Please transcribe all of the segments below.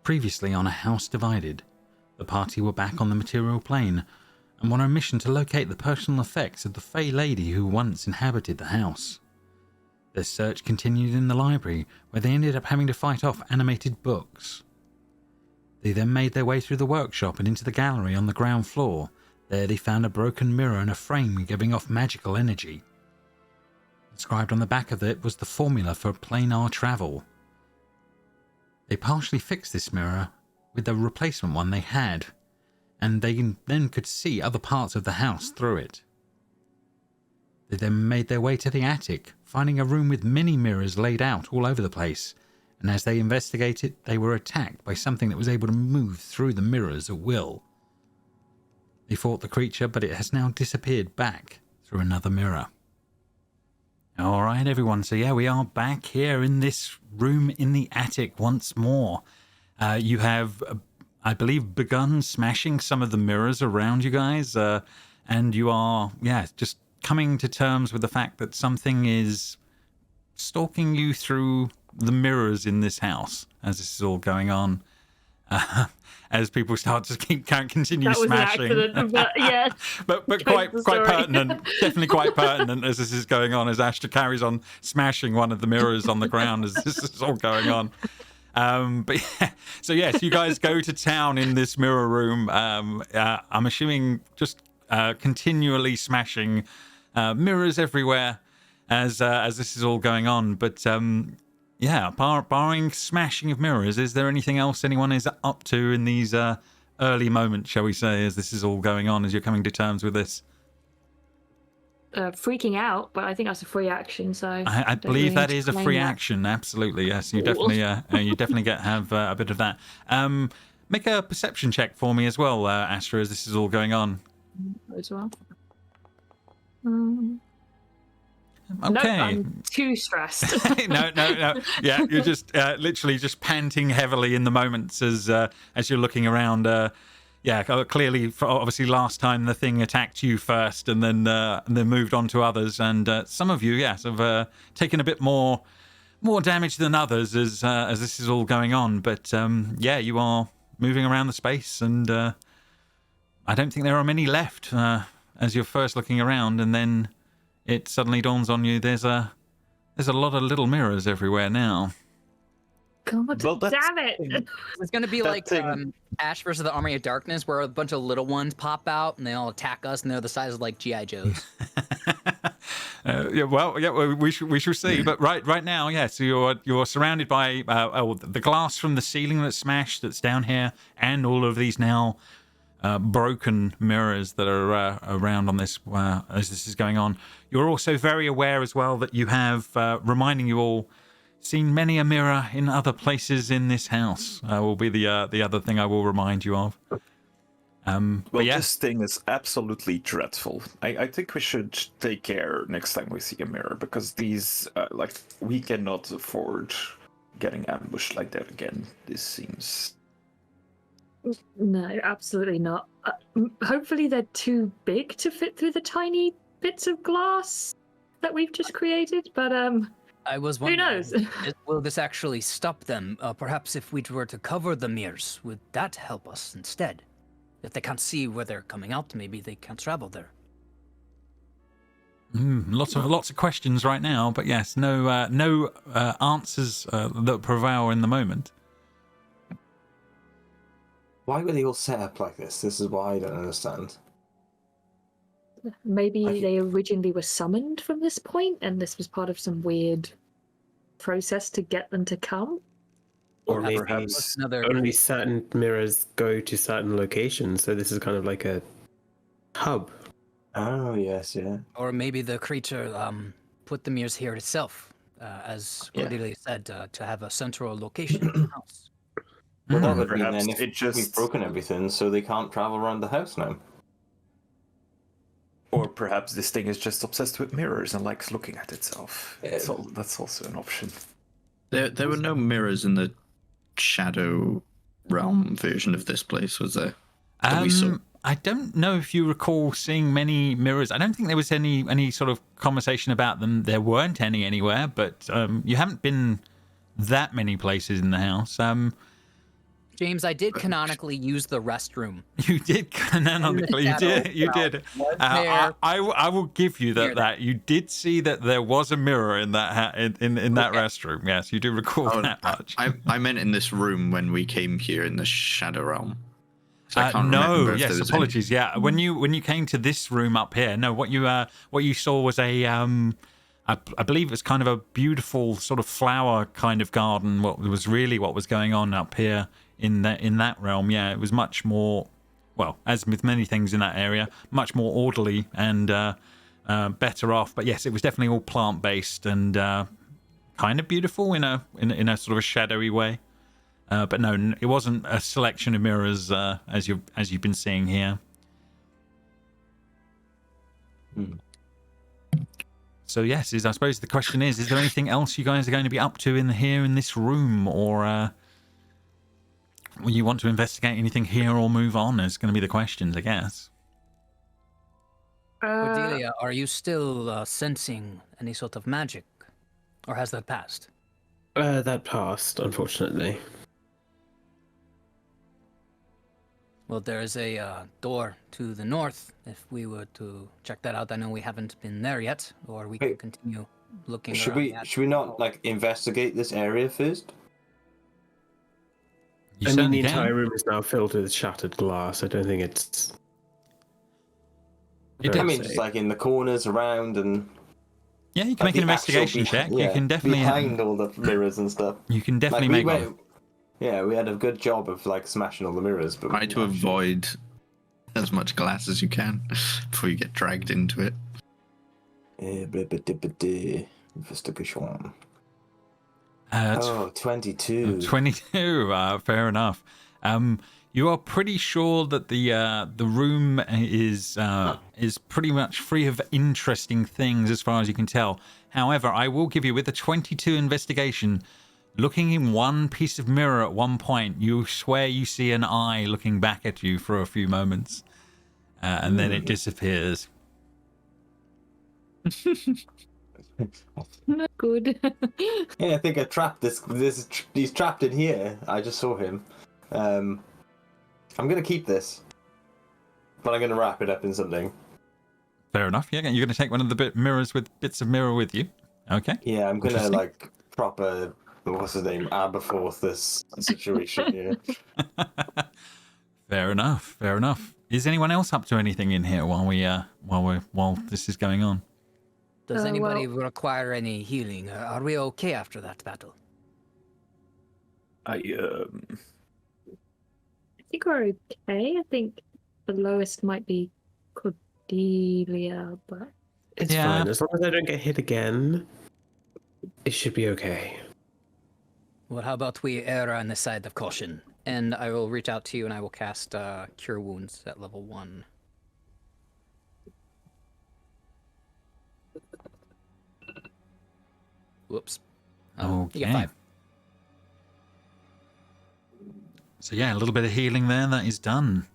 Previously on A House Divided, the party were back on the material plane and were on a mission to locate the personal effects of the Fey lady who once inhabited the house. Their search continued in the library, where they ended up having to fight off animated books. They then made their way through the workshop and into the gallery on the ground floor. There they found a broken mirror and a frame giving off magical energy. Inscribed on the back of it was the formula for planar travel. They partially fixed this mirror with the replacement one they had, and they then could see other parts of the house through it. They then made their way to the attic, finding a room with mini mirrors laid out all over the place, and as they investigated, they were attacked by something that was able to move through the mirrors at will. They fought the creature, but it has now disappeared back through another mirror. Alright everyone, so yeah, we are back here in this room in the attic once more. You have, I believe, begun smashing some of the mirrors around you guys, and you are, just coming to terms with the fact that something is stalking you through the mirrors in this house as this is all going on. As people start to continue that was smashing. An accident, but yeah. but quite pertinent, definitely quite pertinent as this is going on, as Astra carries on smashing one of the mirrors on the ground as this is all going on. But yeah, so yes, you guys go to town in this mirror room. I'm assuming just continually smashing mirrors everywhere as this is all going on. But yeah, barring smashing of mirrors, is there anything else anyone is up to in these early moments, shall we say, as this is all going on, as you're coming to terms with this? Freaking out, but I think that's a free action, so I believe that is a free action. Absolutely, yes. You definitely have a bit of that. Make a perception check for me as well, Astra, as this is all going on. As well. Okay. Nope, I'm too stressed. No. Yeah, you're just literally just panting heavily in the moments as you're looking around. Clearly, obviously, last time the thing attacked you first, and then moved on to others, and some of you, yes, have taken a bit more damage than others as this is all going on. But you are moving around the space, and I don't think there are many left as you're first looking around, and then it suddenly dawns on you there's a lot of little mirrors everywhere now. God damn it! It's going to be like Ash versus the Army of Darkness, where a bunch of little ones pop out and they all attack us, and they're the size of like G.I. Joes. We shall see. But right now, yes, you're surrounded by the glass from the ceiling that's smashed, that's down here, and all of these now broken mirrors that are around on this as this is going on. You're also very aware as well that you have, reminding you all, seen many a mirror in other places in this house. Will be the other thing I will remind you of. This thing is absolutely dreadful. I think we should take care next time we see a mirror, because these, we cannot afford getting ambushed like that again. This seems... No, absolutely not. Hopefully they're too big to fit through the tiny bits of glass that we've just created, but I was wondering, who knows? Will this actually stop them? Perhaps if we were to cover the mirrors, would that help us instead? If they can't see where they're coming out, maybe they can't travel there. Lots of questions right now, but yes, no answers that prevail in the moment. Why were they all set up like this? This is what I don't understand. Maybe they originally were summoned from this point, and this was part of some weird process to get them to come? Or maybe perhaps only certain mirrors go to certain locations, so this is kind of like a hub. Oh, yes, yeah. Or maybe the creature put the mirrors here itself, as Cordelia said, to have a central location in the house. Well, that would perhaps mean then if we've broken everything, so they can't travel around the house now. Or perhaps this thing is just obsessed with mirrors and likes looking at itself. That's also an option. There were no mirrors in the Shadow Realm version of this place, was there? I don't know if you recall seeing many mirrors. I don't think there was any sort of conversation about them. There weren't any anywhere, but you haven't been that many places in the house. James, I did canonically use the restroom. You did canonically. You did. I will give you that you did see that there was a mirror in that in that restroom. Yes, you do recall that much. I meant in this room when we came here in the Shadow Realm. So I can't no, remember if yes, there was apologies. Yeah, when you came to this room up here, no, what you saw was a I believe it was kind of a beautiful sort of flower kind of garden. What was going on up here in that realm? Yeah, it was much more, well, as with many things in that area, much more orderly and better off. But yes, it was definitely all plant based and kind of beautiful in a sort of a shadowy way. But no, it wasn't a selection of mirrors as you've been seeing here. So yes, I suppose the question is there anything else you guys are going to be up to in this room, or you want to investigate anything here or move on? Is going to be the questions, I guess. Cordelia, are you still sensing any sort of magic, or has that passed? That passed, unfortunately. Well, there is a door to the north. If we were to check that out, I know we haven't been there yet, or we can continue looking. Should we not like investigate this area first? You I mean, the certainly can. entire room is now filled with shattered glass. I don't think it's. I mean, just like in the corners around and. Yeah, you can make an investigation check. Yeah, you can definitely behind all the mirrors and stuff. You can definitely make one. Yeah, we had a good job of like smashing all the mirrors, but try to avoid as much glass as you can before you get dragged into it. Investigation. 22. 22. Fair enough. You are pretty sure that the room is pretty much free of interesting things as far as you can tell. However, I will give you, with a 22 investigation, looking in one piece of mirror at one point, you swear you see an eye looking back at you for a few moments, and then it disappears. Not good. Yeah, I think I trapped this. He's trapped in here. I just saw him. I'm gonna keep this, but I'm gonna wrap it up in something. Fair enough. Yeah, you're gonna take one of the mirrors with bits of mirror with you. Okay. Yeah, I'm gonna like proper. What's his name? Aberforth this situation here. Fair enough. Fair enough. Is anyone else up to anything in here while this is going on? Does anybody require any healing? Are we okay after that battle? I think we're okay. I think the lowest might be Cordelia, but it's fine. As long as I don't get hit again, it should be okay. Well, how about we err on the side of caution? And I will reach out to you and I will cast Cure Wounds at level 1. Whoops. Okay. You get 5. So yeah, a little bit of healing there. That is done.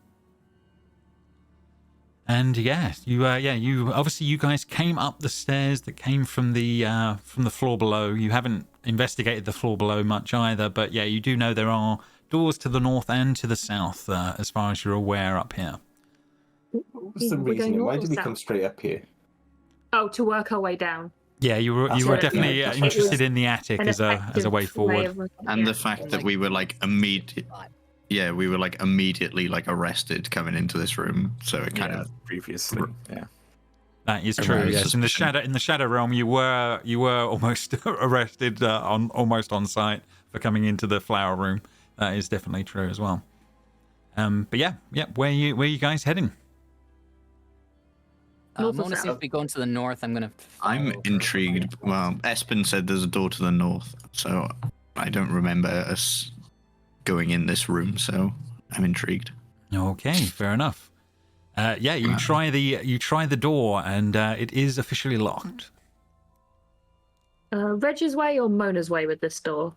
And yeah, you obviously you guys came up the stairs that came from the floor below. You haven't investigated the floor below much either, but yeah, you do know there are doors to the north and to the south, as far as you're aware up here. What's the reason? Why did we come straight up here? Oh, to work our way down. Yeah, you were definitely interested in the attic as a way forward, and the fact that we were like immediately like arrested coming into this room, so it kind of previously. Yeah, that is true. Yes, in the shadow realm, you were almost arrested almost on sight for coming into the flower room. That is definitely true as well. But yeah, where are you guys heading? Mona seems to be going to the north. I'm intrigued. Well, Espen said there's a door to the north, so I don't remember us going in this room, so I'm intrigued. Okay, fair enough. You try the door, and it is officially locked. Reg's way or Mona's way with this door?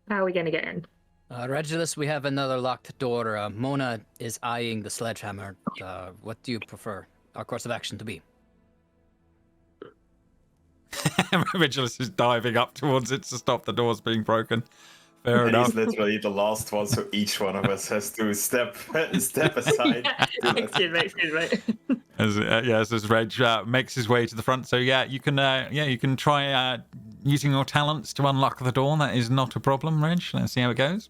How are we going to get in? Regulus, we have another locked door. Mona is eyeing the sledgehammer. What do you prefer our course of action to be? Regulus is diving up towards it to stop the doors being broken. Fair And enough. he's literally the last one, so each one of us has to step aside. Excuse me. As Reg makes his way to the front. So you can try using your talents to unlock the door. That is not a problem, Reg. Let's see how it goes.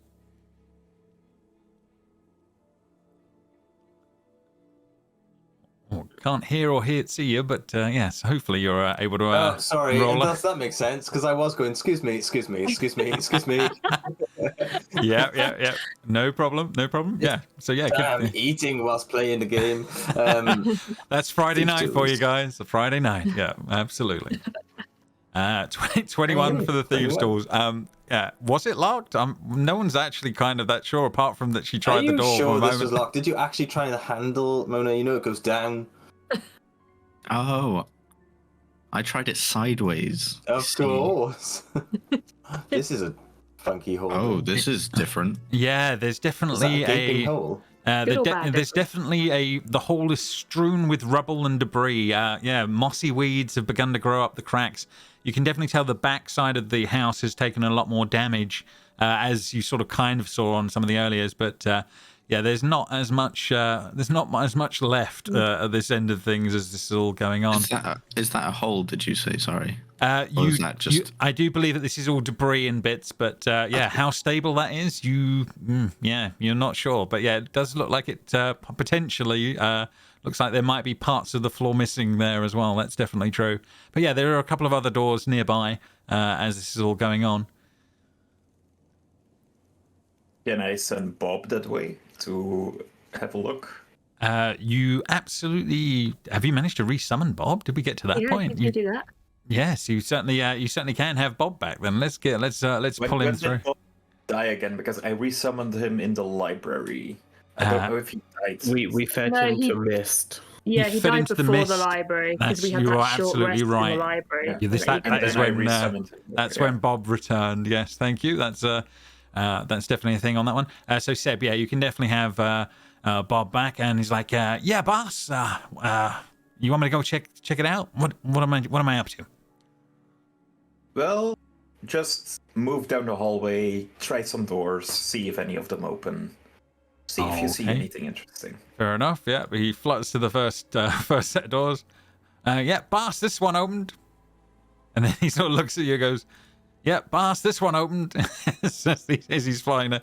Oh, can't hear or see you, but yes, hopefully you're able to. Sorry, roll does that make sense? Because I was going, excuse me. Yeah. No problem. Yeah. So I'm eating whilst playing the game. That's Friday night for you guys. A Friday night. Yeah, absolutely. 21 for the thieves' tools. Yeah, was it locked? No one's actually kind of that sure, apart from that she tried the door. Are you for sure a this moment. was locked? Did you actually try the handle, Mona? You know it goes down. Oh, I tried it sideways. Of course. This is a funky hole. Oh, this is different. Yeah, there's Is that definitely a gaping hole? There's definitely the hole is strewn with rubble and debris. Mossy weeds have begun to grow up the cracks. You can definitely tell the backside of the house has taken a lot more damage, as you sort of kind of saw on some of the earliers. But there's not as much left at this end of things as this is all going on. Is that a hole? Did you say? Sorry. I do believe that this is all debris and bits, but how stable that is, you're not sure. But yeah, it does look like it potentially looks like there might be parts of the floor missing there as well. That's definitely true. But yeah, there are a couple of other doors nearby as this is all going on. Can I send Bob that way to have a look? You absolutely have. You managed to resummon Bob? Did we get to that point? You do that. Yes, you certainly can have Bob back. Then let's pull him through. Did Bob die again? Because I resummoned him in the library. I don't know if he died. We fed him to mist. Yeah, he fed died into the before mist. the library because we had You that are short absolutely rest in right. the library. Yeah, that is when when Bob returned. Yes, thank you. That's definitely a thing on that one. So Seb, you can definitely have Bob back, and he's like, boss, you want me to go check it out? What am I up to? Well, just move down the hallway, try some doors, see if any of them open. See if you see anything interesting. Fair enough. Yeah, he flutters to the first set of doors. Boss, this one opened. And then he sort of looks at you and goes, boss, this one opened. as he's flying there.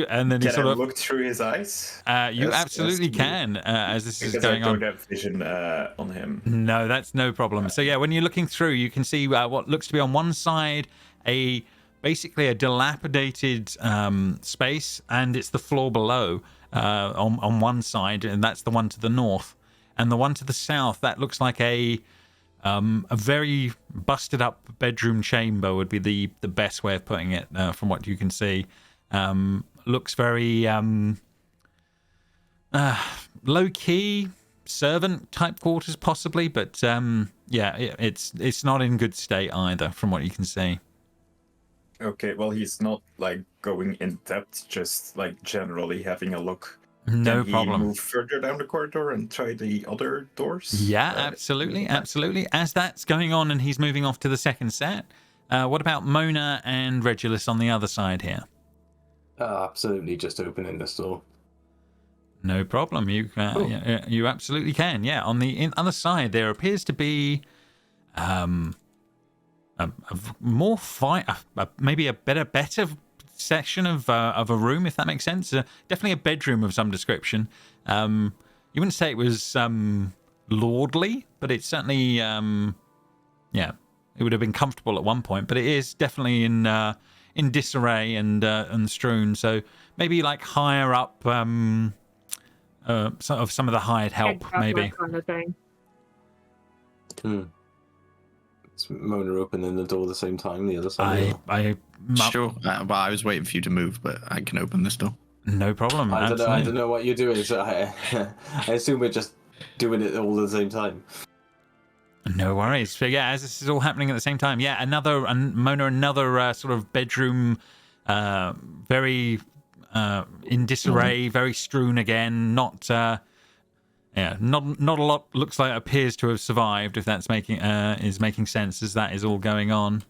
And then he sort of look through his eyes. You absolutely can as this is going on. I don't have vision on him. No, that's no problem. So when you're looking through, you can see what looks to be on one side basically a dilapidated space, and it's the floor below on one side, and that's the one to the north, and the one to the south that looks like a very busted up bedroom chamber would be the best way of putting it from what you can see. Looks very low key servant type quarters possibly, but it's not in good state either from what you can see. Okay, well, he's not like going in depth, just like generally having a look. No Can problem. He move further down the corridor and try the other doors? Yeah, absolutely. As that's going on and he's moving off to the second set, what about Mona and Regulus on the other side here? Absolutely, just opening this door. No problem. You absolutely can. Yeah, on the other side there appears to be maybe a better section of a room, if that makes sense. Definitely a bedroom of some description. You wouldn't say it was lordly, but it's certainly it would have been comfortable at one point. But it is definitely in disarray and strewn. So maybe like higher up, some of the hired help, maybe. Kind of thing. It's Mona opening the door at the same time, the other side. Sure, but I was waiting for you to move, but I can open this door. No problem. I don't know what you're doing, so I assume we're just doing it all at the same time. No worries. So as this is all happening at the same time, another sort of bedroom, very in disarray, very strewn again. Not a lot looks like appears to have survived. If that's making sense, as that is all going on.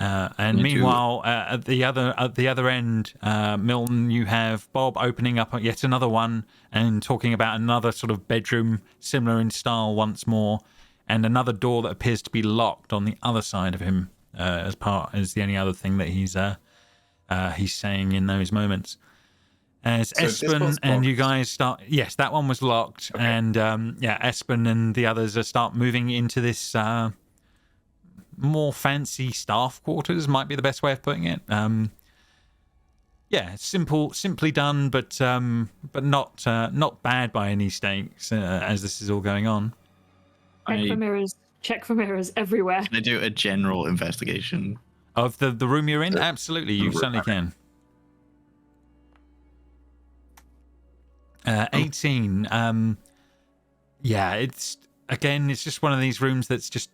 And Yeah, meanwhile, at the other end, Milton, you have Bob opening up yet another one and talking about another sort of bedroom similar in style once more, and another door that appears to be locked on the other side of him as the only other thing that he's saying in those moments. As So this Espen one's and you locked. guys start, yes, that one was locked, Okay. and Espen and the others start moving into this more fancy staff quarters, might be the best way of putting it. Simply done, but not bad by any stakes as this is all going on. Check for mirrors everywhere. Can I do a general investigation? Of the room you're in, absolutely, you certainly can. 18. It's just one of these rooms that's just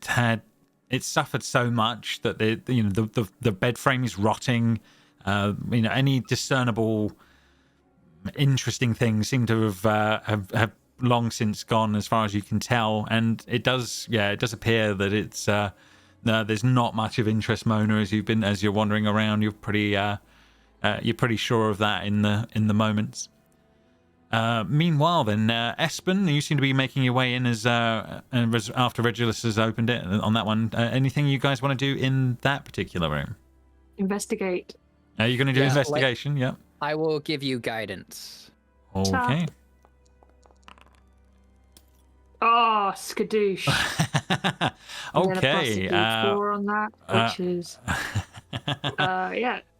it's suffered so much that the bed frame is rotting. Any discernible interesting things seem to have long since gone, as far as you can tell. And it does appear that it's there's not much of interest, Mona, as you're wandering around. You're pretty sure of that in the moments. Meanwhile, then, Espen, you seem to be making your way in after Regulus has opened it on that one. Anything you guys want to do in that particular room? Investigate. Are you going to do Yeah, investigation? Yep. I will give you guidance. Okay. Oh, skadoosh. Okay. Four on that, which is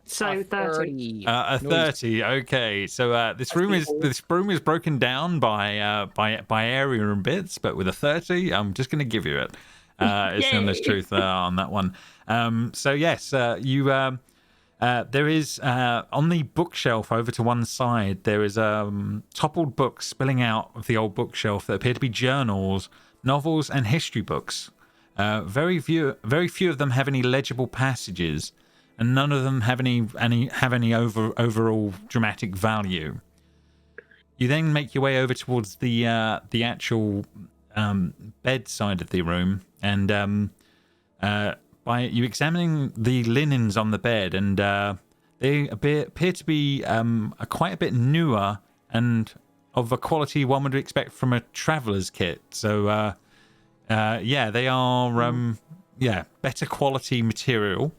So 30. A 30. Okay, so this room is broken down by area and bits, but with a 30, I'm just going to give you it. It's the honest truth on that one. So yes, there is on the bookshelf over to one side, there is toppled books spilling out of the old bookshelf that appear to be journals, novels, and history books. Very few of them have any legible passages, and none of them have any overall dramatic value. You then make your way over towards the actual bed side of the room, and by you examining the linens on the bed, and they appear to be quite a bit newer and of a quality one would expect from a traveller's kit. So they are better quality material,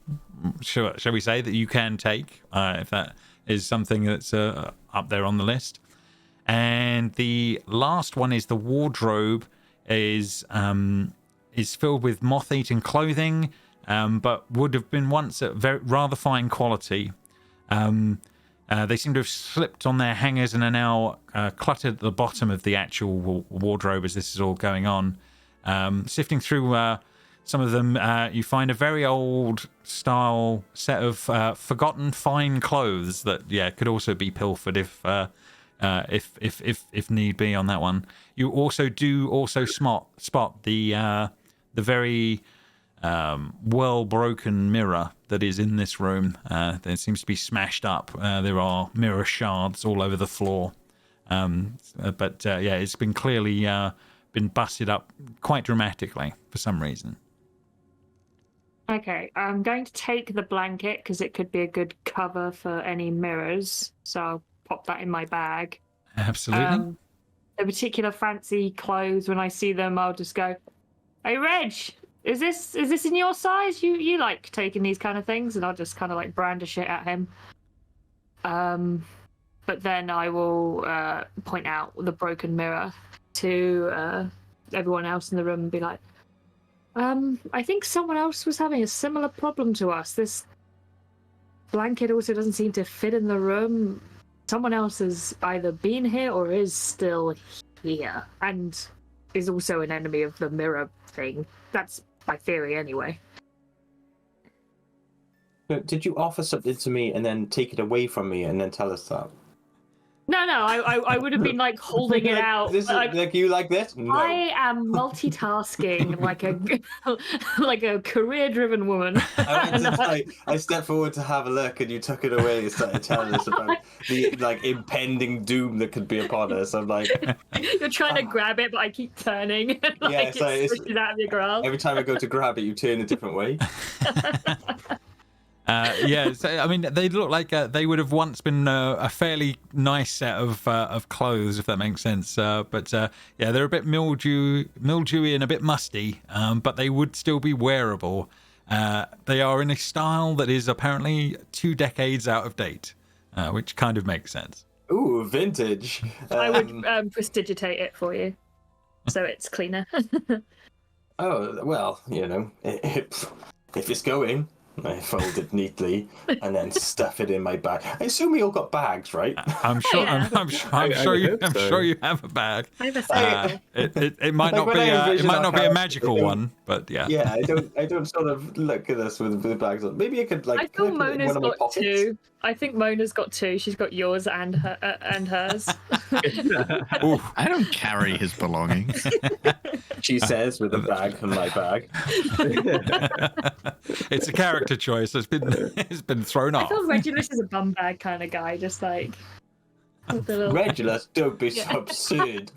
shall we say, that you can take if that is something that's up there on the list. And the last one is the wardrobe is filled with moth-eaten clothing, but would have been once at rather fine quality. They seem to have slipped on their hangers and are now cluttered at the bottom of the actual wardrobe as this is all going on. Sifting through some of them, you find a very old style set of forgotten fine clothes that could also be pilfered if need be on that one. You also spot the very well broken mirror that is in this room. That seems to be smashed up. There are mirror shards all over the floor, but it's been clearly been busted up quite dramatically for some reason. Okay, I'm going to take the blanket because it could be a good cover for any mirrors. So I'll pop that in my bag. Absolutely. The particular fancy clothes, when I see them, I'll just go, "Hey, Reg, is this in your size? You like taking these kind of things?" And I'll just kind of like brandish it at him. But then I will point out the broken mirror to everyone else in the room and be like, I think someone else was having a similar problem to us. This blanket also doesn't seem to fit in the room. Someone else has either been here or is still here and is also an enemy of the mirror thing. That's my theory anyway. But did you offer something to me and then take it away from me and then tell us that? No, I would have been like holding it out. This is, like you like this? No. I am multitasking like a career-driven woman. I stepped forward to have a look, and you took it away and started telling us about the impending doom that could be upon us. I'm like, you're trying to grab it, but I keep turning. It's switches out of your grasp. every time I go to grab it, you turn a different way. Yeah, so, I mean, they look like they would have once been a fairly nice set of clothes, if that makes sense. But yeah, they're a bit mildewy and a bit musty, but they would still be wearable. They are in a style that is apparently 2 decades out of date, which kind of makes sense. Ooh, vintage. I would prestidigitate it for you, so it's cleaner. Oh, well, if it's going, I fold it neatly and then stuff it in my bag. I assume we all got bags, right? I'm sure. Yeah. I'm sure you. I'm sure you have a bag. I have a cycle. It might Like not be. when I It envision might our not be a house, magical I don't- one, but yeah. Yeah, I don't sort of look at us with bags on. Maybe I could I like. feel can I put it in Mona's one of my got pockets? 2. I think Mona's got 2. She's got yours and hers. Ooh. I don't carry his belongings. She says with a bag and my bag. It's a character choice. It's been thrown I off. feel Regulus is a bum bag kind of guy, just like with the little... Regulus, don't be Yeah. so absurd.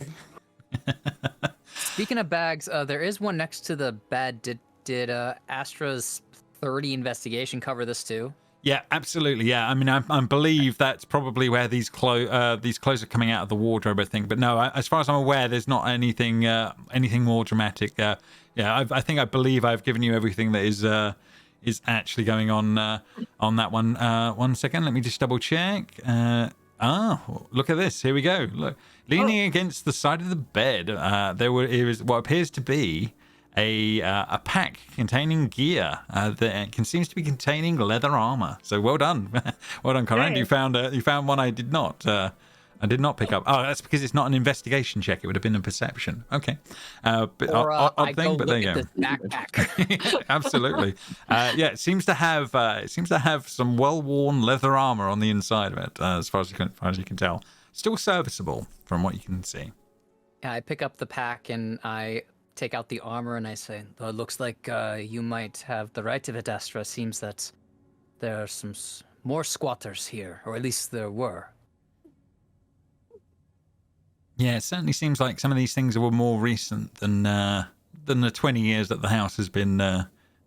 Speaking of bags, there is one next to the bed. Did Astra's 30 investigation cover this too? Yeah, absolutely. Yeah, I mean, I believe that's probably where these clothes are coming out of the wardrobe, I think. But no, as far as I'm aware, there's not anything more dramatic. Yeah, I believe I've given you everything that is actually going on that one. 1 second, let me just double check. Look at this. Here we go. Look, leaning against the side of the bed, there is what appears to be a pack containing gear that seems to be containing leather armor. So well done, well done, Conrad. Hey. You found one I did not pick up. Oh, that's because it's not an investigation check. It would have been a perception. Okay, but Or odd I thing, go but there look you at go. this backpack. Absolutely. Yeah, it seems to have some well-worn leather armor on the inside of it, as far as you can tell. Still serviceable from what you can see. Yeah, I pick up the pack and I take out the armor and I say, "Though it looks like you might have the right of it, Astra. Seems that there are some more squatters here, or at least there were." Yeah, it certainly seems like some of these things were more recent than the 20 years that the house has been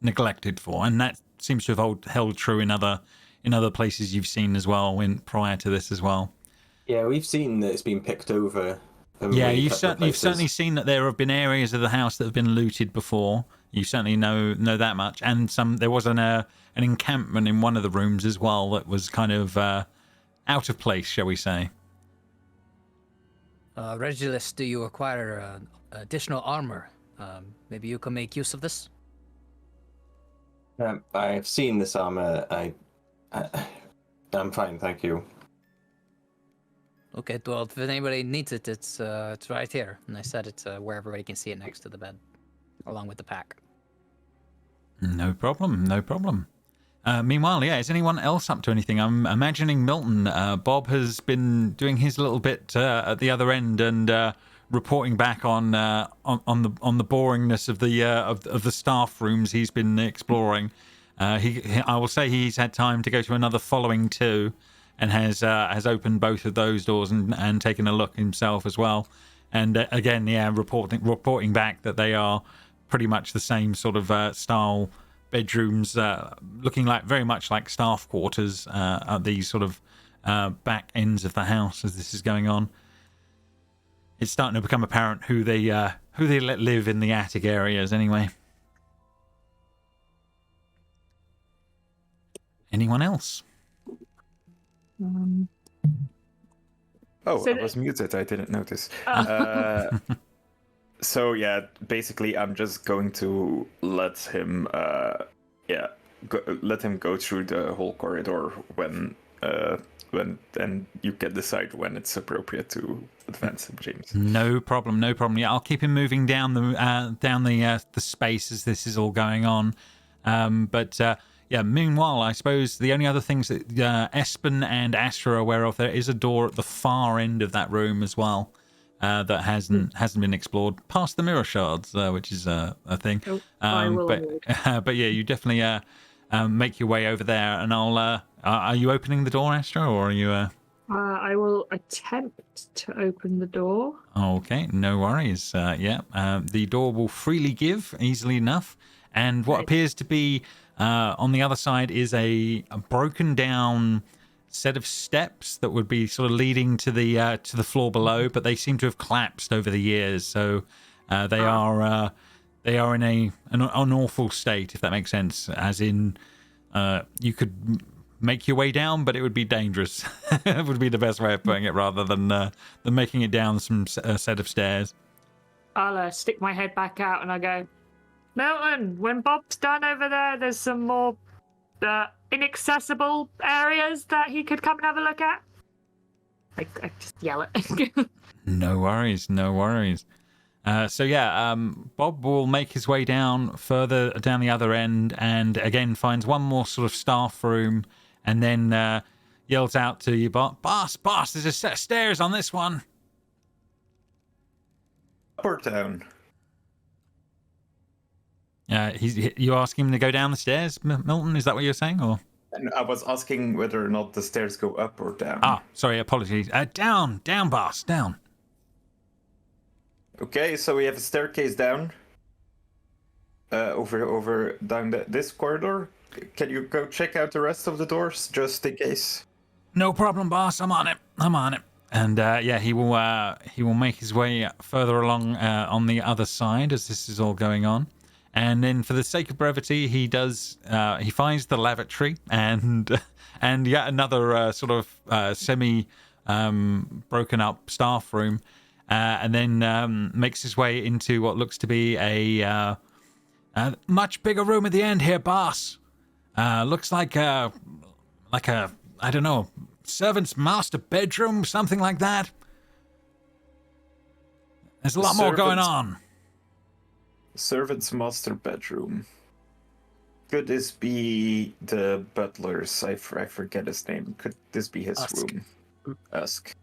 neglected for, and that seems to have held true in other places you've seen as well. Prior to this as well. Yeah, we've seen that it's been picked over. Yeah, you've certainly seen that there have been areas of the house that have been looted before. You certainly know that much, and there was an encampment in one of the rooms as well that was kind of out of place, shall we say? Regulus, do you acquire additional armor? Maybe you can make use of this. I've seen this armor. I'm fine, thank you. Okay, well, if anybody needs it, it's right here. And I said it's where everybody can see it next to the bed, along with the pack. No problem. Meanwhile, yeah, is anyone else up to anything? I'm imagining Milton. Bob has been doing his little bit at the other end and reporting back on the boringness of the staff rooms he's been exploring. I will say he's had time to go to another following too, and has opened both of those doors and taken a look himself as well. And again, yeah, reporting back that they are pretty much the same sort of style bedrooms, looking like very much like staff quarters at these sort of back ends of the house as this is going on. It's starting to become apparent who they let live in the attic areas anyway. Anyone else? Oh, So I was muted. I didn't notice. So yeah, basically, I'm just going to let him, let him go through the whole corridor when then you can decide when it's appropriate to advance him, James. No problem. Yeah, I'll keep him moving down the space as this is all going on. Yeah, meanwhile, I suppose the only other things that Espen and Astra are aware of, there is a door at the far end of that room as well that hasn't been explored past the mirror shards, which is a thing. Oh, I will but yeah, you definitely make your way over there, and I'll. Are you opening the door, Astra, or are you? I will attempt to open the door. Okay, no worries. The door will freely give easily enough, and what appears to be On the other side is a broken down set of steps that would be sort of leading to the floor below, but they seem to have collapsed over the years. So they are in an awful state, if that makes sense. As in, you could make your way down, but it would be dangerous. It would be the best way of putting it, rather than making it down some set of stairs. I'll stick my head back out and I go, Milton, when Bob's done over there, there's some more inaccessible areas that he could come and have a look at. I just yell it. No worries. Bob will make his way down further down the other end, and again finds one more sort of staff room, and then yells out to you, Boss, there's a set of stairs on this one. Up or down? You asking him to go down the stairs, Milton? Is that what you're saying, or? And I was asking whether or not the stairs go up or down. Ah, sorry, apologies. Down, boss, down. Okay, so we have a staircase down. Over down this corridor. Can you go check out the rest of the doors, just in case? No problem, boss. I'm on it. And he will make his way further along on the other side as this is all going on. And then, for the sake of brevity, he finds the lavatory and yet another sort of semi broken up staff room, and then makes his way into what looks to be a much bigger room at the end here, boss. Looks like a I don't know, servant's master bedroom, something like that. There's a lot more going on. Servant's master bedroom. Could this be the butler's? I forget his name. Could this be his room? Usk.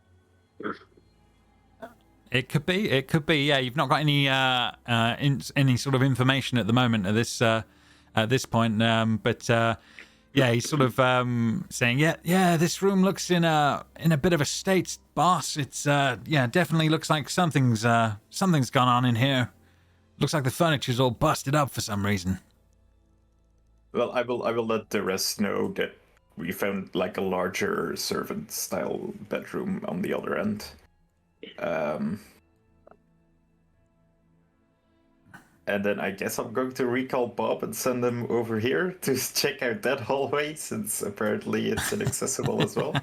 It could be. Yeah, you've not got any sort of information at the moment at this point. But he's sort of saying, yeah, this room looks in a bit of a state, boss. It's definitely looks like something's gone on in here. Looks like the furniture's all busted up for some reason. Well, I will let the rest know that we found like a larger servant-style bedroom on the other end. And then I guess I'm going to recall Bob and send him over here to check out that hallway, since apparently it's inaccessible as well.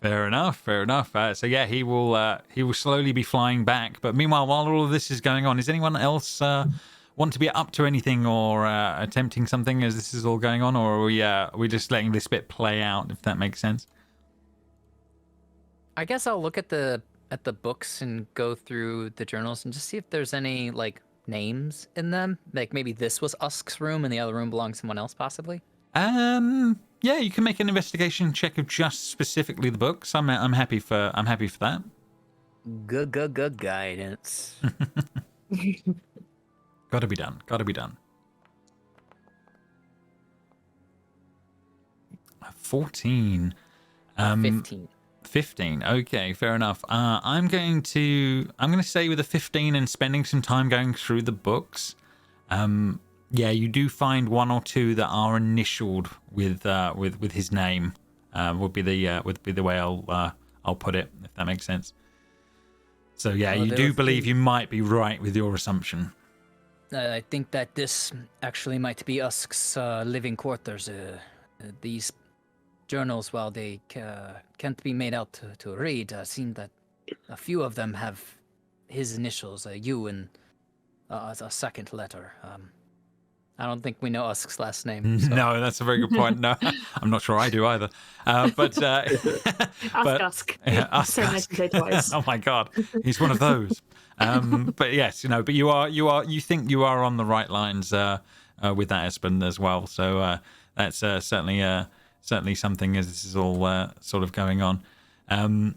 Fair enough. He will slowly be flying back. But meanwhile, while all of this is going on, is anyone else want to be up to anything or attempting something as this is all going on, or are we just letting this bit play out, if that makes sense? I guess I'll look at the books and go through the journals and just see if there's any like names in them. Like maybe this was Usk's room and the other room belongs to someone else, possibly. Yeah, you can make an investigation check of just specifically the books. I'm happy for that. Good guidance. Gotta be done. 14. 15. Okay, fair enough. I'm going to say with a 15 and spending some time going through the books. You do find one or two that are initialed with his name. Would be the way I'll put it, if that makes sense. So you do believe you might be right with your assumption. I think that this actually might be Usk's living quarters. These journals, while they can't be made out to read, seem that a few of them have his initials, U, and a second letter. I don't think we know Usk's last name. So. No, that's a very good point. No, I'm not sure I do either. But Usk. Usk. Oh my God, he's one of those. But yes, but you think you are on the right lines with that, Espen, as well. So that's certainly something as this is all sort of going on. And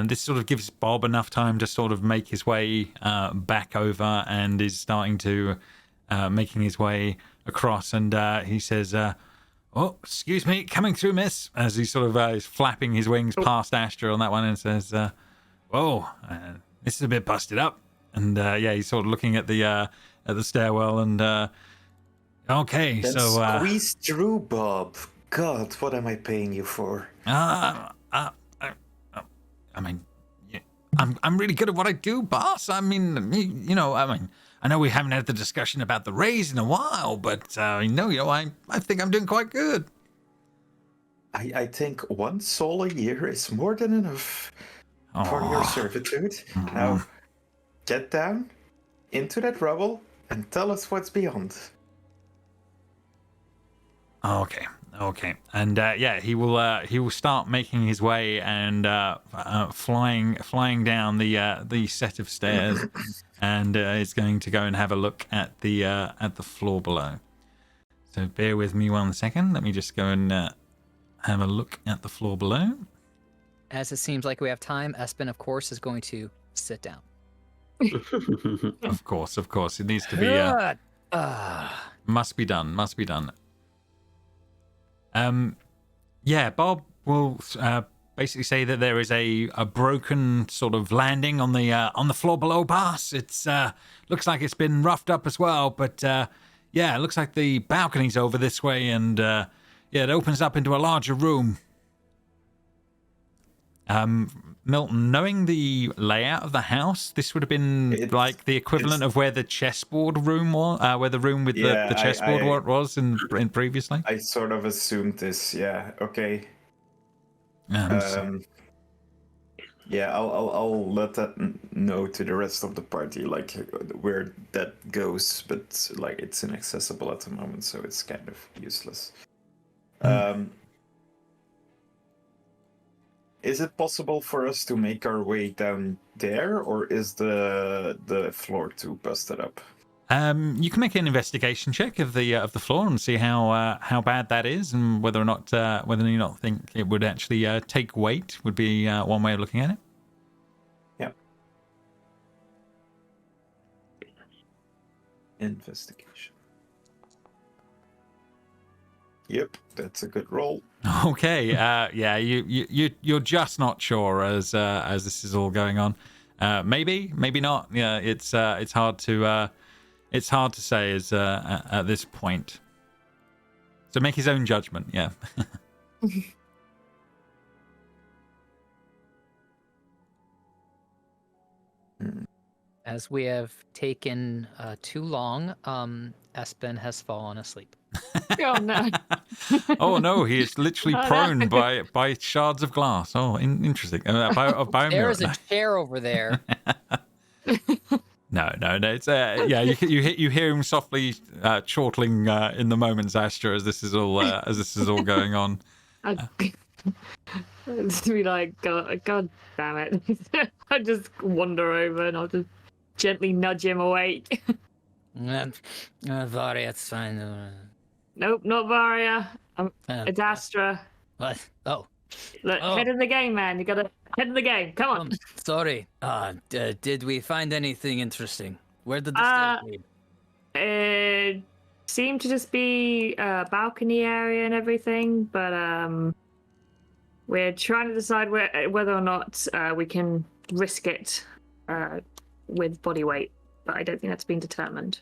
this sort of gives Bob enough time to sort of make his way back over, and is starting to making his way across. And he says, "Oh, excuse me, coming through, miss," as he sort of is flapping his wings past Astra on that one, and says, "Whoa, this is a bit busted up." And he's sort of looking at the stairwell, and Okay, Then so squeeze through, Bob. God, what am I paying you for? I mean, yeah, I'm really good at what I do, boss. I mean, you know, I know we haven't had the discussion about the raise in a while, but I think I'm doing quite good. I think 1 soul a year is more than enough for your servitude. Now, get down into that rubble and tell us what's beyond. Okay, and he will start making his way and flying down the set of stairs, and is going to go and have a look at the floor below. So bear with me 1 second. Let me just go and have a look at the floor below. As it seems like we have time, Espen, of course, is going to sit down. Of course, it needs to be. Must be done. Bob will basically say that there is a broken sort of landing on the floor below, boss. It's looks like it's been roughed up as well, but it looks like the balcony's over this way, and it opens up into a larger room. Milton, knowing the layout of the house, this would have been like the equivalent of where the chessboard room was, where the room with the chessboard was in previously. I sort of assumed this. Yeah. Okay. I'll let that know to the rest of the party, like where that goes, but like it's inaccessible at the moment, so it's kind of useless. Is it possible for us to make our way down there, or is the floor too busted up? You can make an investigation check of the floor and see how bad that is, and whether or not you not think it would actually take weight would be one way of looking at it. Yeah. Investigation. Yep, that's a good roll. Okay. You're just not sure as this is all going on. Maybe not. Yeah, it's hard to say as at this point. So make his own judgment. Yeah. As we have taken too long, Espen has fallen asleep. Oh no! Oh no, he is literally prone by shards of glass. Oh, interesting. There is a chair over there. No. It's you hear him softly chortling in the moments, Astra, as this is all going on. It's be like, God damn it! I just wander over and I'll just gently nudge him awake. Varia, it's fine. Nope, not Varia. It's Astra. What? Oh. Look, head in the game, man. You gotta head in the game. Come on. Sorry. Did we find anything interesting? Where did the stairs lead? It seemed to just be a balcony area and everything, but we're trying to decide whether or not we can risk it with body weight, but I don't think that's been determined.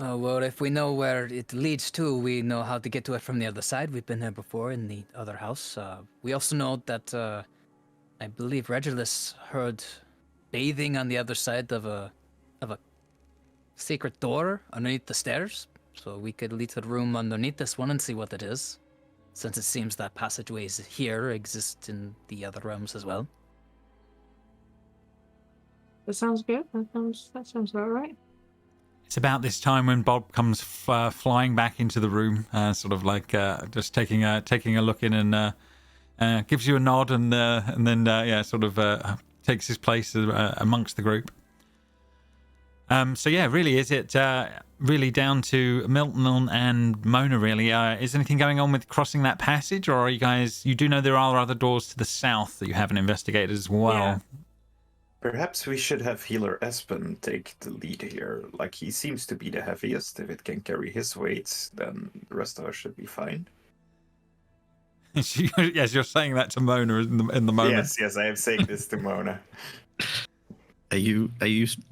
Oh, well, if we know where it leads to, we know how to get to it from the other side. We've been there before in the other house. We also know that I believe Regulus heard bathing on the other side of a secret door underneath the stairs. So we could lead to the room underneath this one and see what it is, since it seems that passageways here exist in the other realms as well. That sounds good. That sounds about right. It's about this time when Bob comes flying back into the room, sort of like just taking a look in, and gives you a nod, and then takes his place amongst the group. Really, is it really down to Milton and Mona? Really, is anything going on with crossing that passage, or are you guys? You do know there are other doors to the south that you haven't investigated as well. Yeah. Perhaps we should have healer Espen take the lead here. Like, he seems to be the heaviest. If it can carry his weight, then the rest of us should be fine. Yes, you're saying that to Mona in the moment. Yes, I am saying this to Mona. Are you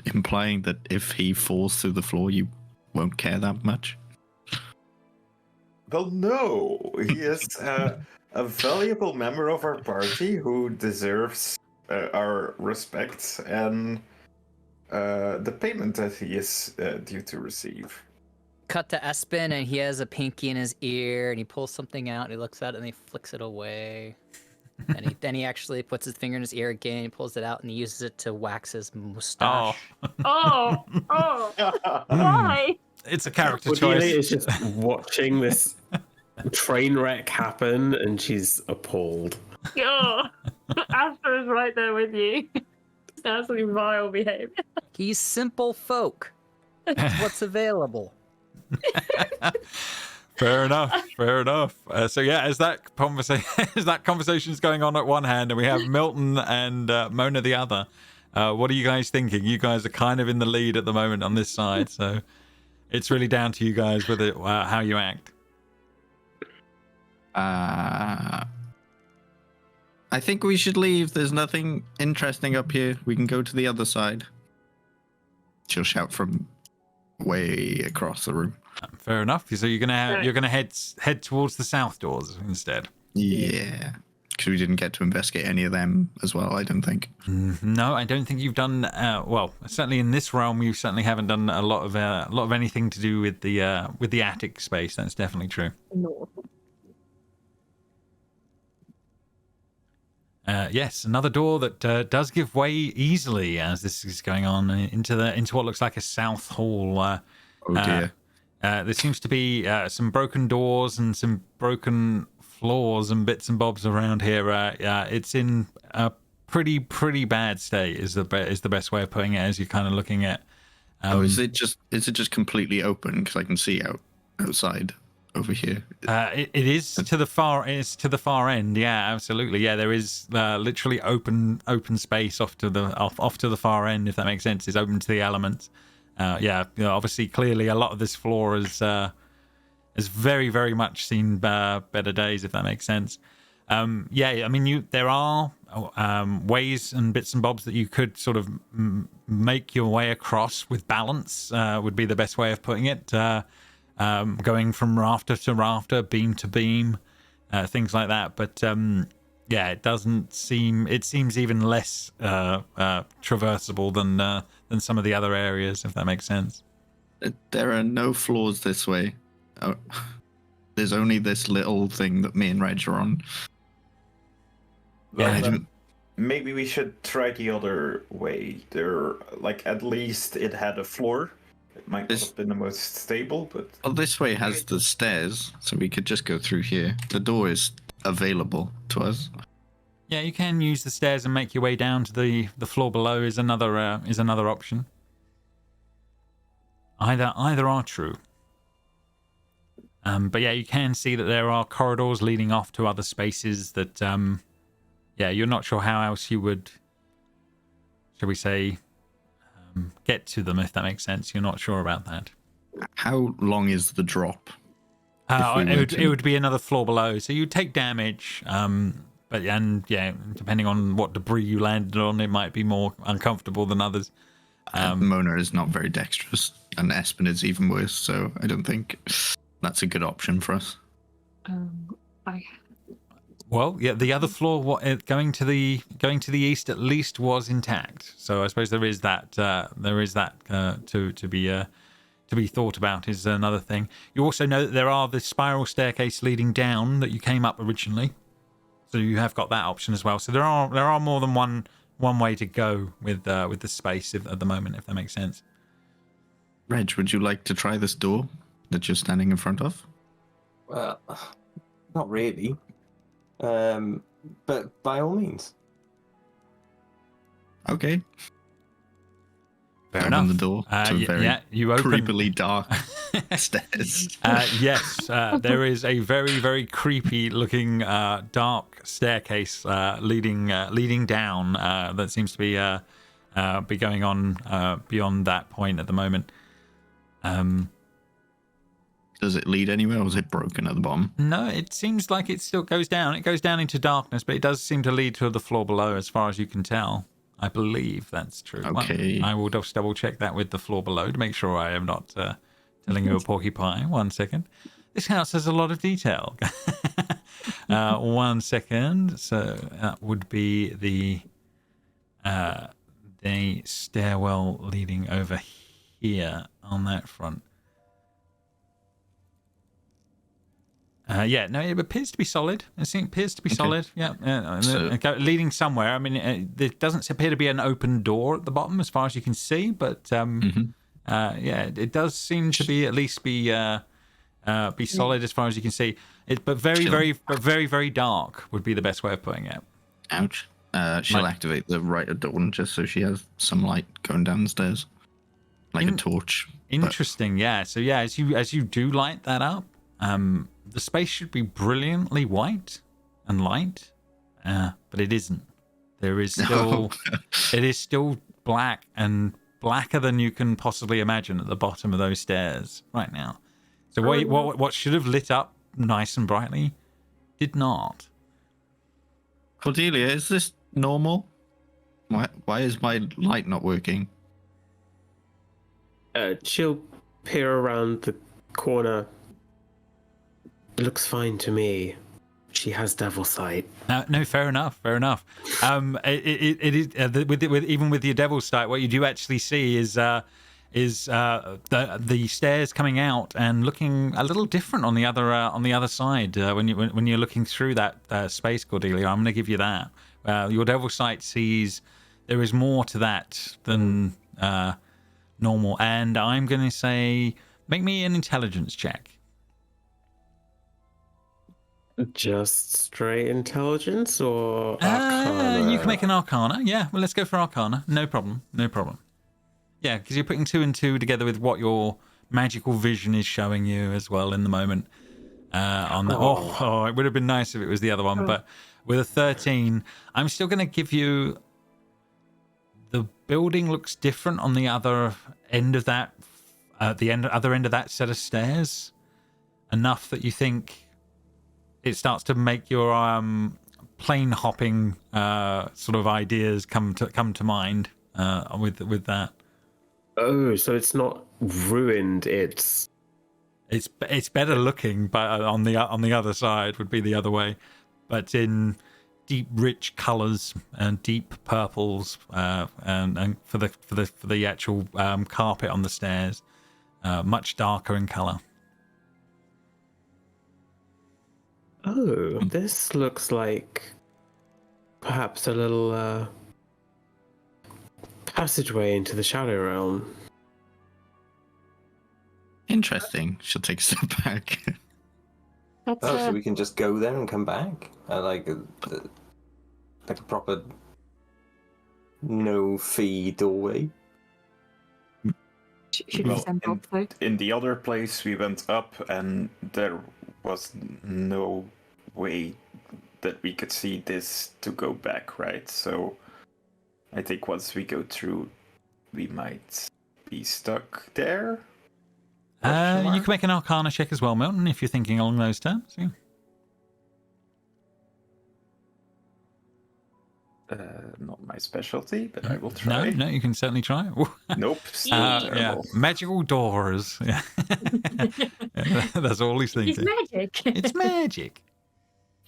implying that if he falls through the floor, you won't care that much? Well, no. He is a valuable member of our party who deserves our respect and the payment that he is due to receive. Cut to Espen, and he has a pinky in his ear, and he pulls something out, and he looks at it, and he flicks it away. And then he actually puts his finger in his ear again, he pulls it out, and he uses it to wax his mustache. Oh, why? It's a character Cordelia choice. is just watching this train wreck happen, and she's appalled. Oh, Astra is right there with you. Absolutely vile behavior. He's simple folk. That's what's available. Fair enough. So yeah, as that conversation is going on at one hand, and we have Milton and Mona the other. What are you guys thinking? You guys are kind of in the lead at the moment on this side, so it's really down to you guys with it, how you act. I think we should leave. There's nothing interesting up here. We can go to the other side. She'll shout from way across the room. Fair enough. So you're gonna head towards the south doors instead. Yeah, because we didn't get to investigate any of them as well. I don't think. No, I don't think you've done. Well, certainly in this realm, you certainly haven't done a lot of anything to do with the attic space. That's definitely true. No. Yes, another door that does give way easily as this is going on into what looks like a south hall. Oh dear. There seems to be some broken doors and some broken floors and bits and bobs around here. It's in a pretty bad state. Is the best way of putting it as you're kind of looking at. Is it just completely open? Because I can see outside over here. It is to the far. It's to the far end. Yeah, absolutely. Yeah, there is literally open space off to the far end. If that makes sense, it's open to the elements. Obviously, clearly, a lot of this floor has very much seen better days. If that makes sense. I mean, there are ways and bits and bobs that you could sort of make your way across with balance. Would be the best way of putting it. Going from rafter to rafter, beam to beam, things like that. But it doesn't seem. It seems even less traversable than some of the other areas, if that makes sense. There are no floors this way. Oh, there's only this little thing that me and Reg are on. Maybe we should try the other way. At least it had a floor. It might not have been the most stable, but... Well, this way has the stairs, so we could just go through here. The door is available to us. Yeah, you can use the stairs and make your way down to the floor below is another option. Either are true. But yeah, you can see that there are corridors leading off to other spaces that, you're not sure how else you would, shall we say, get to them, if that makes sense. You're not sure about that. How long is the drop? It would be another floor below, so you'd take damage. Depending on what debris you landed on, it might be more uncomfortable than others. Mona is not very dexterous, and Espen is even worse, so I don't think that's a good option for us. The other floor, going to the east at least was intact. So I suppose there is that to be thought about is another thing. You also know that there are the spiral staircase leading down that you came up originally. So you have got that option as well. So there are more than one way to go with the space at the moment, if that makes sense. Reg, would you like to try this door that you're standing in front of? Well, not really. But by all means. Okay. Fair enough. Open the door to very you open creepily dark stairs. Yes, there is a very, very creepy looking dark staircase leading down that seems to be going on beyond that point at the moment. Does it lead anywhere, or is it broken at the bottom? No, it seems like it still goes down. It goes down into darkness, but it does seem to lead to the floor below, as far as you can tell. I believe that's true. Okay. I will just double check that with the floor below to make sure I am not telling you a porcupine. 1 second. This house has a lot of detail. 1 second. So that would be the stairwell leading over here on that front. Yeah, no, it appears to be solid. It appears to be solid. Yeah, leading somewhere. I mean, there doesn't appear to be an open door at the bottom, as far as you can see. But yeah, it does seem to be at least be solid as far as you can see. But very dark would be the best way of putting it. Ouch. She'll activate the Rite of Dawn just so she has some light going down the stairs, like a torch. Interesting. Yeah. So yeah, as you do light that up, the space should be brilliantly white and light, but it isn't. There is still, it is still black and blacker than you can possibly imagine at the bottom of those stairs right now. So what should have lit up nice and brightly did not. Cordelia, is this normal? Why is my light not working? She'll peer around the corner. It looks fine to me. She has devil sight. No, fair enough. It is even with your devil sight, what you do actually see is the stairs coming out and looking a little different on the other side when you're looking through that space, Cordelia. I'm going to give you that. Your devil sight sees there is more to that than normal, and I'm going to say make me an intelligence check. Just straight intelligence or arcana? You can make an arcana. Yeah, well, let's go for arcana. No problem. Yeah, because you're putting 2 and 2 together with what your magical vision is showing you as well in the moment. It would have been nice if it was the other one, but with a 13, I'm still going to give you. The building looks different on the other end of that, other end of that set of stairs, enough that you think it starts to make your plane hopping sort of ideas come to mind with that. Oh, so it's not ruined. It's better looking, but on the other side would be the other way, but in deep, rich colours and deep purples, and for the actual carpet on the stairs, much darker in colour. Oh, this looks like perhaps a little passageway into the shadow realm. Interesting. She'll take a step back. So we can just go there and come back? Like a proper no-fee doorway? Should we send off though? In the other place, we went up and there was no way that we could see this to go back, right? So I think once we go through, we might be stuck there. You can make an arcana check as well, Milton, if you're thinking along those terms. Yeah. Not my specialty, but I will try. No, you can certainly try. Nope. Yeah, magical doors. Yeah. That's all he's thinking. It's magic. It's magic.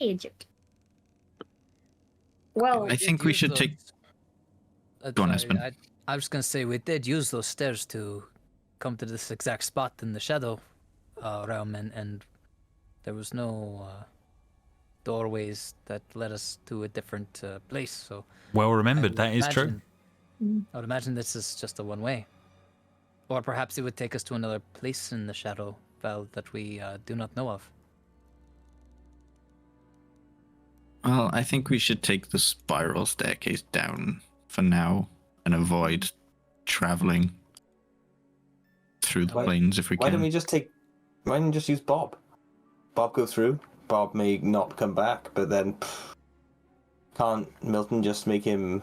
Magic. Well, I think we should take. Go on, Espen. I was going to say we did use those stairs to come to this exact spot in the shadow realm, and there was no doorways that led us to a different place. So well remembered. That is true. I would imagine this is just a one-way, or perhaps it would take us to another place in the shadow veld that we do not know of. Well, I think we should take the spiral staircase down for now and avoid traveling through the planes if we can. Why don't you just use Bob? Bob go through. Bob may not come back, but then can't Milton just make him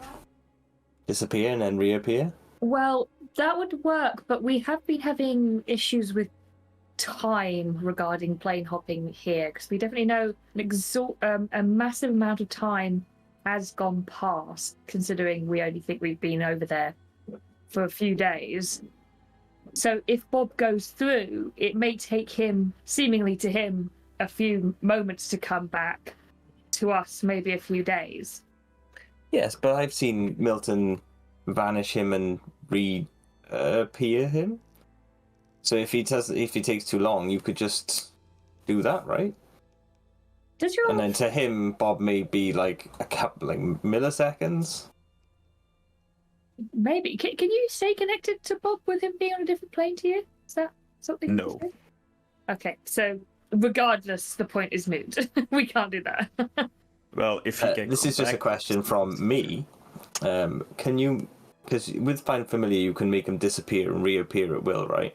disappear and then reappear? Well, that would work, but we have been having issues with time regarding plane hopping here, because we definitely know a massive amount of time has gone past, considering we only think we've been over there for a few days. So if Bob goes through, it may take him, seemingly to him, a few moments to come back. To us, maybe a few days. Yes, but I've seen Milton vanish him and reappear him. So if he takes too long, you could just do that, right? Does your And then to him, Bob may be like a couple milliseconds. maybe can you stay connected to Bob with him being on a different plane to you? Is that something? No. You can say? Okay, so regardless, the point is moot. We can't do that. Well, if you can This is just a question from me. Can you, because with Find Familiar, you can make him disappear and reappear at will, right?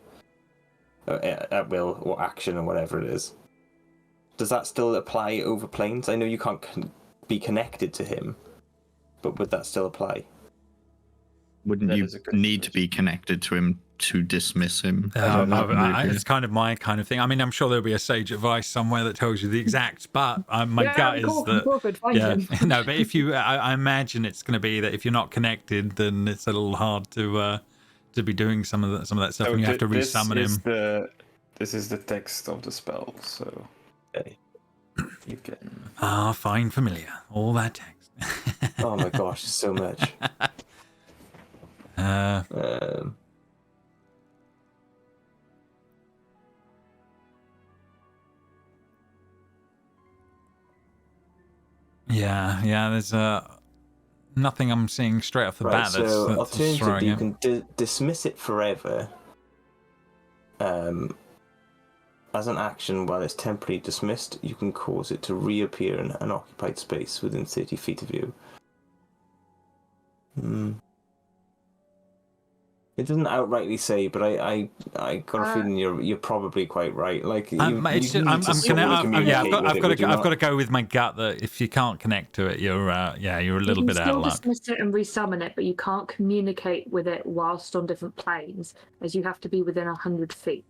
At will, or action, or whatever it is. Does that still apply over planes? I know you can't be connected to him, but would that still apply? Wouldn't That you is a good need to question. be connected to him to dismiss him? It's kind of my kind of thing. I mean, I'm sure there'll be a sage advice somewhere that tells you the exact, but my gut is that no. But if you, I imagine it's going to be that if you're not connected, then it's a little hard to be doing some of that stuff, and you have to resummon him. This is the text of the spell, so Okay. you can. Find familiar. All that text. Oh my gosh, so much. Yeah. There's nothing I'm seeing straight off the Right, bat. so that's alternatively, throwing you it. can dismiss it forever. As an action, while it's temporarily dismissed, you can cause it to reappear in an occupied space within 30 feet of you. It doesn't outrightly say, but I got a feeling you're probably quite right. Like I've got to go with my gut that if you can't connect to it, you're a little bit out of luck. You can still dismiss it and resummon it, but you can't communicate with it whilst on different planes, as you have to be within 100 feet.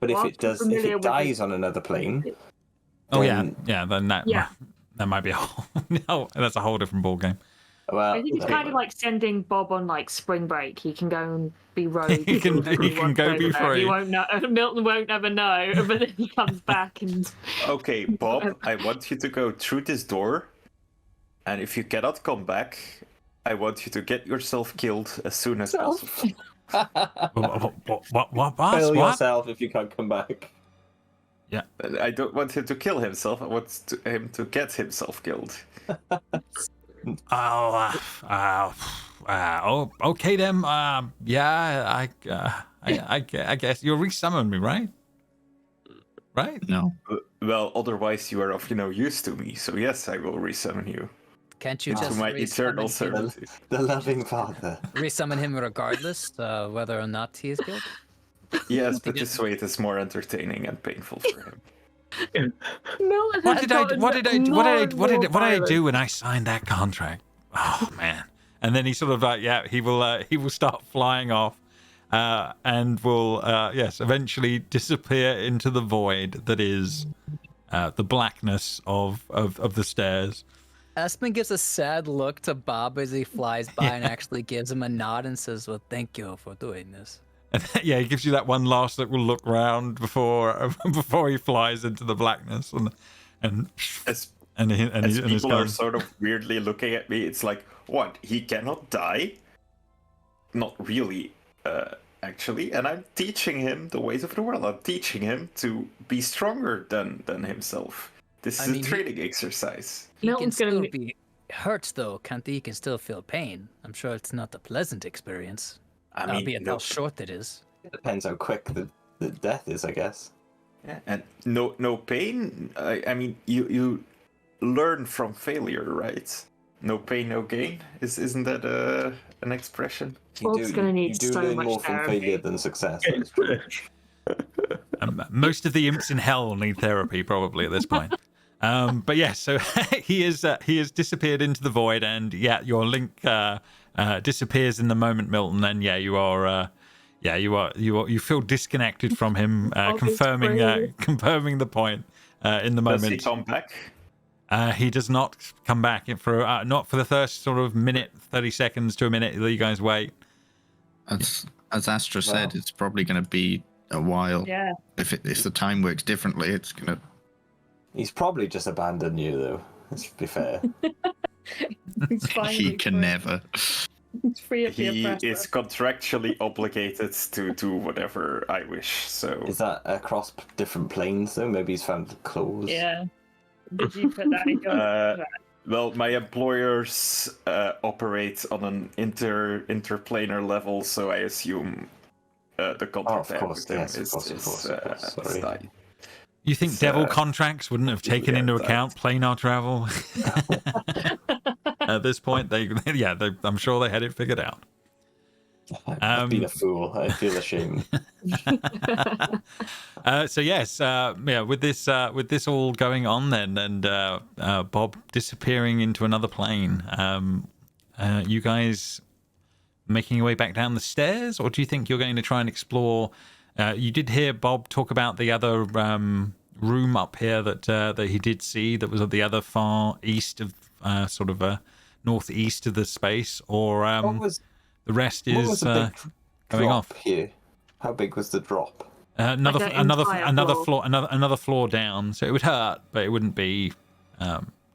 But if Whilst if it dies on another plane, then that Yeah. that might be a whole that's a whole different ball game. well, I think it's kind of like sending Bob on like spring break. He can go and be rogue. He can go be free. He won't know. Milton won't ever know, but then he comes back and. Okay, Bob, I want you to go through this door, and if you cannot come back, I want you to get yourself killed as soon as possible. What, boss? kill What? yourself if you can't come back. Yeah. I don't want him to kill himself. I want him to get himself killed. Okay then. I guess you'll resummon me, right? Right? No. Well, otherwise you are of no use to me. So yes, I will resummon you Can't you to just my eternal resummon him, servitude. The loving father. resummon him regardless whether or not he is killed? Yes, but this way it is more entertaining and painful for him. Milton What has did I gotten more and more violent. do when I signed that contract? Oh man! And then he sort of he will start flying off, and will eventually disappear into the void that is the blackness of the stairs. Espen gives a sad look to Bob as he flies by and actually gives him a nod and says, "Well, thank you for doing this." And he gives you that one last look round before he flies into the blackness, and As he's people are gone. sort of weirdly looking at me, it's like, what? He cannot die? Not really, actually. And I'm teaching him the ways of the world. I'm teaching him to be stronger than himself. This is a training exercise. He can Milton's still gonna be hurt, though, can't he? He can still feel pain. I'm sure it's not a pleasant experience, I mean, albeit how short it is. It depends how quick the death is, I guess. yeah, and no pain. I mean, you learn from failure, right? No pain, no gain. Isn't that an expression? Bob's gonna need you do so learn much more from therapy. failure than success. That's true. Most of the imps in hell need therapy probably at this point. But yeah, so he has disappeared into the void, and your link disappears in the moment, Milton. And you feel disconnected from him, confirming the point in the moment. Does he come back? He does not come back not for the first sort of minute, 30 seconds to a minute that you guys wait. As Astra said, it's probably going to be a while. Yeah. If the time works differently, it's going to... He's probably just abandoned you, though. Let's be fair. He can never. It's free of the He oppressor. is contractually obligated to do whatever I wish. So Is that across different planes, though? Maybe he's found clothes. Yeah. Did you put that in your... well, my employers operate on an interplanar level, so I assume the contract of course, with them yes, of is course. Sorry. tied. You think devil contracts wouldn't have taken into account planar travel? At this point, I'm sure they had it figured out. I've been a fool. I feel ashamed. So yes, with this all going on then, and Bob disappearing into another plane, you guys making your way back down the stairs, or do you think you're going to try and explore? You did hear Bob talk about the other room up here that he did see that was at the other far east of sort of northeast of the space, or the rest is going off here. How big was the drop? Another floor down. So it would hurt, but it wouldn't be.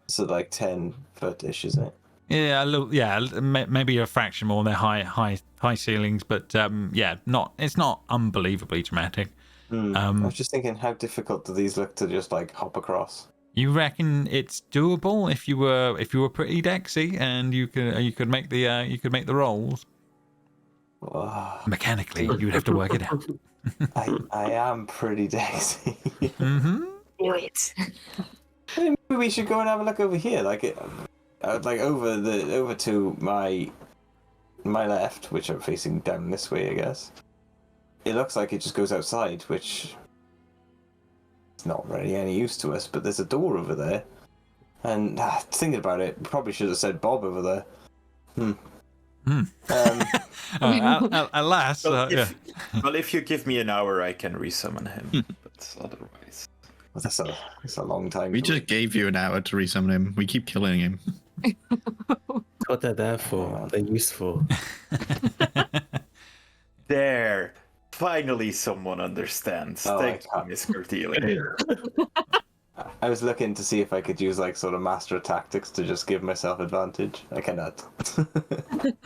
So like 10-foot-ish, is it? Yeah, a little. Yeah, maybe a fraction more. They're high ceilings, but it's not unbelievably dramatic. I was just thinking, how difficult do these look to just like hop across? You reckon it's doable if you were pretty dexy and you could make the rolls? Mechanically, you'd have to work it out. I am pretty dexy. Mm-hmm. Do it. Maybe we should go and have a look over here, like over to my left, which I'm facing down this way, I guess. It looks like it just goes outside, which is not really any use to us. But there's a door over there, and thinking about it, probably should have said Bob over there. Alas, Well, if you give me an hour, I can resummon him. But otherwise, that's a long time. We just gave you an hour to resummon him. We keep killing him. What they're there for. They're useful. there. Finally, someone understands. Thank you, Miss Cordelia. I was looking to see if I could use like sort of master tactics to just give myself advantage. I cannot.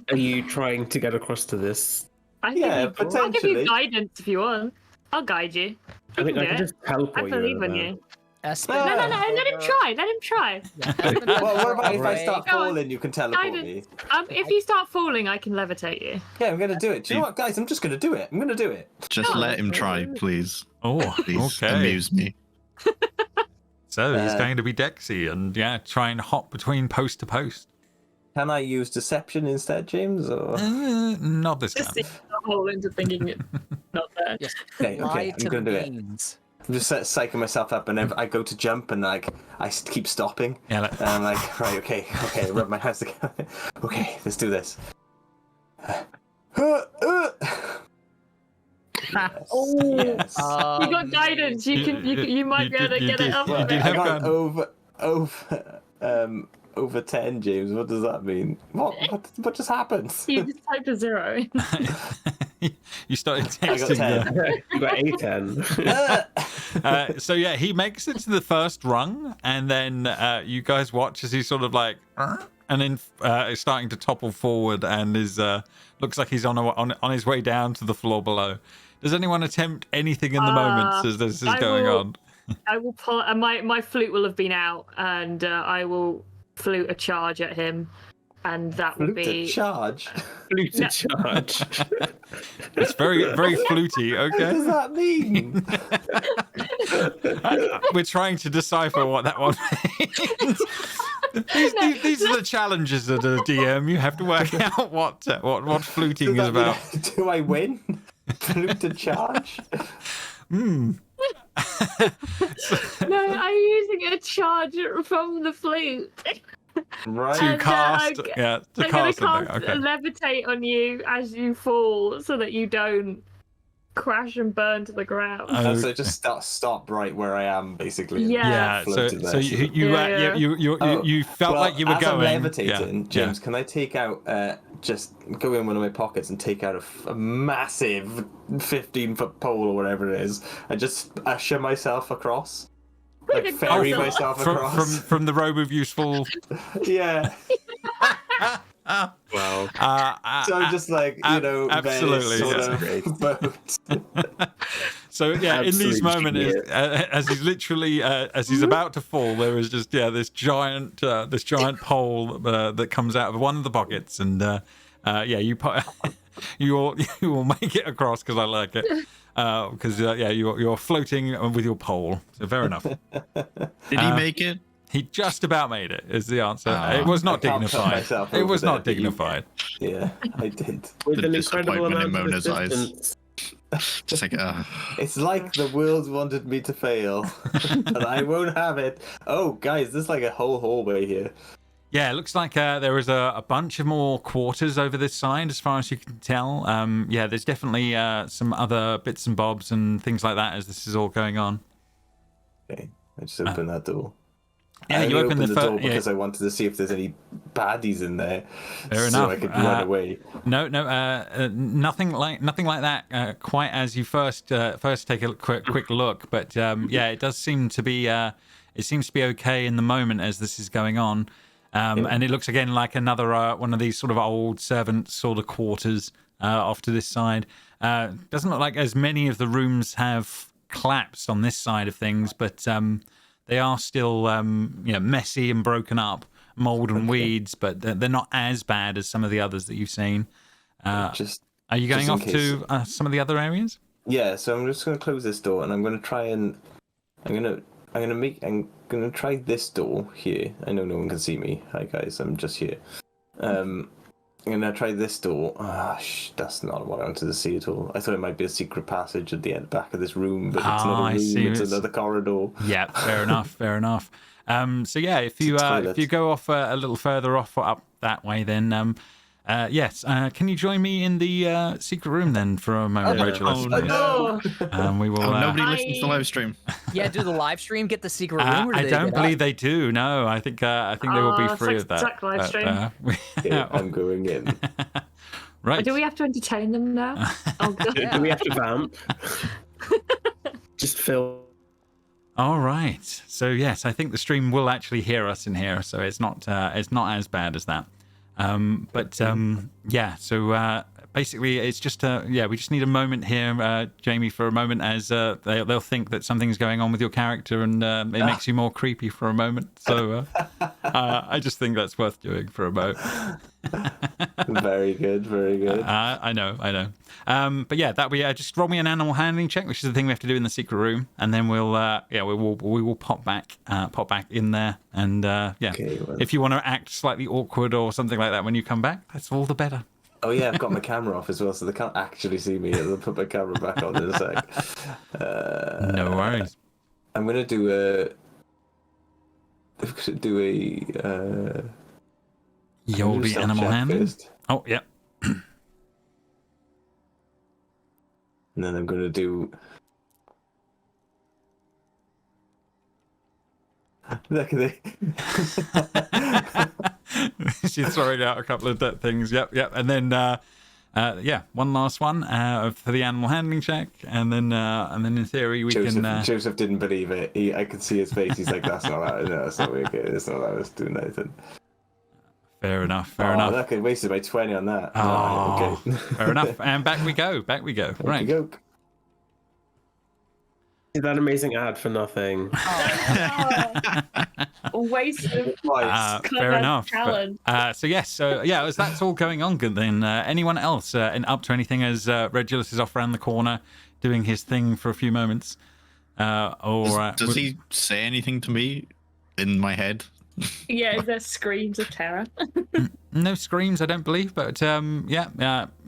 Are you trying to get across to this? I'll give you guidance if you want. I'll guide you. I think I can just teleport I believe in you. Espen, No, let him try. Let him try. Well, what about if I start falling, you can teleport me? If you start falling, I can levitate you. Yeah, I'm going to do it. Do you know what, guys? I'm just going to do it. I'm going to do it. Just let him try, please. Oh, Please okay. amuse me. So he's going to be Dexy and try and hop between post to post. Can I use deception instead, James? Or Not this Just time. see the hole into thinking it's not there. Yes. okay, Lie I'm to going the to do it. beans. I'm just psyching myself up, and then I go to jump, and like I keep stopping. Yeah. And I'm like, right, okay, rub my hands together. Okay, let's do this. Yes. You got guidance. You might be able to get it up. you a did bit. have I got over 10, James. What does that mean? What just happened? You just typed a 0. You started I got texting. 10. You got A10. So yeah, he makes it to the first rung, and then you guys watch as he's sort of like, and then is starting to topple forward, and is looks like he's on his way down to the floor below. Does anyone attempt anything in the moment as this is going on? I will pull. My flute will have been out, and I will flute a charge at him, and that will Flute be to charge. Flute to charge. It's very, very fluty. What Okay, does that mean? we're trying to decipher what that one means. These are the challenges of the DM. You have to work out what fluting is about. Do I win? Flute to charge? No, I'm using a charge from the flute. Right. To cast, I'm yeah, to going to cast something. cast Okay. levitate on you as you fall, so that you don't crash and burn to the ground. So just stop right where I am, basically. and Yeah. Yeah. float So it there. you Yeah. you felt Well, like you were as going. I'm levitating, yeah. James, can I take out just go in one of my pockets and take out a massive 15-foot pole or whatever it is, and just usher myself across. Like ferry myself across. From the robe of useful. Yeah. Wow. So I'm just like, absolutely, sort of boat. So yeah, in these moments, as he's literally as he's about to fall, there is just this giant pole that comes out of one of the pockets, and you will make it across because I like it because you're floating with your pole. So fair enough. Did he make it? He just about made it. Is the answer? It was not dignified. It was not dignified. Yeah, I did. With The an incredible disappointment in amount of Mona's eyes. assistance. Just like, It's like the world wanted me to fail, and I won't have it. Oh, guys, there's like a whole hallway here. Yeah, it looks like there is a bunch of more quarters over this side, as far as you can tell. There's definitely some other bits and bobs and things like that as this is all going on. Okay, I just opened that door. Yeah, I you only opened opened the door yeah. because I wanted to see if there's any baddies in there, Fair so enough. I could run away. No, nothing like that. Quite as you first take a quick look, but it does seem to be okay in the moment as this is going on, and it looks again like another one of these sort of old servant sort of quarters off to this side. Doesn't look like as many of the rooms have collapsed on this side of things, but they are still messy and broken up, mold and weeds, but they're not as bad as some of the others that you've seen. Are you going off to some of the other areas? Yeah, so I'm just going to close this door, and I'm going to try and I'm going to try this door here. I know no one can see me. Hi guys, I'm just here. I'm going to try this door. That's not what I wanted to see at all. I thought it might be a secret passage at the back of this room, but it's not a room, it's another corridor. Yeah, fair enough. If you go off a little further off or up that way, then can you join me in the secret room then for a moment, Regulus? We will. Nobody listens to the live stream. Yeah, do the live stream get the secret room? Or do I don't believe they do. No, I think they will be free of that. Exact live stream. I'm going in. Right. Do we have to entertain them now? Oh, God. Do we have to vamp? Just fill. All right. So yes, I think the stream will actually hear us in here, so it's not as bad as that. Basically it's just we just need a moment here, Jamie, for a moment, as they'll think that something's going on with your character, and it makes you more creepy for a moment. So I just think that's worth doing for a moment. Very good. I know. Just roll me an animal handling check, which is the thing we have to do in the secret room, and then we will pop back in there, and Okay, well. if you want to act slightly awkward or something like that when you come back, that's all the better. Oh yeah, I've got my camera off as well, so they can't actually see me. I'll put my camera back on in a sec. No worries. I'm gonna do a. You'll be animal handling. First, Oh yeah. and then I'm gonna do. Look at it. She's throwing out a couple of things. Yep. And then, one last one for the animal handling check, and then in theory we can. Joseph didn't believe it. I could see his face. He's like, "That's not how. No, that's not okay. That's not how I was doing anything." Fair enough. Look, I wasted my 20 on that. Oh, okay. Fair enough. And back we go. Right. Go. Is that amazing ad for nothing? Wasted. Fair enough. Talent. As that's all going on, good then. Anyone else up to anything as Regulus is off around the corner doing his thing for a few moments? Does he say anything to me in my head? Yeah, there's screams of terror. No screams, I don't believe, but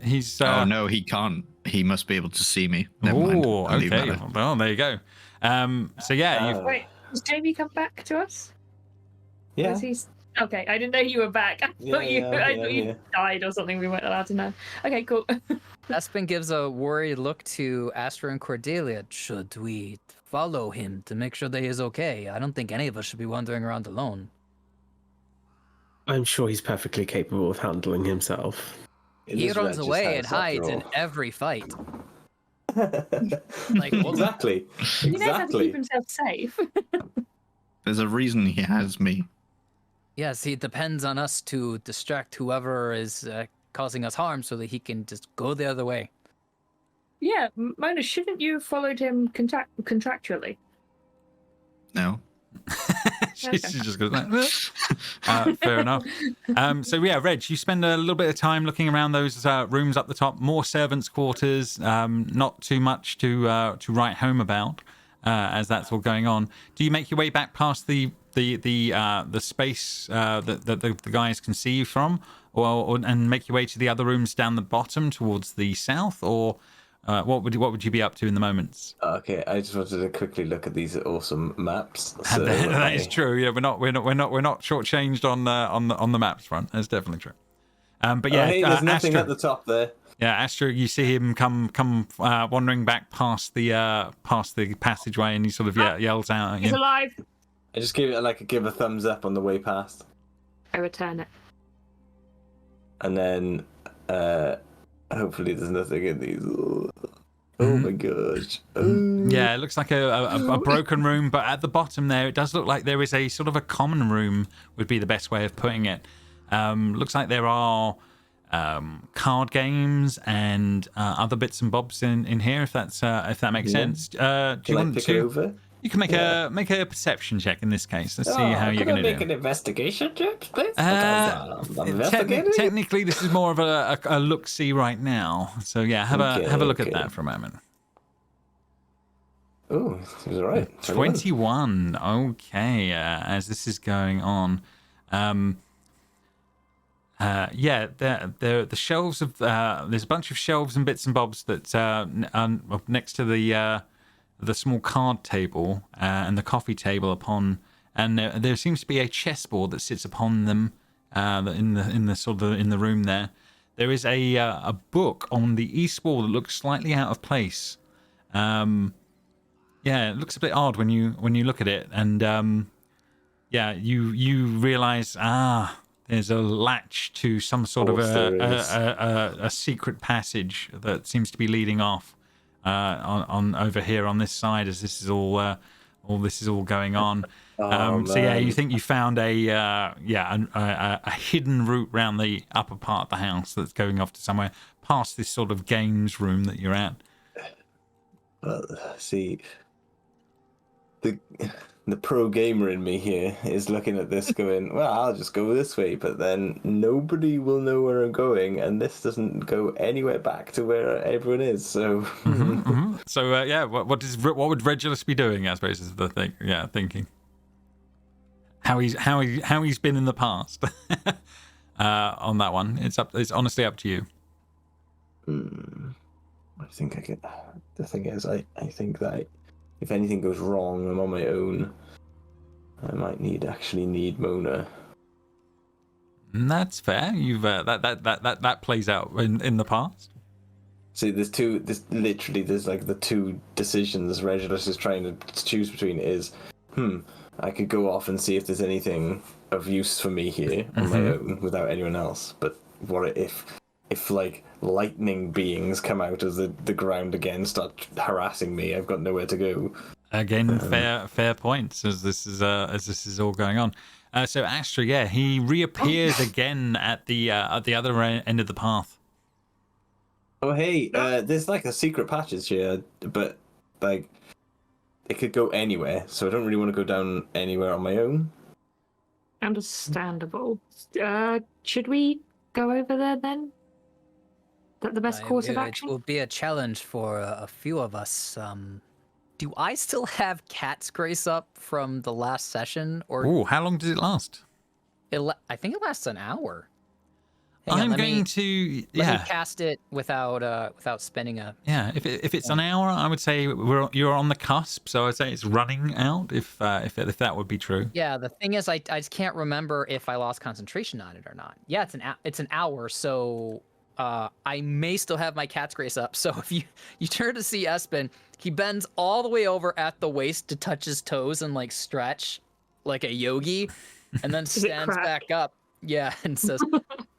he's. Oh no, he can't. He must be able to see me. Never mind. I'll leave okay. that. Well, there you go. Wait, has Jamie come back to us? Yeah. Okay, I didn't know you were back. I thought you died or something. We weren't allowed to know. Okay, cool. Espen gives a worried look to Astra and Cordelia. Should we follow him to make sure that he is okay? I don't think any of us should be wandering around alone. I'm sure he's perfectly capable of handling himself. He runs away and hides in every fight. Like, Exactly. He knows how to Exactly. keep himself safe. There's a reason he has me. Yes, he depends on us to distract whoever is causing us harm so that he can just go the other way. Yeah, Mona, shouldn't you have followed him contractually? No. She just goes like, fair enough. So yeah, Reg, you spend a little bit of time looking around those rooms up the top. More servants' quarters. Not too much to write home about as that's all going on. Do you make your way back past the space that the guys can see you from, or and make your way to the other rooms down the bottom towards the south, or what would you be up to in the moments? Okay, I just wanted to quickly look at these awesome maps. So that is true. Yeah, we're not shortchanged on the maps front. That's definitely true. But yeah, hey, there's nothing Astra, at the top there. yeah, Astra, you see him come wandering back past the passageway, and he sort of yells out at He's you. alive. I just give a thumbs up on the way past, I return it. and then hopefully there's nothing in these. Oh my gosh. Yeah, it looks like a broken room, but at the bottom there, it does look like there is a sort of a common room, would be the best way of putting it. Looks like there are card games and other bits and bobs in here, if that makes sense. Do you want pick to? it over? You can make a perception check in this case. Let's see how you're going to do. An investigation check, please? I'm investigating. Technically, this is more of a look-see right now. So yeah, have a look at that for a moment. Oh, he was all right. 21. Okay, as this is going on, yeah, the shelves of there's a bunch of shelves and bits and bobs that next to the small card table and the coffee table upon, and there seems to be a chessboard that sits upon them in the room there. There is a book on the east wall that looks slightly out of place. Yeah, it looks a bit odd when you look at it, and yeah, you realise there's a latch to some sort of a secret passage that seems to be leading off on over here on this side as this is all this is all going on. So yeah, you think you found a hidden route round the upper part of the house that's going off to somewhere past this sort of games room that you're at. Well, see, the pro gamer in me here is looking at this going, well, I'll just go this way, but then nobody will know where I'm going, and this doesn't go anywhere back to where everyone is, so... So, yeah, what would Regulus be doing, I suppose, is the thing, thinking. How he's been in the past on that one. It's honestly up to you. I think I could... The thing is, I think that if anything goes wrong, I'm on my own. I might actually need Mona. That's fair. You've that plays out in the past. See, there's like the two decisions Regulus is trying to choose between is, I could go off and see if there's anything of use for me here on my own without anyone else. But what if like lightning beings come out of the ground again, start harassing me? I've got nowhere to go. Again, fair points as this is all going on. So Astra, yeah, he reappears again at the other end of the path. Oh hey, there's like a secret passage here, but like it could go anywhere, so I don't really want to go down anywhere on my own. Understandable. Should we go over there then? That the best course of action? It will be a challenge for a few of us. Do I still have Cat's Grace up from the last session? Or how long does it last? I think it lasts an hour. Let me cast it without spending a. Yeah, if it's an hour, I would say you're on the cusp. So I'd say it's running out. If that would be true. Yeah, the thing is, I just can't remember if I lost concentration on it or not. Yeah, it's an hour, so. I may still have my Cat's Grace up, so if you turn to see Espen, he bends all the way over at the waist to touch his toes and like stretch like a yogi, and then stands back up Yeah, and says,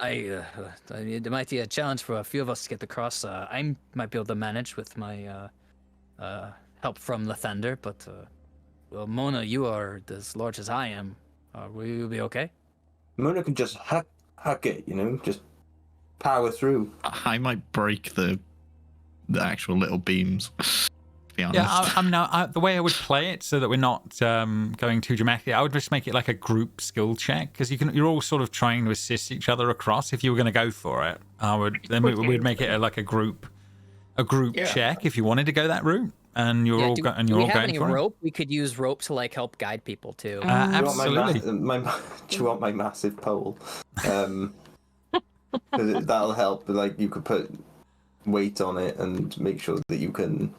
I mean, it might be a challenge for a few of us to get across. I might be able to manage with my help from Lathander, but well, Mona, you are as large as I am. Will you be okay? Mona can just hack it, just power through. I might break the actual little beams. To be honest. Yeah, I'm now the way I would play it so that we're not going too dramatic. I would just make it like a group skill check because you're all sort of trying to assist each other across. If you were going to go for it, we'd make it like a group check if you wanted to go that route, and you're all going for it. Do we have any rope? We could use rope to like help guide people too. Absolutely. Do you want my massive pole? Because that'll help. Like you could put weight on it and make sure that you can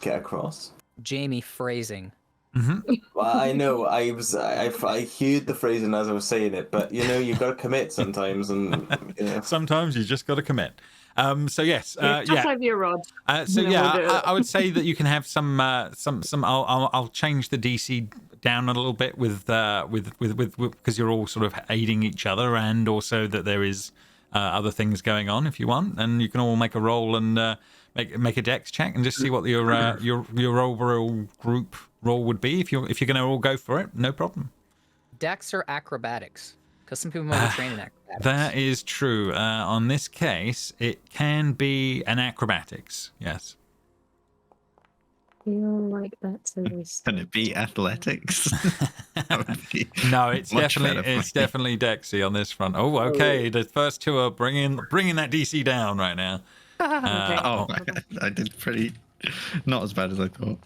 get across. Jamie phrasing. Mm-hmm. Well, I know. I heard the phrasing as I was saying it, but you've got to commit sometimes, and sometimes you just got to commit. So yes, just over your rod. So yeah, I would say that you can have some. I'll change the DC down a little bit with because you're all sort of aiding each other, and also that there is other things going on if you want, and you can all make a roll and make a dex check and just see what your overall group roll would be if you're going to all go for it. No problem. Dex or acrobatics? Because some people might be trained in acrobatics. That is true. On this case, it can be an acrobatics. Yes. Feel like that's a risk. Can it be athletics? No, it's definitely Dexy on this front. Oh, okay. The first two are bringing that DC down right now. I did pretty not as bad as I thought.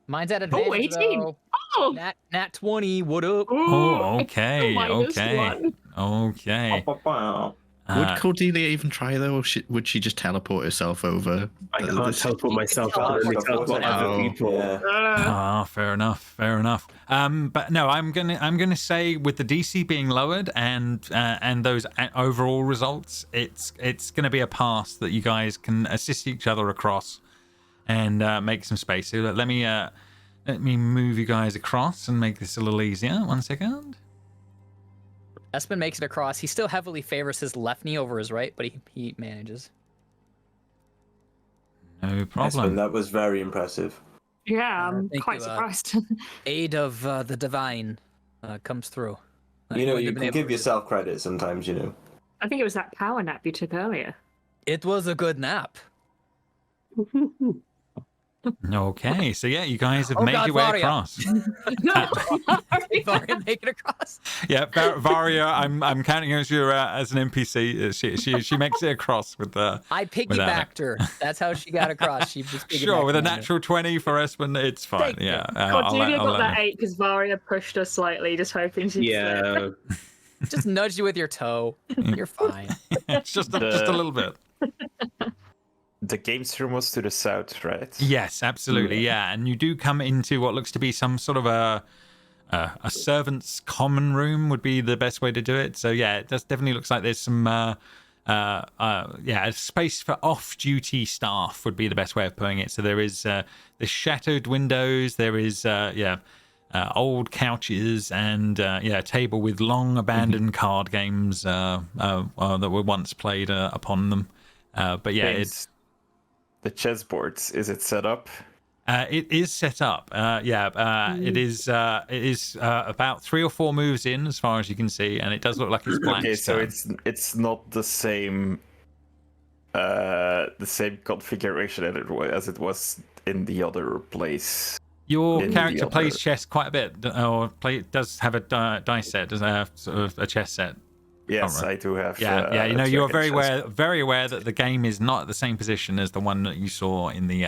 Mine's at advantage. 18. Though. Oh, Nat 20. What up? Oh, okay. -1. Okay. Would Cordelia even try though, or would she just teleport herself over? I can't teleport myself. I can only teleport other people. Yeah. Fair enough. But no, I'm gonna say with the DC being lowered and those overall results, it's gonna be a pass that you guys can assist each other across and make some space. So let me move you guys across and make this a little easier. 1 second. Espen makes it across. He still heavily favors his left knee over his right, but he manages. No problem. Espen, that was very impressive. yeah, I'm Thank quite you, surprised. Aid of the divine comes through. You can give yourself credit sometimes, I think it was that power nap you took earlier. It was a good nap. Okay, so yeah, you guys have made your way Varia. across. Varia make it across. Yeah, Varia, I'm counting as your as an NPC. She makes it across with the. I piggybacked her. That's how she got across. She just sure with a natural 20 for Espen, it's fine. Thank yeah, Cordelia got that 8 because Varia pushed her slightly, just hoping she'd slip. Just nudge you with your toe. You're fine. It's just a little bit. The games room was to the south, right? Yes, absolutely. Yeah, and you do come into what looks to be some sort of a servant's common room would be the best way to do it. So yeah, it definitely looks like there's some a space for off-duty staff would be the best way of putting it. So there is the shadowed windows. There is old couches and a table with long abandoned card games that were once played upon them. But yeah, it's the chessboards. Is it set up? It is set up. It is about 3 or 4 moves in, as far as you can see, and it does look like it's black. Okay, so it's not the same configuration as it was in the other place. Your character plays chess quite a bit, or does have a dice set, does have sort of a chess set. Yes, I do have. You're very aware that the game is not at the same position as the one that you saw in the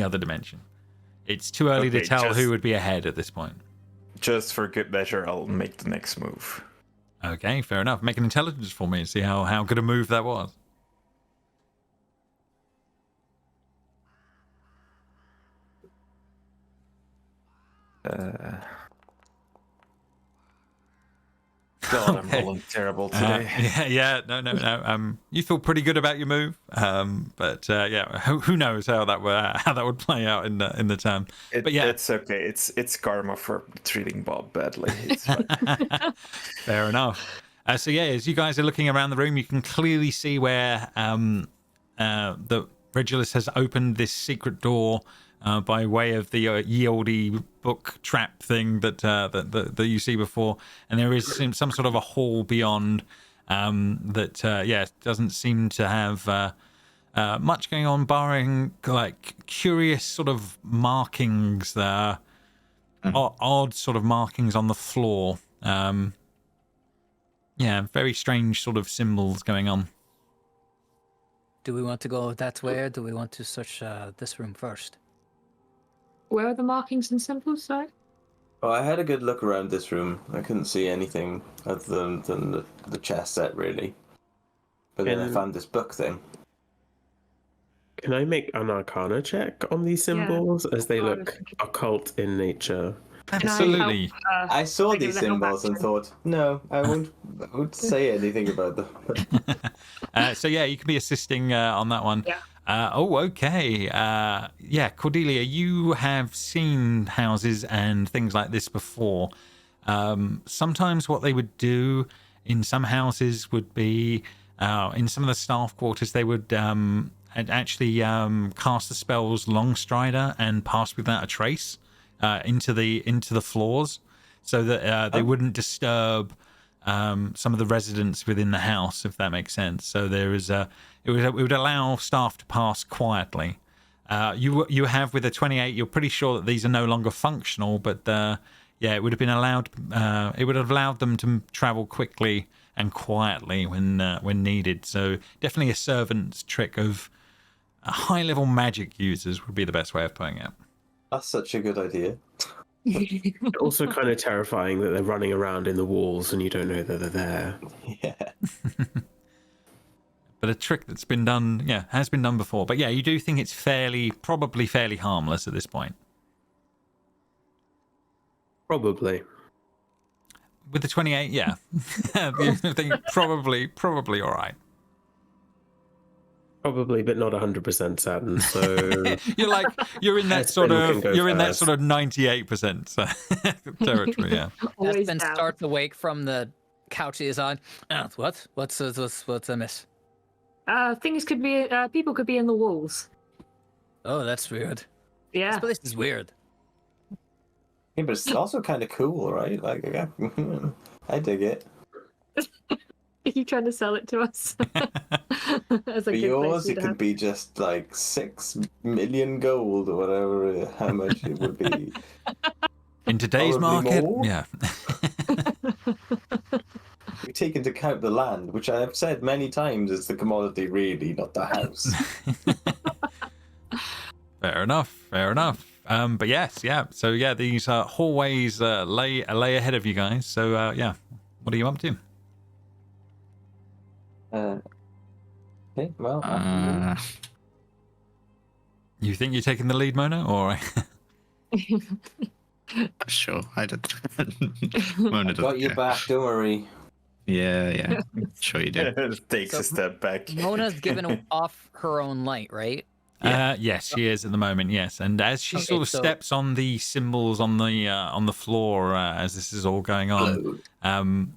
other dimension. It's too early to tell who would be ahead at this point. Just for good measure, I'll make the next move. Okay, fair enough. Make an intelligence for me and see how good a move that was. God, Okay. I'm rolling terrible today. No. You feel pretty good about your move, but who knows how that would play out in the turn. But yeah, It's okay. It's karma for treating Bob badly. It's fine. fair enough. So yeah, as you guys are looking around the room, you can clearly see where the Regulus has opened this secret door by way of the ye olde book trap thing that you see before, and there is some sort of a hall beyond that doesn't seem to have much going on, barring like curious sort of markings there, odd sort of markings on the floor. Very strange sort of symbols going on. Do we want to go that way, or do we want to search this room first? Where are the markings and symbols, sorry? Well, I had a good look around this room. I couldn't see anything other than the chest set, really. But then I found this book thing. Can I make an Arcana check on these symbols as they look occult in nature? Absolutely. I saw these symbols and thought, no, I won't say anything about them. You can be assisting on that one. Yeah. Okay. Cordelia, you have seen houses and things like this before. Sometimes what they would do in some houses would be, in some of the staff quarters, they would actually cast the spells Longstrider and pass without a trace into the floors, so that they wouldn't disturb some of the residents within the house, if that makes sense. So there is it would allow staff to pass quietly. You have with a 28, you're pretty sure that these are no longer functional, but it would have been allowed. It would have allowed them to travel quickly and quietly when needed. So definitely a servant's trick of high-level magic users would be the best way of putting it. That's such a good idea. Also kind of terrifying that they're running around in the walls and you don't know that they're there. Yeah. But a trick that's been done, has been done before. But you do think it's probably fairly harmless at this point. Probably. With the 28, yeah. I think probably all right. Probably, but not 100% certain. So you're in that sort of 98% territory. Yeah. Espen starts awake from the couch he is on. What's amiss? Things could be people could be in the walls. Oh, that's weird. Yeah. This place is weird. Yeah, but it's also kind of cool, right? Like, yeah, I dig it. Are you trying to sell it to us? As a For good yours, place it could be just like 6 million gold or whatever, how much it would be. In today's Probably market, more. yeah. We take into account the land, which I have said many times is the commodity, really, not the house. Fair enough. But yes, yeah. So these hallways lay ahead of you guys. So what are you up to? Okay, well. You think you're taking the lead, Mona, or? Sure, I did. Mona Got your back, don't worry. Yeah. Sure you do. Takes a step back. Mona's given off her own light, right? Yes, she is at the moment. Yes, and as she sort of steps on the symbols on the floor as this is all going on,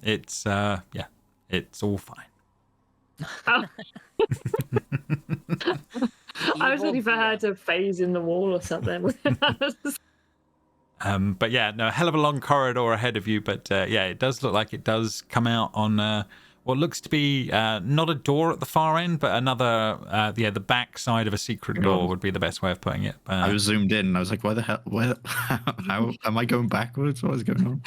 it's all fine. Oh. I was ready for her to phase in the wall or something. But a hell of a long corridor ahead of you. But it does look like it does come out on what looks to be not a door at the far end, but another, the back side of a secret door would be the best way of putting it. I was zoomed in and I was like, why the hell? How am I going backwards? What is going on?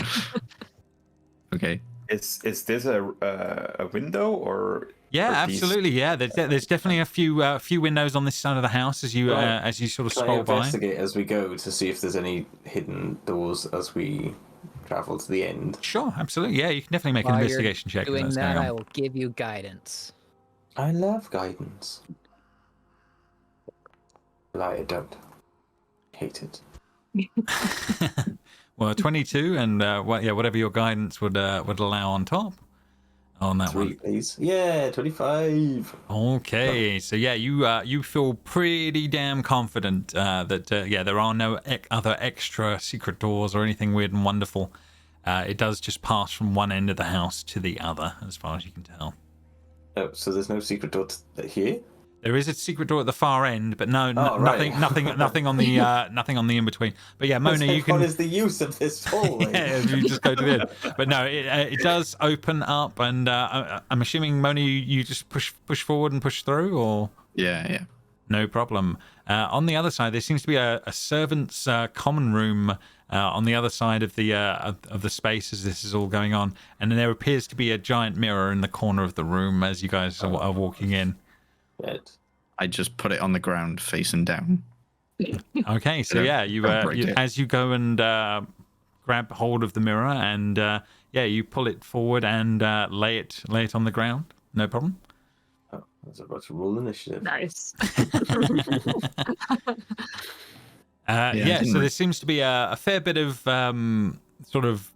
Okay. Is this a window or? Yeah, absolutely. Yeah, there's definitely a few windows on this side of the house as you sort of scroll by. Investigate as we go to see if there's any hidden doors as we travel to the end. Sure, absolutely. Yeah, you can definitely make an investigation check. Doing that, going on. I will give you guidance. I love guidance. Lie, I don't. Hate it. Well, 22, and whatever your guidance would allow on top on that 3, one. please. Yeah, 25. Okay, so yeah, you feel pretty damn confident that there are no other extra secret doors or anything weird and wonderful. It does just pass from one end of the house to the other, as far as you can tell. Oh, so there's no secret door here? There is a secret door at the far end, but no, right. nothing on the nothing on the in between. But yeah, Mona, you can. What is the use of this hallway? Yeah, you just go to the end. But no, it does open up, and I'm assuming Mona, you just push forward and push through, or Yeah. no problem. On the other side, there seems to be a servant's common room on the other side of the space as this is all going on, and then there appears to be a giant mirror in the corner of the room as you guys are walking in. Right. I just put it on the ground facing down. Okay, so yeah, you as you go and grab hold of the mirror and you pull it forward and lay it on the ground. No problem. Oh, I was about to roll initiative. Nice. So there seems to be a fair bit of sort of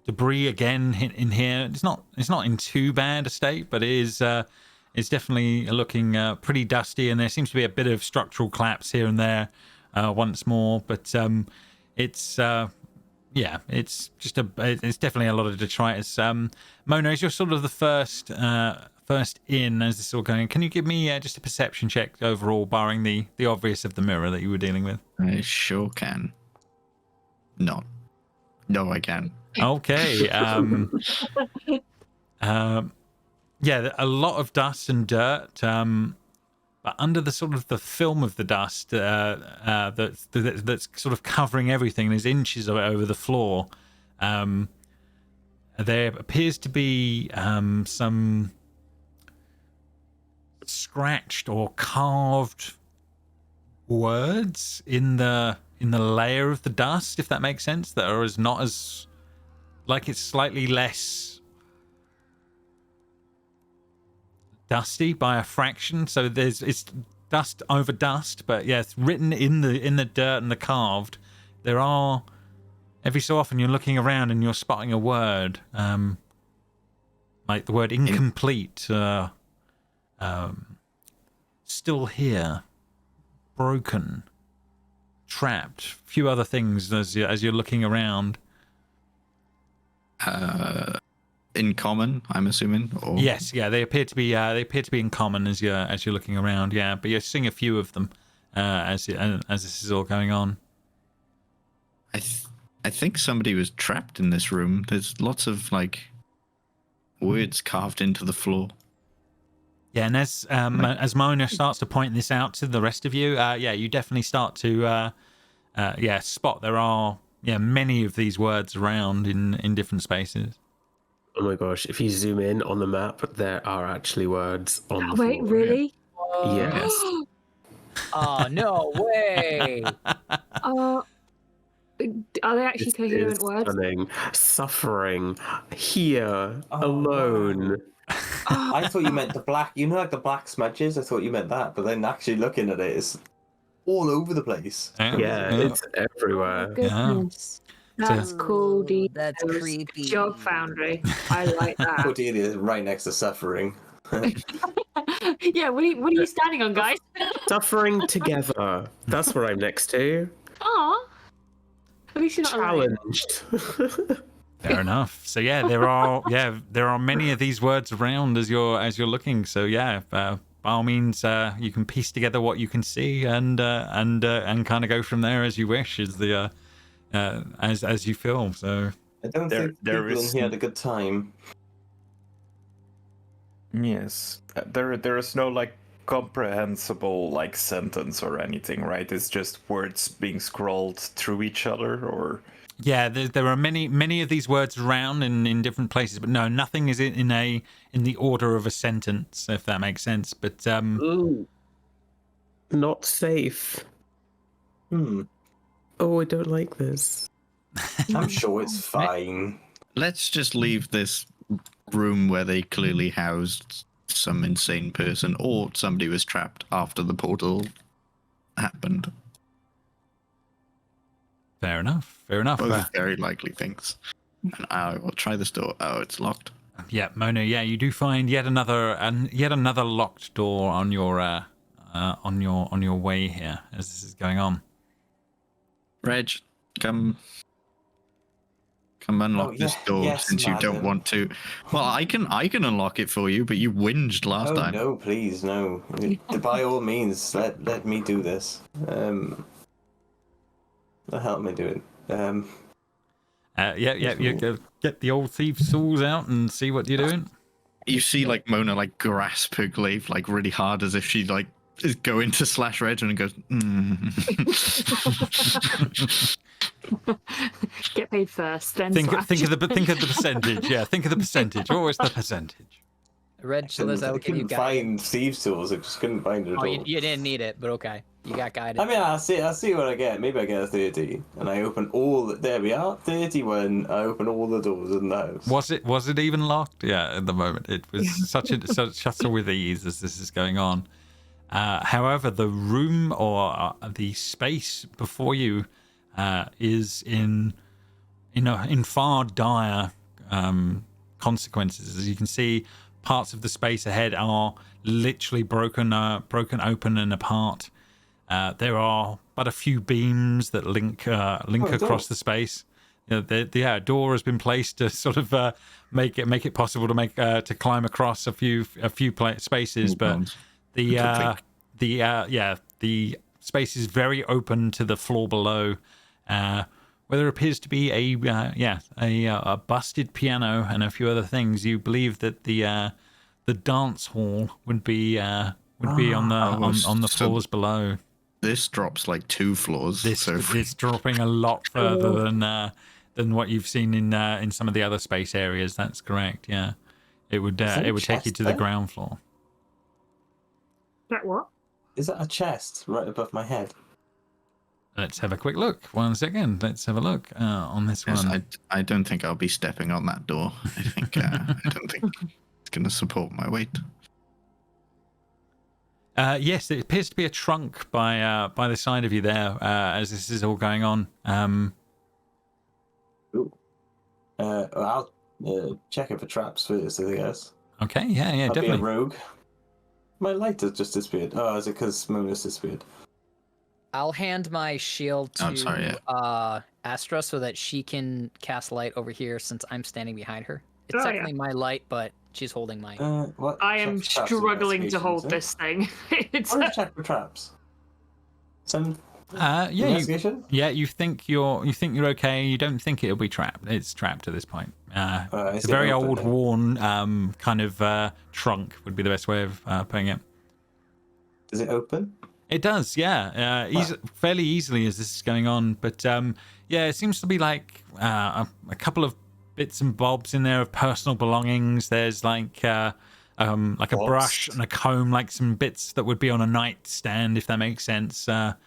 debris again in here. It's not in too bad a state, but it is. It's definitely looking pretty dusty, and there seems to be a bit of structural collapse here and there once more. But it's it's definitely a lot of detritus. Mona, as you're sort of the first in as this is all going, can you give me just a perception check overall, barring the obvious of the mirror that you were dealing with? I sure can. No, I can. Okay. A lot of dust and dirt, but under the sort of the film of the dust that's sort of covering everything, there's inches of it over the floor. There appears to be some scratched or carved words in the layer of the dust, if that makes sense, that are not as like it's slightly less dusty by a fraction, so it's dust over dust, but yeah, it's written in the dirt and the carved. There are every so often you're looking around and you're spotting a word, like the word incomplete, still here, broken, trapped, a few other things as you're looking around. In common, I'm assuming. Or... Yes, yeah, they appear to be in common as you're looking around. Yeah, but you're seeing a few of them as this is all going on. I think somebody was trapped in this room. There's lots of words carved into the floor. Yeah, and as Mona starts to point this out to the rest of you, you definitely start to spot there are many of these words around in different spaces. Oh my gosh, if you zoom in on the map, there are actually words on the Wait, floor. really? Yes. Oh, no way. Are they actually This coherent is words? stunning. Suffering. Here. Alone. I thought you meant the black, like the black smudges. I thought you meant that, but then actually looking at it, it's all over the place. Yeah, it's everywhere. Goodness. That's cool, dude. That's creepy. Job Foundry. I like that. Cordelia is right next to suffering. Yeah, what are you standing on, guys? Suffering together. That's what I'm next to. Aw. At least you're not alone. Challenged. Fair enough. So yeah, there are many of these words around as you're looking. So yeah, by all means, you can piece together what you can see and kind of go from there as you wish. As the as you feel. So I don't think people in here had a good time. Yes, there is no comprehensible sentence or anything, right? It's just words being scrolled through each other, or yeah, there are many of these words around in different places, but no, nothing is in the order of a sentence, if that makes sense. But Ooh. Not safe. Oh, I don't like this. I'm sure it's fine. Let's just leave this room where they clearly housed some insane person, or somebody was trapped after the portal happened. Fair enough. Fair enough. Both very likely things. And I will try this door. Oh, it's locked. Yeah, Mona. Yeah, you do find yet another locked door on your way here as this is going on. Reg, come unlock this door since you don't want to. Well, I can unlock it for you, but you whinged last time. No, please, no. By all means, let me do this. Help me do it. You get the old thief's tools out and see what you're doing. You see, like, Mona, like, grasp her glaive, like, really hard as if she, like, is going to slash Reg and goes, Get paid first, then think slash. of the percentage. Yeah, think of the percentage. Always the percentage. Reg, I couldn't find thieves' tools. I just couldn't find it at all. You didn't need it, but okay. You got guided. I mean, I'll see what I get. Maybe I get a 30, and I open all. There we are, 30 when I open all the doors in the house. Was it even locked? Yeah, at the moment it was such a with ease as this is going on. However, the room or the space before you is in far dire consequences. As you can see, parts of the space ahead are literally broken open and apart. There are but a few beams that link across the space. The door has been placed to sort of make it possible to climb across a few spaces, but the space is very open to the floor below, where there appears to be a busted piano and a few other things. You believe that the dance hall would be on the floors below. This drops like 2 floors. It's dropping a lot further than what you've seen in some of the other space areas. That's correct. Yeah, it would take you to the ground floor. That what? Is that a chest right above my head? Let's have a quick look. 1 second. Let's have a look on this one. I don't think I'll be stepping on that door. I think I don't think it's going to support my weight. Yes, it appears to be a trunk by the side of you there as this is all going on. I'll check it for traps first, I guess. Okay, yeah, I'll definitely. Be a rogue. My light has just disappeared. Oh, is it because Mona's disappeared? I'll hand my shield to Astra so that she can cast light over here since I'm standing behind her. It's technically my light, but she's holding mine. I am struggling to hold this thing. It's check for traps. You think you're okay. You don't think it'll be trapped. It's trapped at this point. It's a very old, worn kind of trunk would be the best way of putting it. Does it open? It does, yeah. Fairly easily as this is going on. But it seems to be like a couple of bits and bobs in there of personal belongings. There's like a brush and a comb, like some bits that would be on a nightstand, if that makes sense. But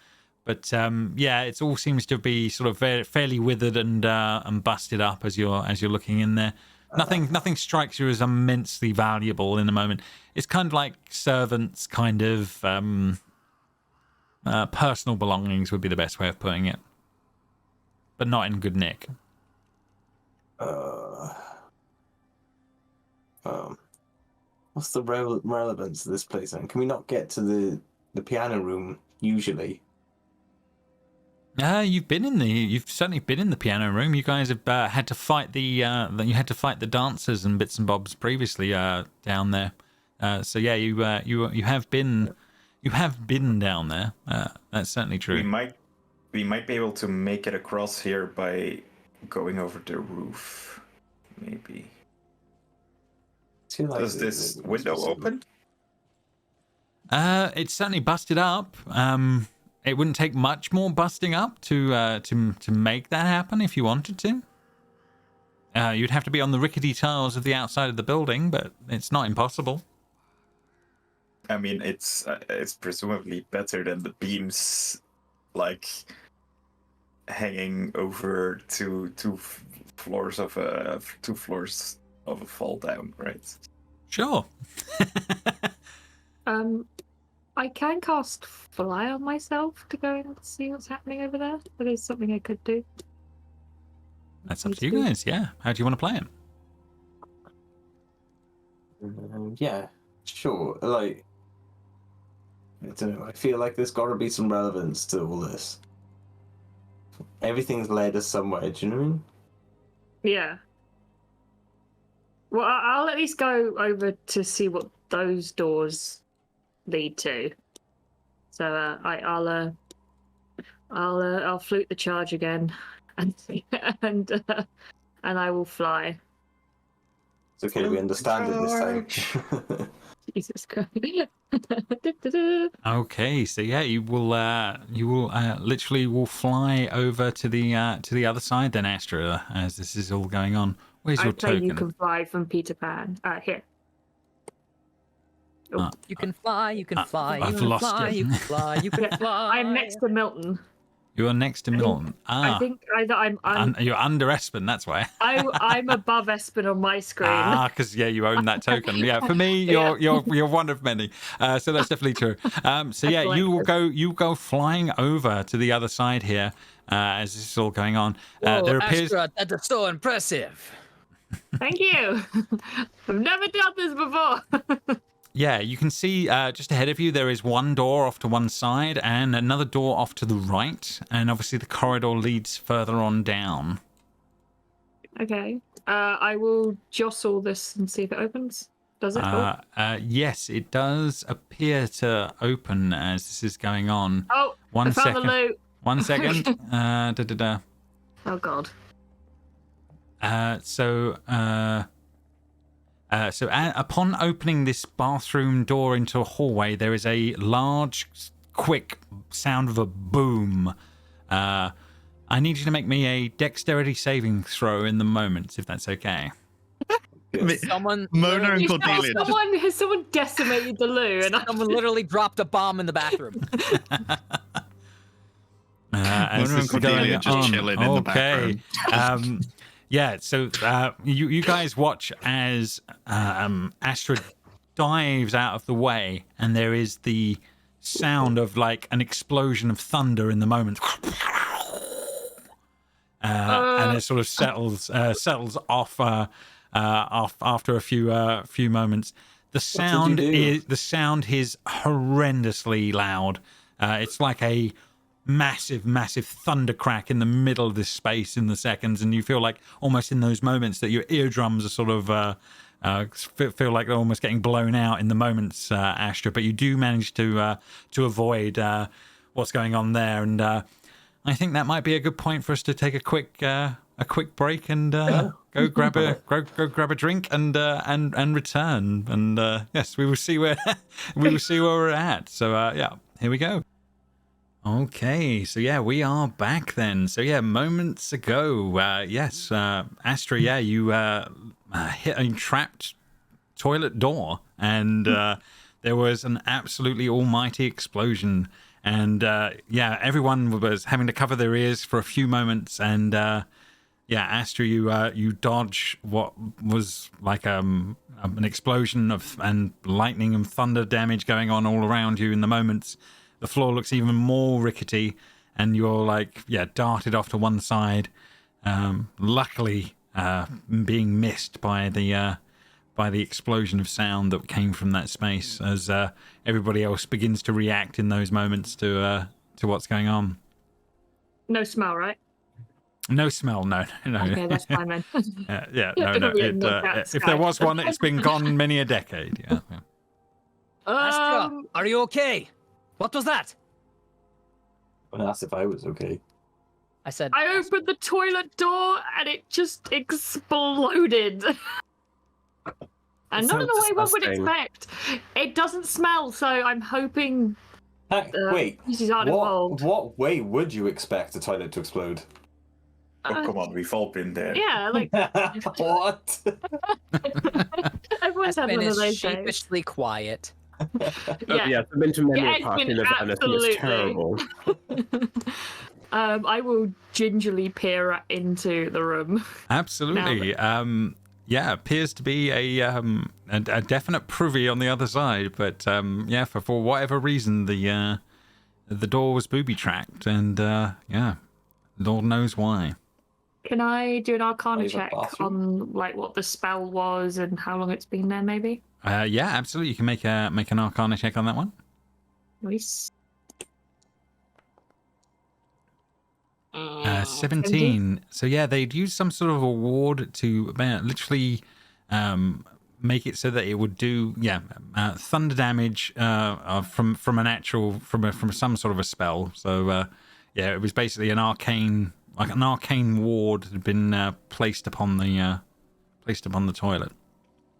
it all seems to be sort of fairly withered and busted up as you're looking in there. Nothing strikes you as immensely valuable in the moment. It's kind of like servants, kind of personal belongings would be the best way of putting it, but not in good nick. What's the relevance of this place then? Can we not get to the piano room usually? You've certainly been in the piano room. You guys have had to fight the dancers and bits and bobs previously down there. You have been down there. That's certainly true. We might be able to make it across here by going over the roof, maybe. Does this window open? It's certainly busted up. It wouldn't take much more busting up to make that happen if you wanted to. You'd have to be on the rickety tiles of the outside of the building, but it's not impossible. I mean, it's presumably better than the beams, like hanging over two floors of a fall down, right? Sure. I can cast Fly on myself to go and see what's happening over there. That is something I could do. That's up to you guys. Yeah. How do you want to play it? Yeah, sure. Like, I don't know. I feel like there's got to be some relevance to all this. Everything's led us somewhere. Do you know what I mean? Yeah. Well, I'll at least go over to see what those doors lead to. So I'll flute the charge again, and I will fly. It's okay. We understand it this time. Jesus Christ. Okay, so yeah, you will literally will fly over to the other side then, Astra, as this is all going on. Where's your I'd say token? you can fly from Peter Pan. Here. Oh. You can fly, you can fly, I've you can lost fly, it. you can fly, you can fly. I'm next to Milton. You are next to Milton. I think either You're under Espen, that's why. I'm above Espen on my screen. Because you own that token. Yeah, for me, you're one of many. So that's definitely true. So yeah, you go flying over to the other side here as this is all going on. Whoa, There appears. Astra, that is so impressive. Thank you. I've never done this before. Yeah, you can see just ahead of you there is one door off to one side and another door off to the right, and obviously the corridor leads further on down. Okay. I will jostle this and see if it opens. Does it? Yes, it does appear to open as this is going on. Oh, One I found second. the loot. 1 second. Oh God. So upon opening this bathroom door into a hallway, there is a large, quick sound of a boom. I need you to make me a dexterity saving throw in the moment, if that's okay. Someone, Mona and Cordelia. Has someone decimated the loo? And someone literally dropped a bomb in the bathroom. As Mona this and is Cordelia going just on. chilling in the background. Yeah, so you guys watch as Astra dives out of the way, and there is the sound of like an explosion of thunder in the moment, and it sort of settles off after a few moments. The sound is horrendously loud. It's like a massive thunder crack in the middle of this space in the seconds, and you feel like almost in those moments that your eardrums are sort of feel like they're almost getting blown out in the moments, Astra, but you do manage to avoid what's going on there, and I think that might be a good point for us to take a quick break and go grab a drink and return, and yes, we will see where we're at. So yeah, here we go. Okay, so yeah, we are back then. So yeah, moments ago, yes, Astra, yeah, you hit a trapped toilet door, and there was an absolutely almighty explosion, and yeah, everyone was having to cover their ears for a few moments, and yeah, Astra, you dodge what was like an explosion and lightning and thunder damage going on all around you in the moments. The floor looks even more rickety, and you're like, yeah, darted off to one side. Luckily, being missed by the explosion of sound that came from that space, as everybody else begins to react in those moments to what's going on. no smell, right? No smell, no. Okay, that's fine then. Yeah, no. If there was one, it's been gone many a decade. Yeah. Astra, are you okay? What was that? I asked if I was okay. I said. I opened the toilet door and it just exploded. And not in the way one would expect. It doesn't smell, so I'm hoping. Wait, pieces aren't involved. what way would you expect a toilet to explode? Oh, come on, we've all been there. Yeah, like What? everyone's had Espen one of is those days. sheepishly quiet. Yeah, I've been to many Yeah, a party Espen, in Havana. I think it's absolutely. terrible. I will gingerly peer into the room. Absolutely. yeah, appears to be a definite privy on the other side, but yeah, for whatever reason the door was booby trapped, and yeah, Lord knows why. Can I do an Arcana Private check bathroom? on like what the spell was and how long it's been there? Maybe. Yeah, absolutely. You can make an Arcana check on that one. Nice. 17. So yeah, they'd use some sort of award to literally make it so that it would do thunder damage from some sort of a spell. So yeah, it was basically an arcane ward had been placed upon the toilet.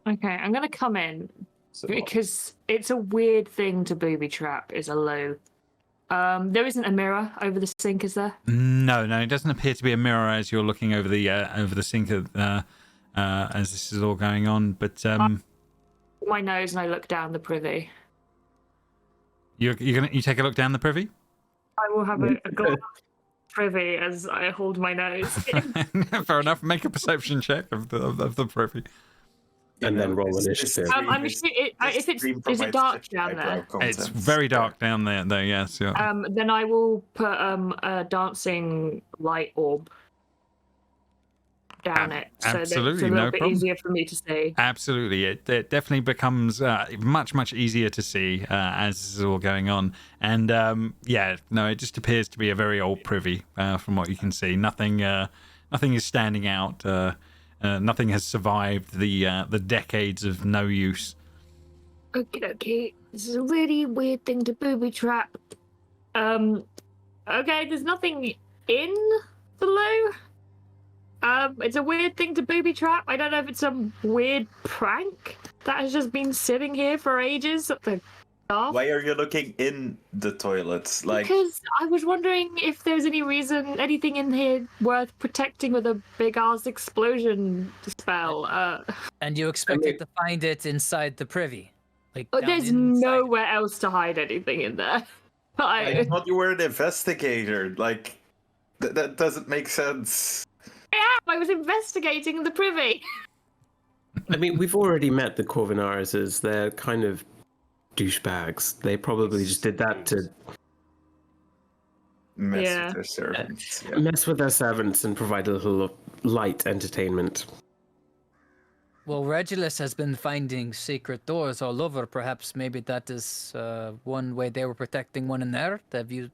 Okay, I'm gonna come in So because it's a weird thing to booby trap. Is a low. There isn't a mirror over the sink, is there? No, it doesn't appear to be a mirror as you're looking over the sink as this is all going on. But My nose and I look down the privy. you take a look down the privy. I will have a glance privy as I hold my nose. Fair enough. Make a perception check of the privy. And then roll initiative. I'm assuming if is it dark down there? It's very dark down there. Yes. Yeah. Then I will put a dancing light orb down it, so that it's a absolutely, little no bit problem. easier for me to see. Absolutely, it definitely becomes much easier to see as this is all going on. And yeah, no, it just appears to be a very old privy from what you can see. Nothing is standing out. Nothing has survived the decades of no use. Okay. This is a really weird thing to booby trap. Okay, there's nothing in the loo. It's a weird thing to booby trap. I don't know if it's some weird prank that has just been sitting here for ages at the staff. Why are you looking in the toilets? Like, Because I was wondering if there's anything in here worth protecting with a big ass explosion spell. And you expected to find it inside the privy? Like down There's inside. nowhere else to hide anything in there. I thought you were an investigator. Like, that doesn't make sense. I was investigating the privy. I mean, we've already met the Corvinarises. They're kind of douchebags. They probably just did that to Mess Yeah. with their servants. Yeah. mess with their servants and provide a little light entertainment. Well, Regulus has been finding secret doors all over. Perhaps maybe that is one way they were protecting one in there. Have you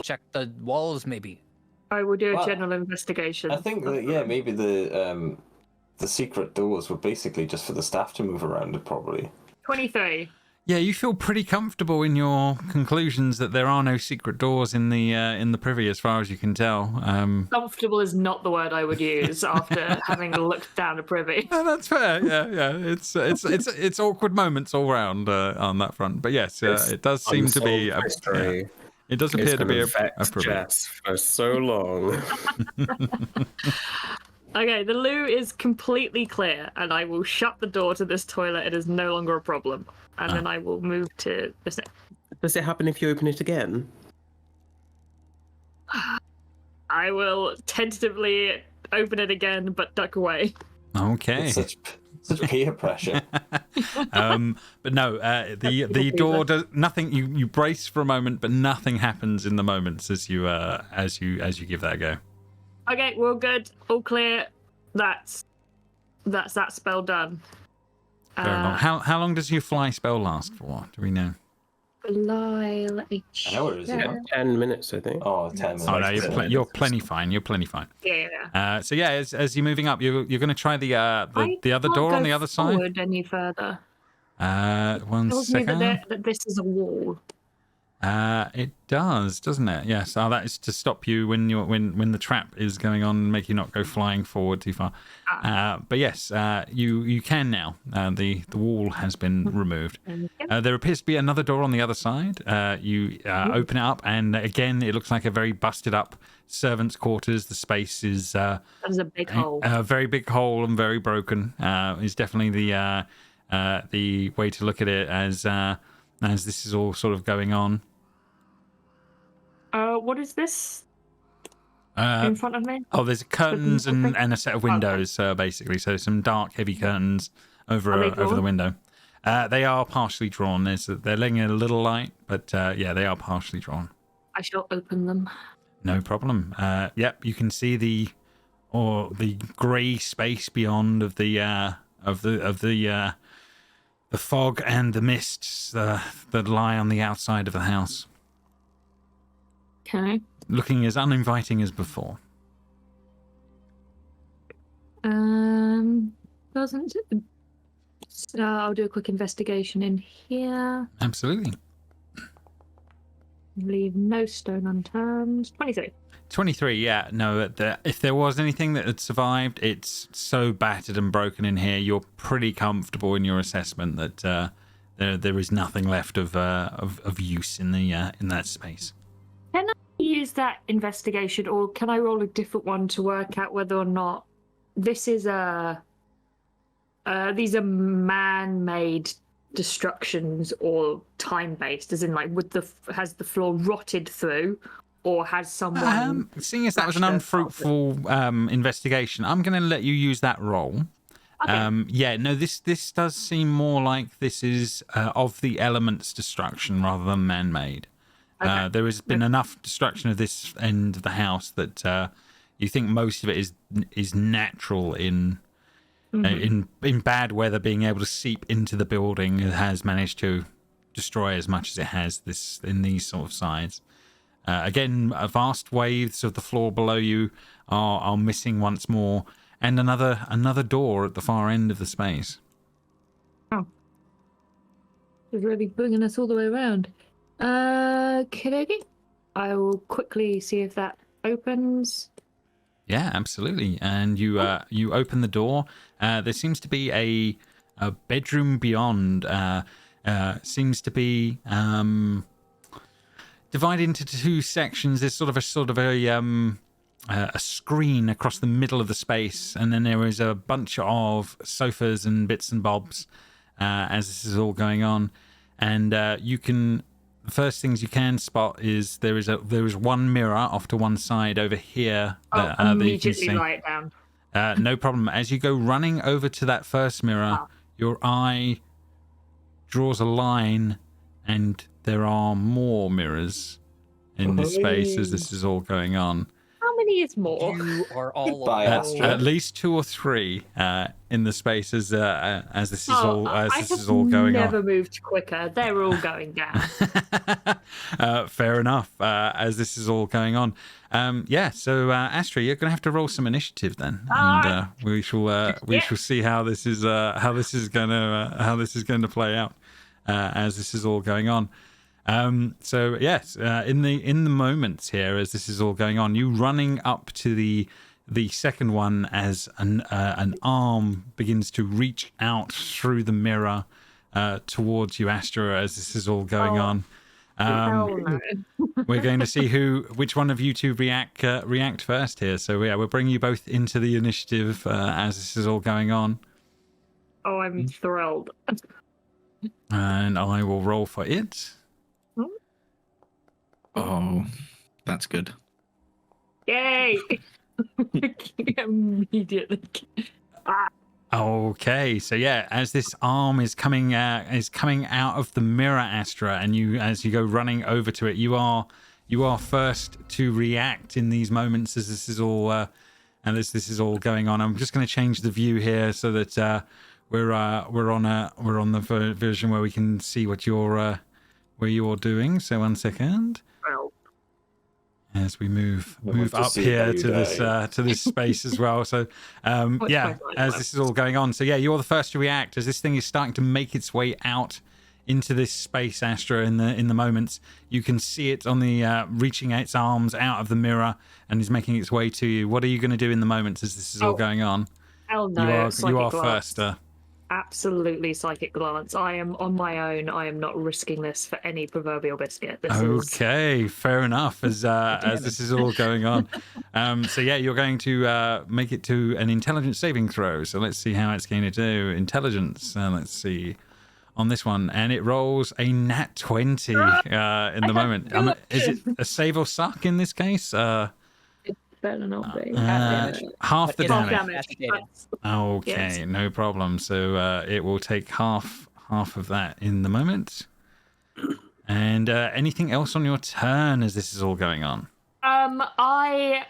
checked the walls, maybe? I will do a Well, general investigation. I think that maybe the secret doors were basically just for the staff to move around. Probably. 23. Yeah, you feel pretty comfortable in your conclusions that there are no secret doors in the privy, as far as you can tell. Comfortable is not the word I would use after having looked down a privy. No, that's fair. Yeah. It's awkward moments all round on that front. But yes, it does seem to be. It does appear to be a privy. Jess for so long. Okay, the loo is completely clear, and I will shut the door to this toilet. It is no longer a problem. And then I will move to this. Does it happen if you open it again? I will tentatively open it again, but duck away. Okay. Such peer pressure. But no, the door does nothing. You brace for a moment, but nothing happens in the moments as you give that a go. Okay, we're good. All clear. That's that spell done. Very long. How long does your fly spell last for? Do we know? Fly, let me check. An hour, is it? 10 minutes, I think. Oh, 10 minutes. Oh no, you're plenty fine. You're plenty fine. Yeah. So yeah, as you're moving up, you're going to try the other can't door on go the other side. forward any further. One Tells me second. that this is a wall. It does, doesn't it? Yes. Oh, that is to stop you when the trap is going on and make you not go flying forward too far. But yes, you can now. The wall has been removed. There appears to be another door on the other side. You open it up, and again, it looks like a very busted up servants' quarters. The space is That is a big hole. a very big hole and very broken. Is definitely the way to look at it as this is all sort of going on. What is this? in front of me? Oh, there's curtains Open. and a set of windows, basically. So some dark, heavy curtains over Are they over the drawn? window. They are partially drawn. They're letting in a little light, but yeah, they are partially drawn. I shall open them. No problem. Yep, you can see the grey space beyond of the fog and the mists that lie on the outside of the house, Okay. looking as uninviting as before. Doesn't. So I'll do a quick investigation in here. Absolutely. Leave no stone unturned. 23. 23, yeah. No, if there was anything that had survived, it's so battered and broken in here, you're pretty comfortable in your assessment that there is nothing left of use in that space. Can I use that investigation, or can I roll a different one to work out whether or not this is these are man-made destructions or time-based? As in, like, has the floor rotted through? Or has someone... seeing as that was an unfruitful investigation, I'm going to let you use that roll. Okay. Yeah, no, this does seem more like this is of the elements destruction rather than man-made. Okay. There has been enough destruction of this end of the house that you think most of it is natural in bad weather. Being able to seep into the building, it has managed to destroy as much as it has in these sort of sides. Again, vast waves of the floor below you are missing once more, and another door at the far end of the space. Oh. It's really bringing us all the way around. Okay. I will quickly see if that opens. Yeah, absolutely. And you open the door. There seems to be a bedroom beyond. Seems to be divided into two sections. There's sort of a screen across the middle of the space, and then there is a bunch of sofas and bits and bobs as this is all going on. And the first things you can spot is there is one mirror off to one side over here that, that you can see. Write it down. No problem. As you go running over to that first mirror, your eye draws a line, and there are more mirrors in this space as this is all going on. How many is more? You are all Goodbye, alone. Astra. At least 2 or 3 in the space as this is all I going on. have never moved quicker. They're all going down. Fair enough. As this is all going on, So Astra, you're going to have to roll some initiative then, and we shall see how this is going to play out as this is all going on. So yes, in the moments here as this is all going on, you running up to the second one as an arm begins to reach out through the mirror towards you, Astra, as this is all going on. No. We're going to see which one of you two react first here. So yeah, we'll bring you both into the initiative as this is all going on. Oh, I'm thrilled. And I will roll for it. Oh, that's good. Yay! Immediately. Okay, so yeah, as this arm is coming out of the mirror, Astra, and as you go running over to it, you are first to react in these moments as this is all this is all going on. I'm just going to change the view here so that we're on the version where we can see what you're doing. So 1 second. Well, As we move want to up see here how you to this space as well. So as this is all going on. So yeah, you're the first to react as this thing is starting to make its way out into this space, Astra. In the moments, you can see it on the reaching its arms out of the mirror and is making its way to you. What are you going to do in the moments as this is all going on? hell no. You are glance. first. Absolutely psychic glance. I am on my own. I am not risking this for any proverbial biscuit. This is... Okay, fair enough. As this is all going on, so yeah, you're going to make it to an intelligence saving throw. So let's see how it's going to do. Intelligence. Let's see on this one, and it rolls a nat 20 in the moment. Is it a save or suck in this case? Better better not be. Half the Half damage. That's- Okay, Yes. no problem. So it will take half of that in the moment. And anything else on your turn as this is all going on? I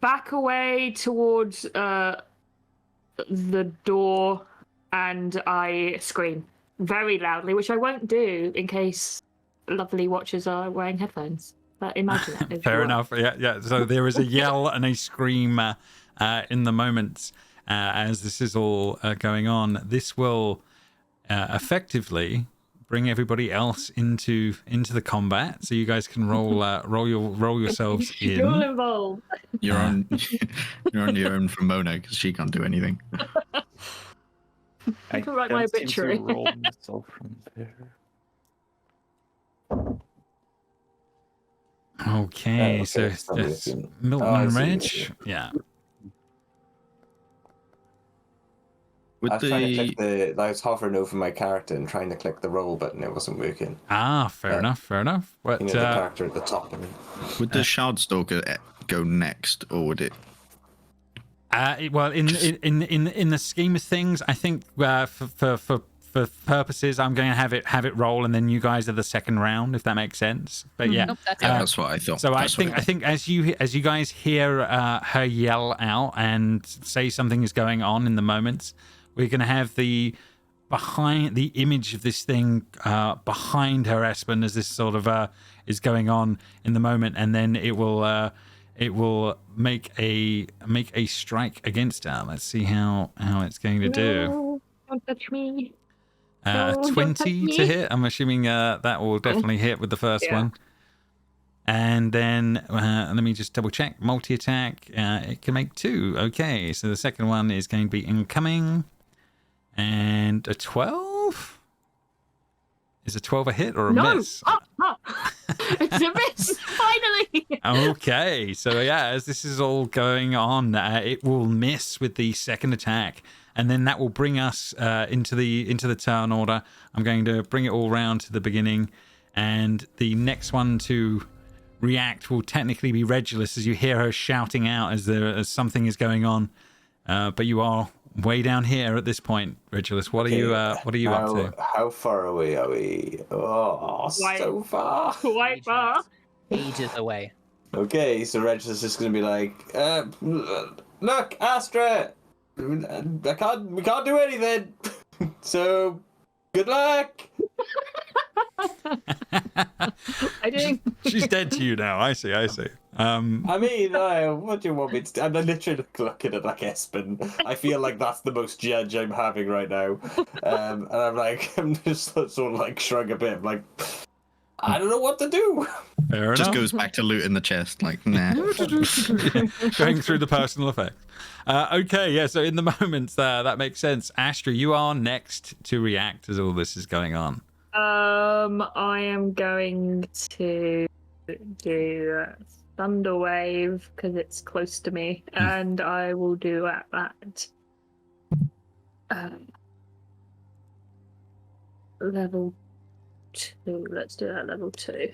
back away towards the door and I scream very loudly, which I won't do in case lovely watchers are wearing headphones. But imagine that. if Fair you are. enough. Yeah. So there is a yell and a scream in the moment as this is all going on. This will effectively bring everybody else into the combat, so you guys can roll yourselves You're all in. involved. You're on your own from Mona because she can't do anything. I can write my can't seem to obituary. roll myself from there. Okay, okay, so it's not it's working. Milton Oh, I and see, I Reg. see. Yeah. With I was trying to the click I was hovering over my character and trying to click the roll button. It wasn't working. Fair enough. But The character at the top. would the Shardstalker go next, or would it? well, in the scheme of things, I think for purposes, I'm going to have it roll, and then you guys are the second round, if that makes sense. But yeah, Nope, that's Yeah, that's what I thought. so I That's what think as you guys hear her yell out and say something is going on in the moment, we're going to have the image of this thing behind her, Espen, as this sort of is going on in the moment, and then it will make a strike against her. Let's see how it's going to do. No, don't touch me. A No, don't 20 touch to me. hit. I'm assuming that will definitely hit with the first Yeah. one. And then let me just double check. Multi-attack, it can make 2. Okay, so the second one is going to be incoming. And a 12? Is a 12 a hit or a No! miss? It's a miss! Finally! Okay, so yeah, as this is all going on, it will miss with the second attack, and then that will bring us into the turn order. I'm going to bring it all round to the beginning, and the next one to react will technically be Regulus, as you hear her shouting out as something is going on. But you are way down here at this point, Regulus. What are you up to? How far away are we? Oh, so far. Quite far. Ages away. Okay, so Reg is just going to be like, look, Astra, we can't do anything. So, good luck. I do. She's dead to you now. I see. I mean, what do you want me to do? I'm literally looking at like Espen. I feel like that's the most judge I'm having right now. And I'm just sort of like shrug a bit. I'm like, I don't know what to do. Fair Just enough. goes back to loot in the chest. Like, nah. Going through the personal effects. Okay, yeah, so in the moments there, that makes sense. Astra, you are next to react as all this is going on. I am going to do Thunder Wave because it's close to me, and I will do that. Level 2. Let's do that level 2.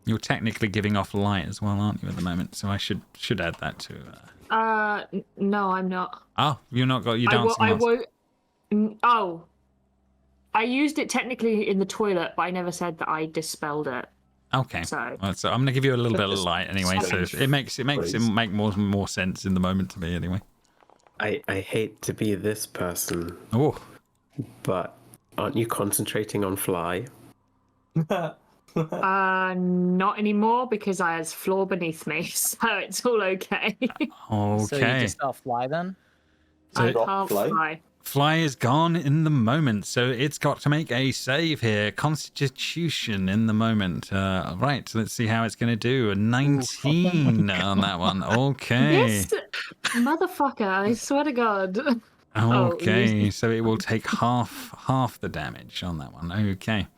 You're technically giving off light as well, aren't you, at the moment? So I should add that to. No, I'm not. Oh, you're not got your dancing I lights. won't. Oh, I used it technically in the toilet, but I never said that I dispelled it. Okay. So Well, so I'm gonna give you a little bit of light anyway, so Strange it makes it make more sense in the moment to me anyway. I hate to be this person, Oh, but aren't you concentrating on fly? not anymore because I has floor beneath me, so it's all okay. okay. So you just off fly then? So- I Drop can't fly? fly. Fly is gone in the moment, so it's got to make a save here. Constitution in the moment. Right, so let's see how it's going to do. A 19 on that one. Okay. Yes, motherfucker! I swear to God. Okay, so it will take half the damage on that one. Okay.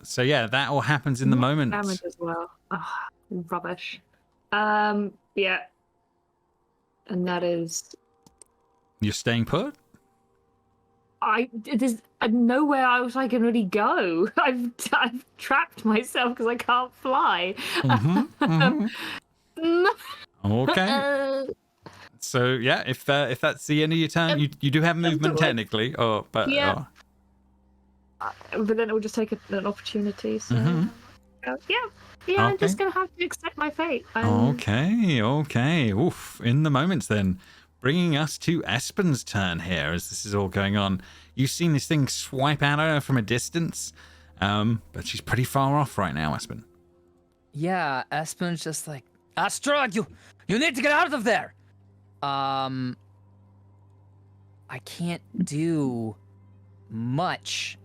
So yeah, that all happens in the moment. Damage as well. Oh, rubbish. Yeah. And that is. You're staying put? There's nowhere else I can really go. I've trapped myself because I can't fly. Okay. So yeah, if that's the end of your turn, you do have movement technically, but yeah. But then it will just take an opportunity. So I'm just gonna have to accept my fate. Okay. Oof. In the moments then, bringing us to Espen's turn here as this is all going on. You've seen this thing swipe at her from a distance, but she's pretty far off right now, Espen. Yeah, Espen's just like, Astra, you need to get out of there. I can't do much.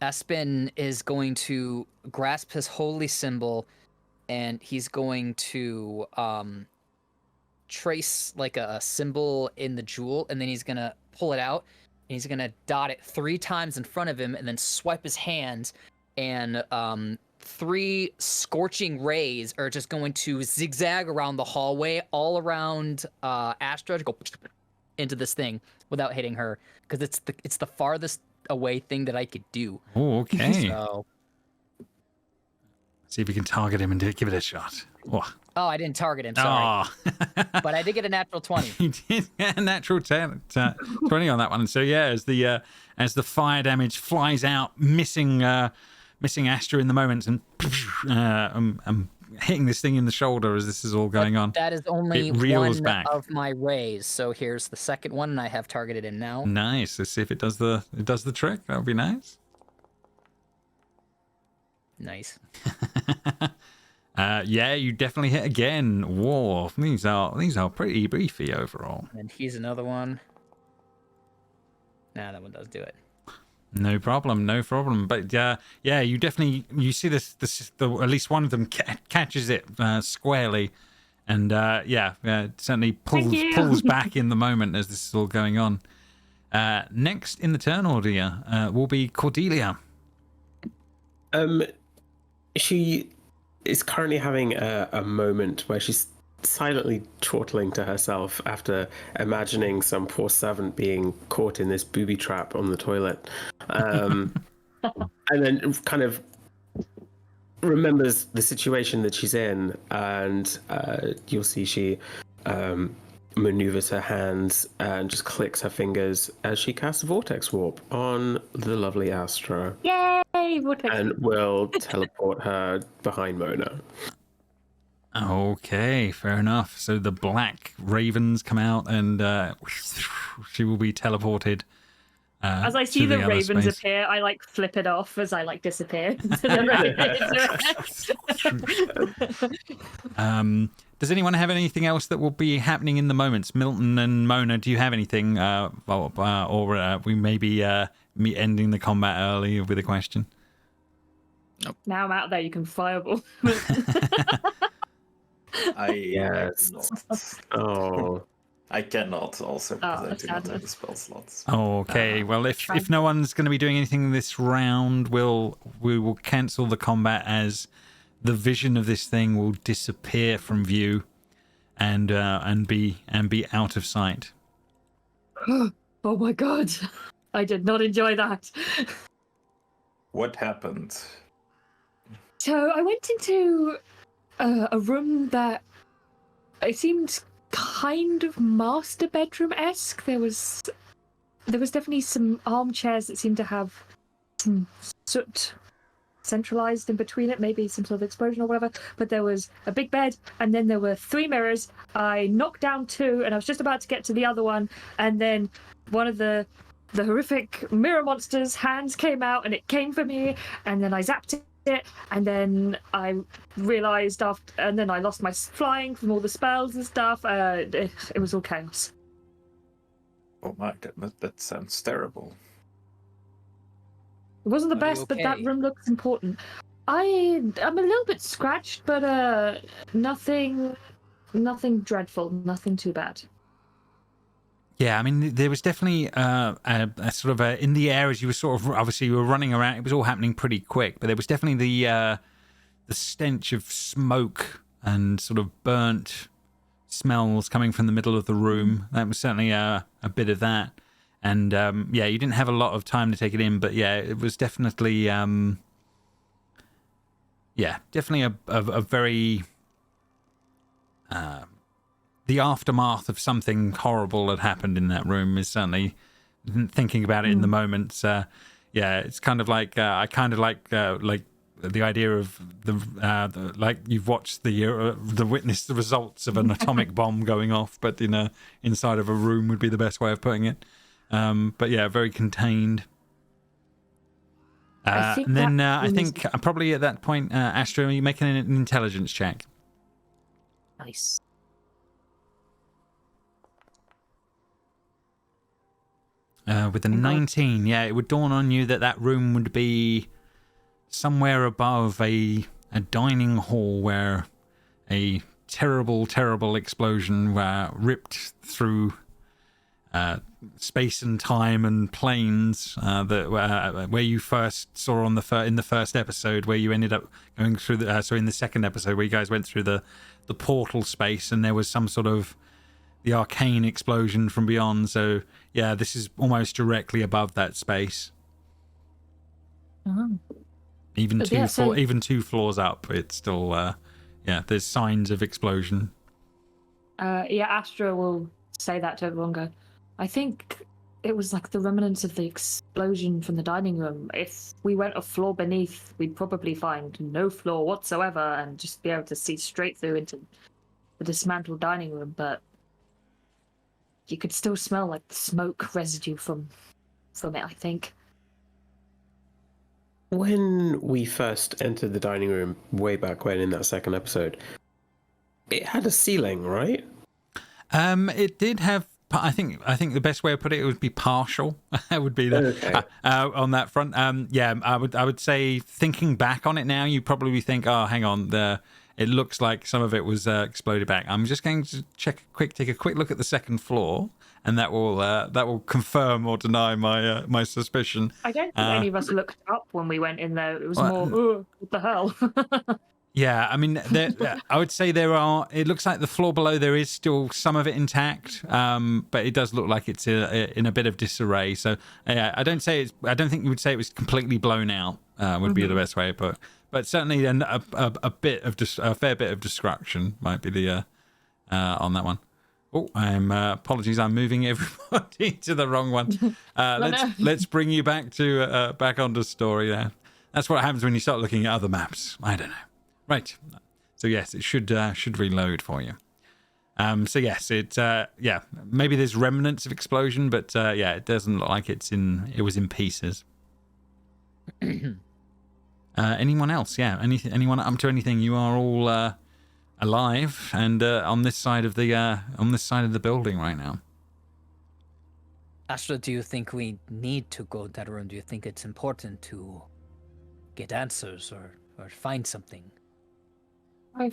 Espen is going to grasp his holy symbol, and he's going to trace like a symbol in the jewel, and then he's gonna pull it out, and he's gonna dot it 3 times in front of him, and then swipe his hand, and 3 scorching rays are just going to zigzag around the hallway, all around Astra, to go into this thing without hitting her, because it's the farthest away thing that I could do. Oh, okay. So, see if you can target him and give it a shot. Oh, I didn't target him, sorry. But I did get a natural 20. You did get a natural 20 on that one. So yeah, as the fire damage flies out, missing Astra in the moment, and hitting this thing in the shoulder as this is all going on. That is only it reels one back. of my rays. So here's the second one, and I have targeted him now. Nice. Let's see if it does the trick. That would be nice. Nice. Yeah, you definitely hit again. Whoa, these are pretty beefy overall. And here's another one. Nah, that one does do it. No problem. But yeah, you definitely see this at least one of them catches it squarely, and certainly pulls back in the moment as this is all going on. Next in the turn order will be Cordelia. She is currently having a moment where she's silently chortling to herself after imagining some poor servant being caught in this booby trap on the toilet, and then kind of remembers the situation that she's in, and you'll see she maneuvers her hands and just clicks her fingers as she casts Vortex Warp on the lovely Astra. Yay! Vortex. And will teleport her behind Mona. Okay, fair enough. So the black ravens come out, and she will be teleported. As I see the ravens space. appear, I flip it off as I disappear into the ravens. Does anyone have anything else that will be happening in the moments? Milton and Mona, do you have anything, or we may be ending the combat early with a question? Nope. Now I'm out there. You can fireball. I cannot also because I do not have the spell slots. Okay, well if no one's going to be doing anything this round, we will cancel the combat as the vision of this thing will disappear from view and be out of sight. Oh my god. I did not enjoy that. What happened? So I went into a room that it seemed kind of master bedroom-esque. There was definitely some armchairs that seemed to have some soot centralized in between it, maybe some sort of explosion or whatever. But there was a big bed, and then there were 3 mirrors. I knocked down 2, and I was just about to get to the other one, and then one of the horrific mirror monster's hands came out, and it came for me, and then I zapped it, and then I realized and then I lost my flying from all the spells and stuff. It was all chaos. Oh my, that sounds terrible. It wasn't the best, but that room looks important. I'm a little bit scratched, but nothing dreadful, nothing too bad. Yeah, I mean, there was definitely a sort of in the air as you were sort of, obviously you were running around. It was all happening pretty quick, but there was definitely the stench of smoke and sort of burnt smells coming from the middle of the room. That was certainly a bit of that. And yeah, you didn't have a lot of time to take it in, but yeah, it was definitely definitely a very the aftermath of something horrible had happened in that room is certainly, thinking about it in the moment. Yeah, it's kind of like I kind of like the idea of the like you've watched the witness the results of an atomic bomb going off, but inside of a room would be the best way of putting it. But yeah, very contained. And then I think probably at that point, Astra, are you making an intelligence check? Nice. With a 19, yeah, it would dawn on you that room would be somewhere above a dining hall where a terrible explosion ripped through space and time and planes where you first saw in the first episode, where you ended up going through in the second episode where you guys went through the portal space, and there was some sort of the arcane explosion from beyond. So yeah, this is almost directly above that space. Even two floors up, it's still there's signs of explosion. Astra will say that to everyone. Go, I think it was like the remnants of the explosion from the dining room. If we went a floor beneath, we'd probably find no floor whatsoever and just be able to see straight through into the dismantled dining room. But you could still smell like the smoke residue from it, I think. When we first entered the dining room, way back when in that second episode, it had a ceiling, right? It did have. I think the best way to put it would be partial. It would be on that front. I would say, thinking back on it now, you probably think, oh, hang on, it looks like some of it was exploded back. I'm just going to take a quick look at the second floor, and that will confirm or deny my suspicion. I don't think any of us looked up when we went in there. It was more, what the hell? Yeah, I mean, I would say it looks like the floor below there is still some of it intact, but it does look like it's in a bit of disarray. So I don't think you would say it was completely blown out. Would be the best way to put it. But certainly a fair bit of destruction might be the on that one. Oh, apologies, I'm moving everybody to the wrong one. Let's bring you back onto story there. That's what happens when you start looking at other maps. I don't know. Right. So yes, it should reload for you. So yes, maybe there's remnants of explosion, but it doesn't look like it was in pieces. Anyone else? Yeah. Anyone up to anything? You are all alive and on this side of the building right now. Astra, do you think we need to go that room? Do you think it's important to get answers or find something? I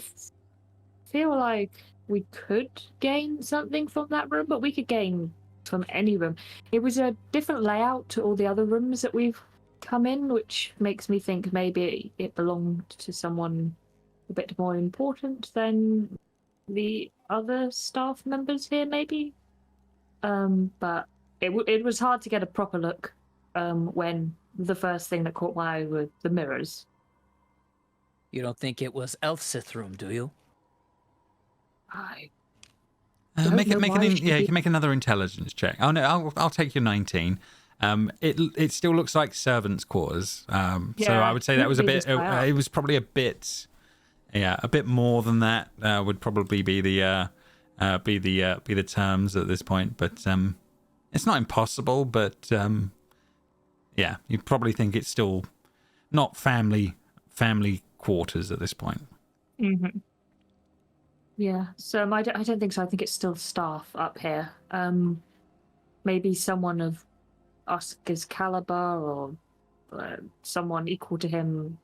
feel like we could gain something from that room, but we could gain from any room. It was a different layout to all the other rooms that we've come in, which makes me think maybe it belonged to someone a bit more important than the other staff members here, maybe. But it was hard to get a proper look when the first thing that caught my eye were the mirrors. You don't think it was Elfsith room, do you? You can make another intelligence check. Oh no, I'll take your 19. It still looks like servants' quarters. So I would say that was a bit. It was probably a bit more than that. Would probably be the terms at this point. But it's not impossible. But you probably think it's still not family quarters at this point. Mm-hmm. Yeah, so I don't think so. I think it's still staff up here. Maybe someone of Oscar's caliber or someone equal to him,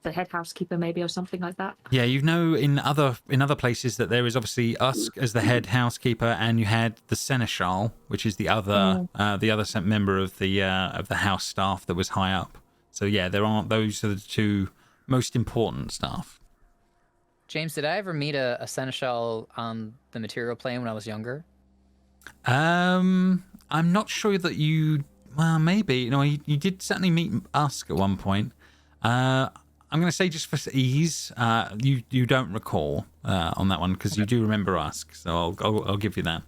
the head housekeeper maybe, or something like that. Yeah, in other places that there is obviously Usk as the head housekeeper, and you had the seneschal, which is the other member of the house staff that was high up. So yeah, those are the two most important staff. James, did I ever meet a seneschal on the material plane when I was younger? I'm not sure that you. Well, maybe. No, you did certainly meet Usk at one point. I'm going to say just for ease, you don't recall on that one because you do remember Usk. So I'll give you that.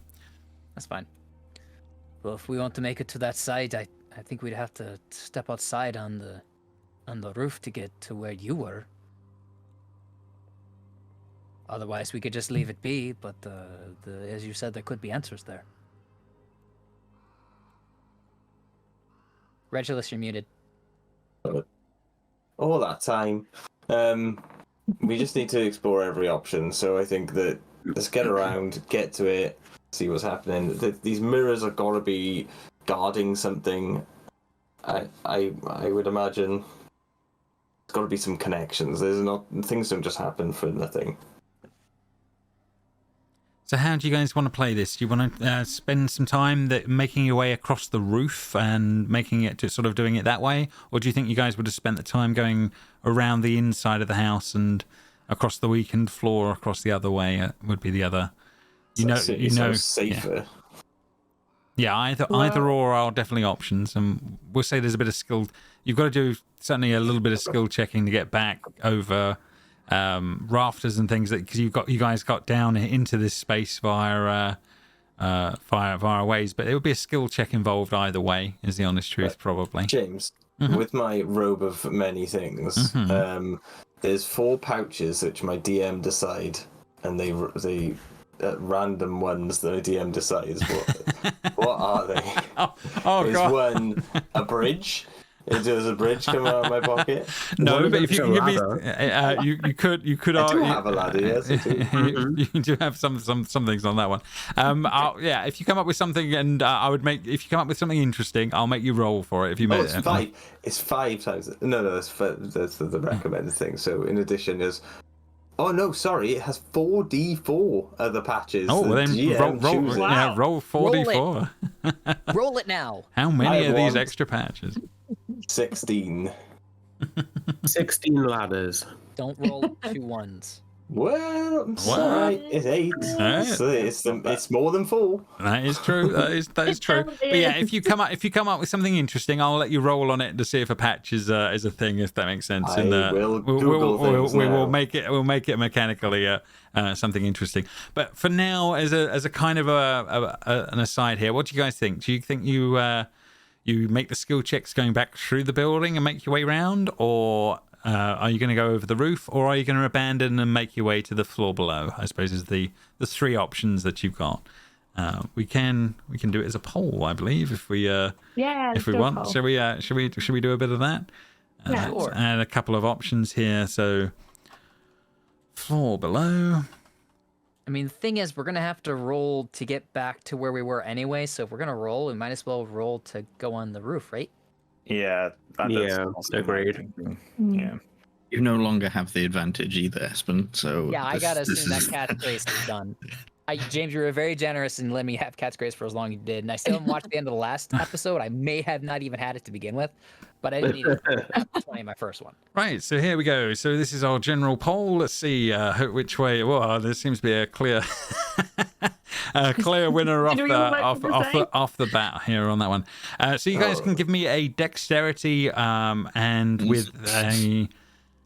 That's fine. Well, if we want to make it to that side, I think we'd have to step outside on the roof to get to where you were. Otherwise, we could just leave it be. But as you said, there could be answers there. Regulus, you're muted. All that time. We just need to explore every option. So I think that let's get around, get to it, see what's happening. These mirrors have got to be guarding something. I would imagine there's got to be some connections. Things don't just happen for nothing. So how do you guys want to play this? Do you want to spend some time making your way across the roof and making it to sort of doing it that way? Or do you think you guys would have spent the time going around the inside of the house and across the weakened floor across the other way would be the other? Safer. Yeah, either or are definitely options. And we'll say there's a bit of skill. You've got to do certainly a little bit of skill checking to get back over rafters and things because you guys got down into this space via ways, but it would be a skill check involved either way, is the honest truth. Probably. James, with my robe of many things, there's 4 pouches which my DM decide, and they random ones that a DM decides what are they. Is God. one a bridge? Does a bridge come out of my pocket? No, but if you can give me, you could. I do have a ladder. Yes, I do. You do have some things on that one. Yeah, if you come up with something, and if you come up with something interesting, I'll make you roll for it. If you make it's 5. It's 5 times. No, that's the recommended thing. So in addition, there's. Oh no, sorry, it has 4d4 other patches. Oh, well then roll 4d4. Roll it now. How many are these extra patches? 16. 16 ladders. Don't roll 2 1s. Well, I'm sorry, it's 8. So it's more than 4. That is true. That is true. But yeah, if you come up with something interesting, I'll let you roll on it to see if a patch is a thing, if that makes sense. We'll make it mechanically something interesting. But for now, as a kind of an aside here, what do you guys think? Do you think you make the skill checks going back through the building and make your way around, or are you going to go over the roof, or are you going to abandon and make your way to the floor below? I suppose is the 3 options that you've got. We can do it as a poll, I believe, if we want. Shall we do a bit of that? Sure. Add a couple of options here. So floor below. I mean, the thing is, we're going to have to roll to get back to where we were anyway, so if we're going to roll, we might as well roll to go on the roof, right? Yeah. Agreed. Yeah. You no longer have the advantage either, Espen, so... Yeah, I gotta assume that Cat's Grace is done. James, you were very generous and let me have Cat's Grace for as long as you did, and I still haven't watched the end of the last episode. I may have not even had it to begin with, but I didn't need it 20 in my first one. Right, so here we go. So this is our general poll. Let's see which way. Well, there seems to be a clear, winner off the bat here on that one. So you guys can give me a dexterity, and with a.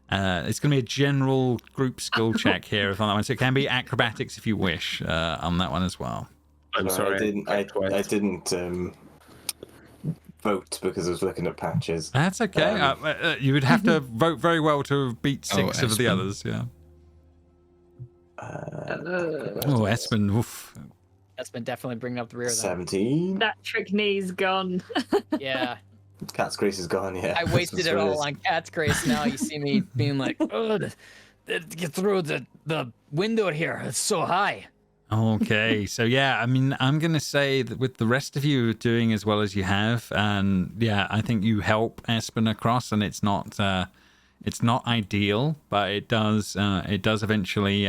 It's going to be a general group skill check here on that one. So it can be acrobatics if you wish on that one as well. I'm sorry. I didn't vote because I was looking at patches. That's okay. You would have to vote very well to beat 6 of the others. Yeah. Espen. Oof. Espen definitely bringing up the rear. 17. That trick knee's gone. Yeah. Cat's Grace is gone, yeah. I wasted it all on Cat's Grace. Now you see me being like, oh, get through the window here. It's so high. Okay, so yeah, I mean, I'm going to say that with the rest of you doing as well as you have, and yeah, I think you help Espen across, and it's not ideal, but it does eventually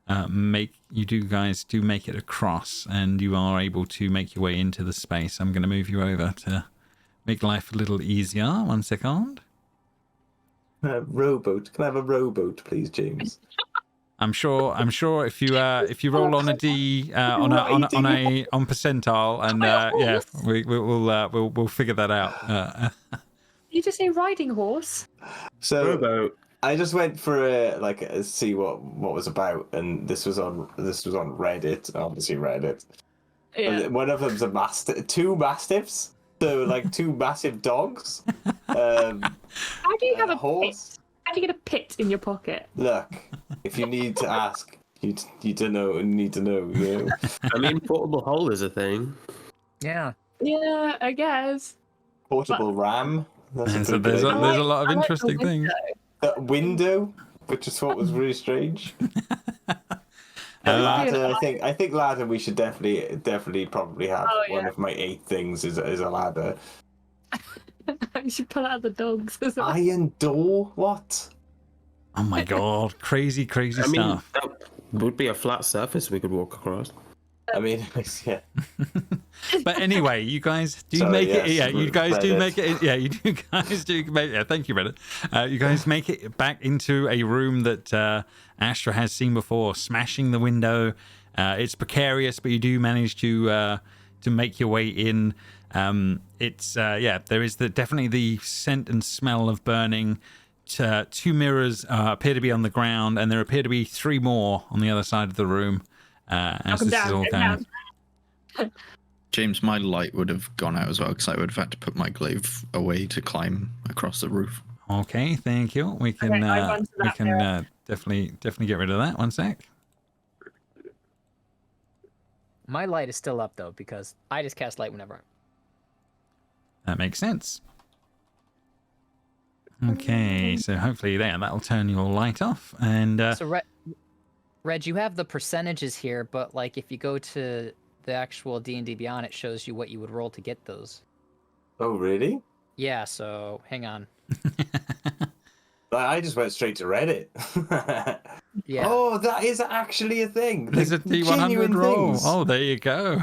make it across, and you are able to make your way into the space. I'm going to move you over to make life a little easier. 1 second. Rowboat. Can I have a rowboat, please, James? I'm sure if you roll on a D on percentile, and we'll figure that out. You just say riding horse? So Robo. I just went for a see what was about, and this was on Reddit, obviously Reddit. Yeah. One of them's two mastiffs, so like two massive dogs. How do you have a horse? pit? How do you get a pit in your pocket? Look, if you need to ask, you need to know. You know. I mean, portable hole is a thing. Yeah. Yeah, I guess. Portable ram. That's So there's a lot of interesting things. That window, which I thought was really strange. Ladder, I think ladder. We should definitely probably have one of my 8 things is a ladder. You should pull out the dogs as well. Iron door? What? Oh my god, crazy I mean, stuff. that would be a flat surface we could walk across. I mean, yeah. But anyway, you guys do Sorry, make it. yes, Yeah, you guys do Reddit. make it. Yeah, you do guys do make. Yeah, thank you, Reddit. You guys make it back into a room that Astra has seen before, smashing the window. It's precarious, but you do manage to make your way in. It's there is definitely the scent and smell of burning. 2 mirrors appear to be on the ground, and there appear to be 3 more on the other side of the room. As this is all going. James, my light would have gone out as well because I would have had to put my glaive away to climb across the roof. Okay, thank you. We can definitely get rid of that. One sec. My light is still up though because I just cast light whenever. That makes sense. Okay, so hopefully that'll turn your light off. And So Reg, you have the percentages here, but like if you go to the actual D&D Beyond, it shows you what you would roll to get those. Oh, really? Yeah, so hang on. I just went straight to Reddit. Yeah. Oh, that is actually a thing. there's a D100 roll. Oh, there you go.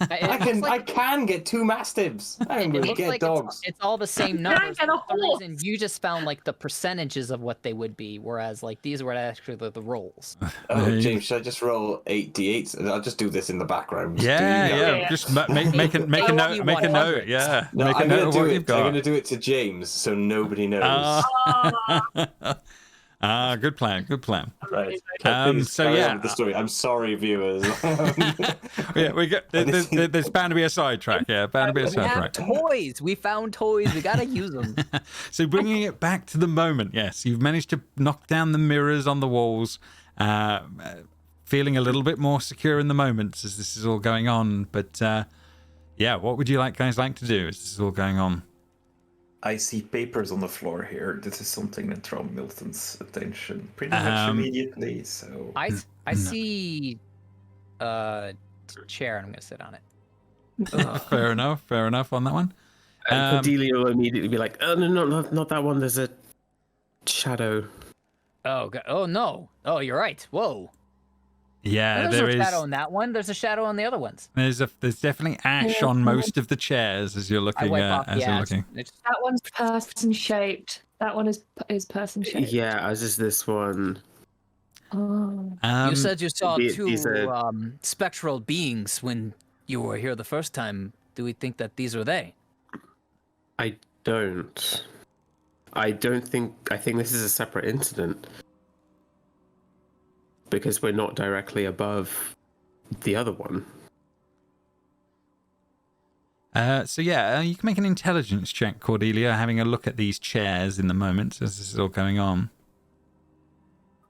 I can get 2 mastiffs. I'm going to get like dogs. it's all the same can numbers. get a For some horse. reason, you just found like the percentages of what they would be, whereas like these were actually the rolls. Oh, James, should I just roll 8d8s? I'll just do this in the background. Yeah. Just make a note. Make a note. Yeah. No, Make a I'm note gonna of do what it. you've got. I'm going to do it to James, so nobody knows. Good plan. Right. So carry yeah. on with the story. I'm sorry, viewers. Yeah, we got. There's bound to be a sidetrack. Yeah, bound to be a We have sidetrack. toys. We found toys. We gotta use them. So bringing it back to the moment, yes, you've managed to knock down the mirrors on the walls, feeling a little bit more secure in the moment as this is all going on. But what would you guys like to do as this is all going on? I see papers on the floor here. This is something that draws Milton's attention pretty much immediately. So I see a chair and I'm gonna sit on it. Fair enough on that one. Cordelia will immediately be like, "Oh no, not that one. There's a shadow." Oh God. Oh no. Oh, you're right. Whoa. Yeah, There's no shadow on that one. There's a shadow on the other ones. There's definitely ash on most of the chairs as you're looking. Looking. That one's person shaped. That one is person shaped. Yeah, as is this one. Oh. You said you saw these 2 spectral beings when you were here the first time. Do we think that these are they? I don't. I think this is a separate incident. Because we're not directly above the other one. You can make an intelligence check, Cordelia, having a look at these chairs in the moment as this is all going on.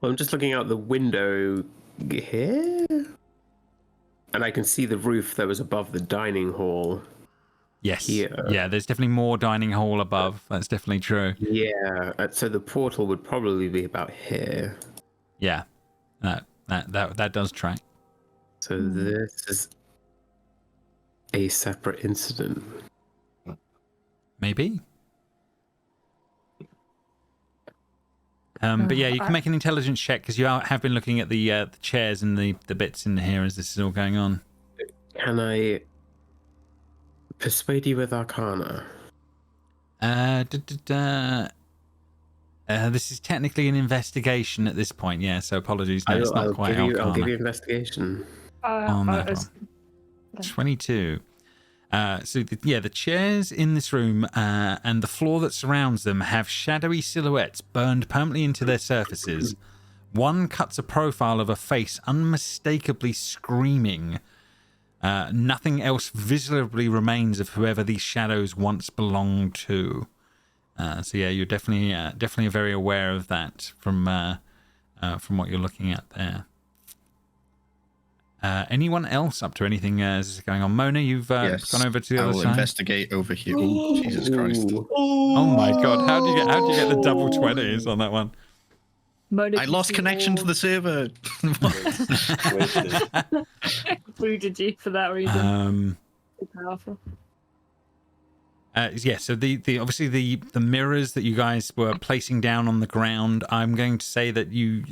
Well, I'm just looking out the window here. And I can see the roof that was above the dining hall. Yes. Here. Yeah, there's definitely more dining hall above. That's definitely true. Yeah, so the portal would probably be about here. Yeah. That does track. So this is a separate incident. Maybe. But yeah, you can make an intelligence check because you have been looking at the chairs and the bits in here as this is all going on. Can I persuade you with Arcana? This is technically an investigation at this point, yeah, so apologies. No, it's not quite I'll Arcana. give you investigation. On that one. 22. So the chairs in this room and the floor that surrounds them have shadowy silhouettes burned permanently into their surfaces. One cuts a profile of a face unmistakably screaming. Nothing else visibly remains of whoever these shadows once belonged to. So yeah, you're definitely very aware of that from what you're looking at there. Anyone else up to anything as going on? Mona, you've Yes, gone over to the I other will side. investigate over here. Oh, Jesus Christ! Oh my God! How do you get the double 20s on that one? Mona I lost connection to the server. Booted you for that reason. Powerful. Yeah, so the obviously the mirrors that you guys were placing down on the ground, I'm going to say that you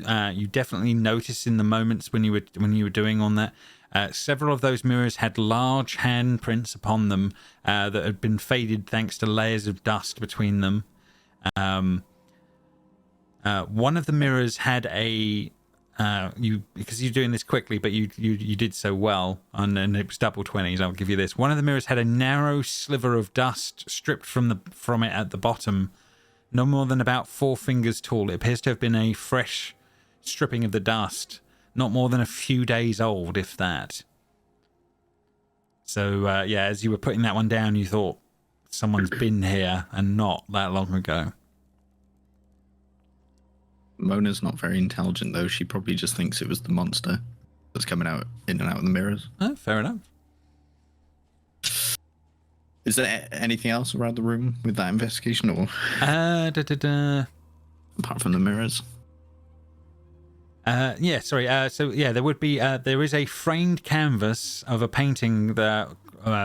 definitely noticed in the moments when you were doing on that. Several of those mirrors had large handprints upon them that had been faded thanks to layers of dust between them. One of the mirrors had a because you're doing this quickly, but you did so well, and it was double 20s. I'll give you this. One of the mirrors had a narrow sliver of dust stripped from it at the bottom, no more than about 4 fingers tall. It appears to have been a fresh stripping of the dust, not more than a few days old, if that. So yeah, as you were putting that one down, you thought someone's been here, and not that long ago. Mona's not very intelligent, though. She probably just thinks it was the monster that's coming out in and out of the mirrors. Oh, fair enough. Is there anything else around the room with that investigation, or apart from the mirrors? Yeah, sorry. So yeah, there would be. There is a framed canvas of a painting that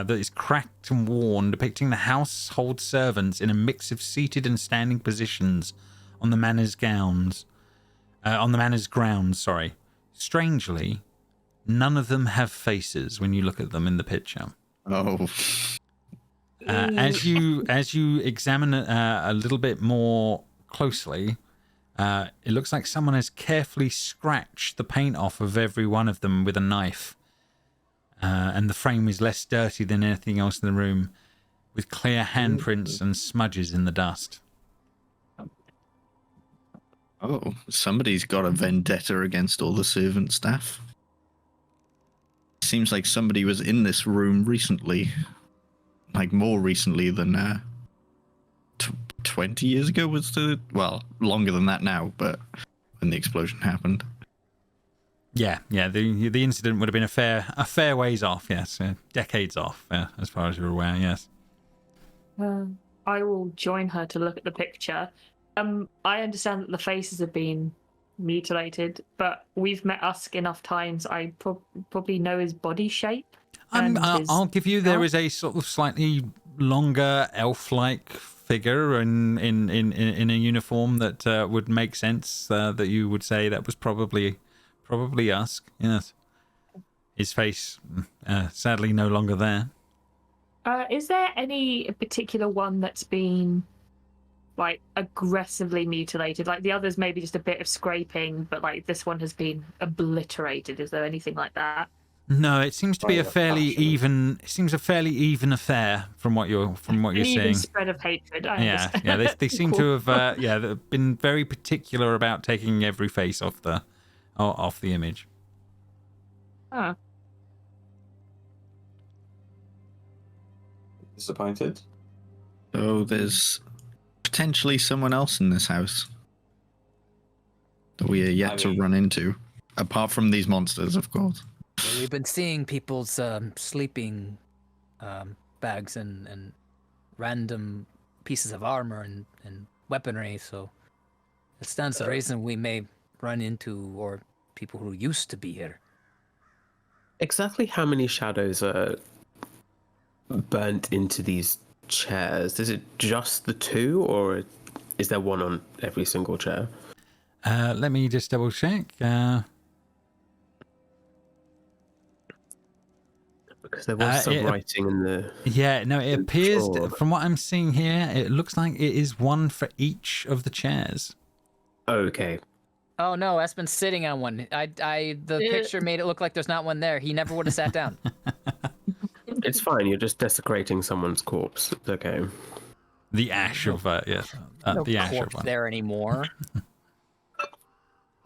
is cracked and worn, depicting the household servants in a mix of seated and standing positions on the manor's grounds. Sorry. Strangely, none of them have faces when you look at them in the picture. Oh. As you examine it a little bit more closely, it looks like someone has carefully scratched the paint off of every one of them with a knife. And the frame is less dirty than anything else in the room, with clear handprints and smudges in the dust. Oh, somebody's got a vendetta against all the servant staff. Seems like somebody was in this room recently. Like, more recently than 20 years ago was well, longer than that now, but when the explosion happened. Yeah, the incident would have been a fair ways off, yes. Decades off, as far as you're aware, yes. I will join her to look at the picture. I understand that the faces have been mutilated, but we've met Usk enough times. I probably know his body shape. I'll give you, there is a sort of slightly longer elf-like figure in a uniform that would make sense. That you would say that was probably Usk. Yes, his face sadly no longer there. Is there any particular one that's been like aggressively mutilated? Like the others maybe just a bit of scraping, but like this one has been obliterated. Is there anything like that? No, it seems to be a fairly even. It seems a fairly even affair from what you're Even seeing. Spread of hatred. I Yeah, understand. yeah. They seem Cool. to have they've been very particular about taking every face off the image. Oh. Disappointed? So there's potentially someone else in this house that we are yet to run into, apart from these monsters, of course. We've been seeing people's sleeping bags and random pieces of armor and weaponry, so it stands to reason we may run into or people who used to be here. Exactly how many shadows are burnt into these chairs? Is it just the 2, or is there one on every single chair? Let me just double check. Because there was some writing in the... Yeah, no, it appears, drawer. from what I'm seeing here, it looks like it is one for each of the chairs. Okay. Oh no, Espen's sitting on one. The picture made it look like there's not one there. He never would have sat down. It's fine. You're just desecrating someone's corpse. It's okay. The ash of yes, No the ash of corpse one. there anymore.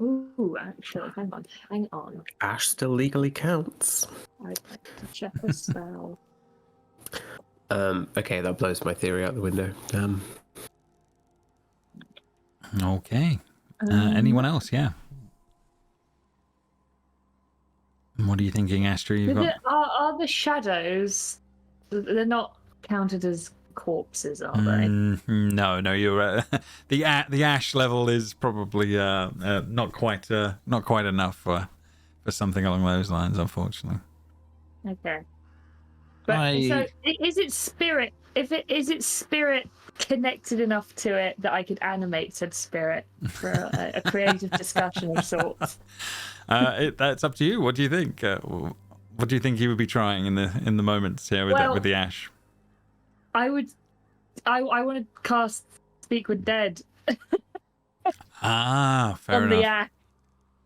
Ooh, actually, hang on. Ash still legally counts. I'd like to check this out. Okay, that blows my theory out the window. Okay. Anyone else? Yeah. What are you thinking, Astra? You've got... Are the shadows? They're not counted as corpses, are they? No. You're the ash level is probably not quite enough for something along those lines, unfortunately. Okay. But so is it spirit? Is it spirit connected enough to it that I could animate said spirit for a creative discussion of sorts? That's up to you. What do you think? What do you think he would be trying in the moments here with the ash? I want to cast Speak with Dead Fair on enough. the ash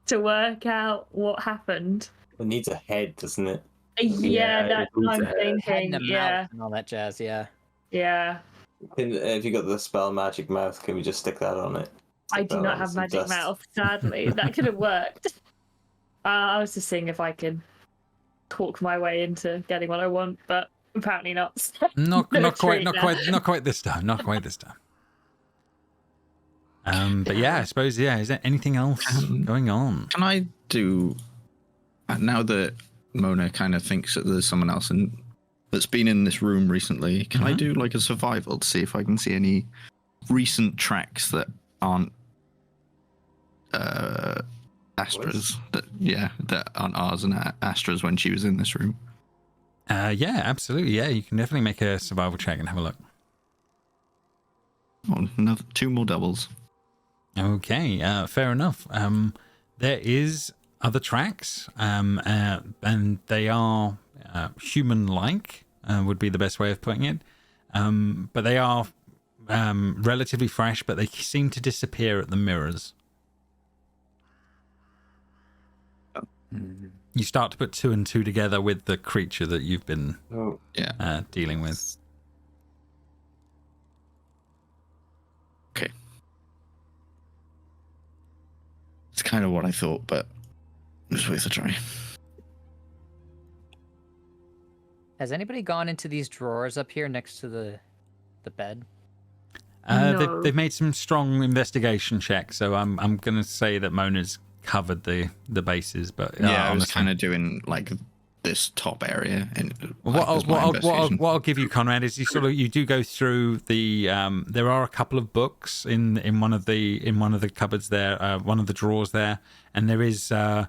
to work out what happened. It needs a head, doesn't it? Yeah, that's it what needs I'm a Head thinking. and a Yeah, mouth and all that jazz. Yeah. yeah. If you got the spell Magic Mouth, can we just stick that on it? I Stick do that not on have some magic dust? mouth, sadly. That could have worked. I was just seeing if I could talk my way into getting what I want, but apparently not. Not No quite this time. But yeah, I suppose is there anything else going on? Can I do now that Mona kind of thinks that there's someone else that's been in this room recently? Can I do like a survival to see if I can see any recent tracks that aren't Astra's? That aren't ours and Astra's when she was in this room. Yeah, absolutely. Yeah, you can definitely make a survival check and have a look. Oh, two more doubles. Okay, fair enough. There is other tracks, and they are human-like, would be the best way of putting it. But they are relatively fresh, but they seem to disappear at the mirrors. You start to put two and two together with the creature that you've been dealing with. Okay. It's kind of what I thought, but it was worth a try. Has anybody gone into these drawers up here next to the bed? No. They've made some strong investigation checks, so I'm going to say that Mona's covered the bases, but I was kind of doing like this top area. And what I'll give you, Conrad, is you do go through the. There are a couple of books in one of the cupboards there, one of the drawers there, and there is, I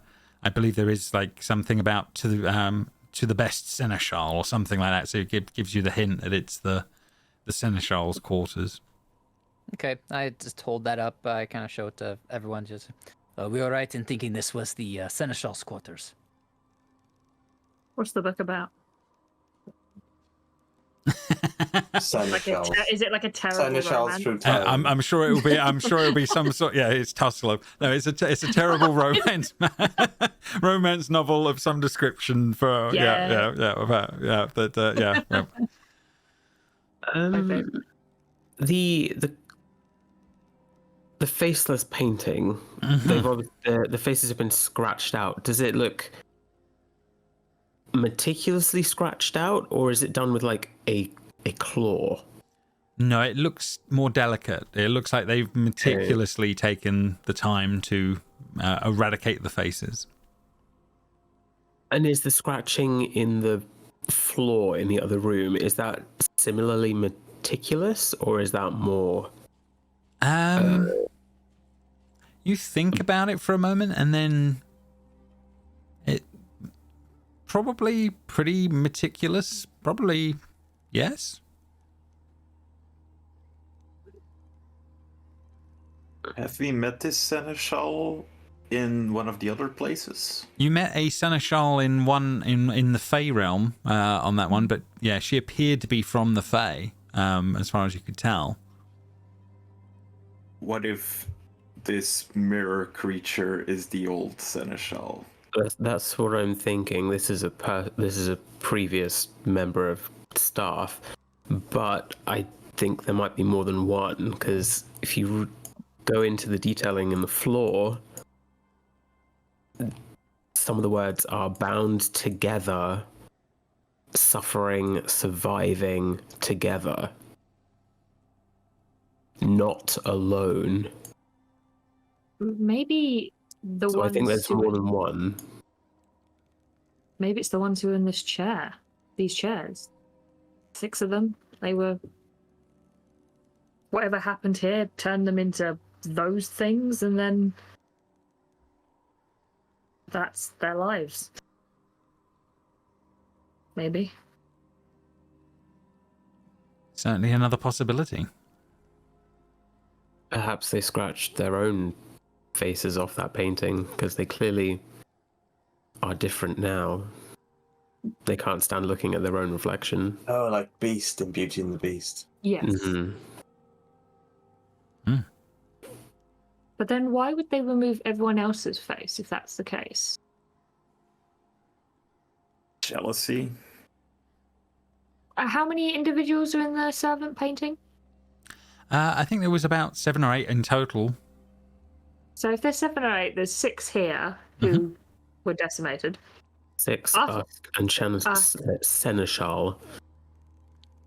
believe there is like something about to the best seneschal or something like that. So it gives you the hint that it's the seneschal's quarters. Okay, I just hold that up. I kind of show it to everyone. Just, we were right in thinking this was the seneschal's quarters. What's the book about? Seneschals. Is it like a terrible Seneschals romance? through time. I'm sure it will be. I'm sure it'll be some sort. Yeah, it's tussle. No, it's a terrible romance novel of some description. For The faceless painting. They've the faces have been scratched out. Does it look meticulously scratched out, or is it done with like a claw? No, it looks more delicate. It looks like they've meticulously taken the time to eradicate the faces. And is the scratching in the floor in the other room, is that similarly meticulous, or is that more? You think about it for a moment, and then it probably pretty meticulous. Probably, yes. Have we met this seneschal in one of the other places? You met a seneschal in the Fey realm on that one, but yeah, she appeared to be from the Fey, as far as you could tell. What if this mirror creature is the old seneschal. That's what I'm thinking. This is a previous member of staff, but I think there might be more than one, because if you go into the detailing in the floor, some of the words are bound together, suffering, surviving together, not alone. Maybe the So ones I think there's who more than one. maybe it's the ones who are in this chair. These chairs. 6 of them. They were. Whatever happened here turned them into those things, and then that's their lives. Maybe. Certainly another possibility. Perhaps they scratched their own faces off that painting, because they clearly are different now. They can't stand looking at their own reflection. Oh, like Beast in Beauty and the Beast. Yes. Mhm. But then why would they remove everyone else's face if that's the case? Jealousy. How many individuals are in the servant painting? I think there was about 7 or 8 in total. So if there's 7 or 8, there's 6 here who were decimated. 6 Ah. Usk and Seneschal.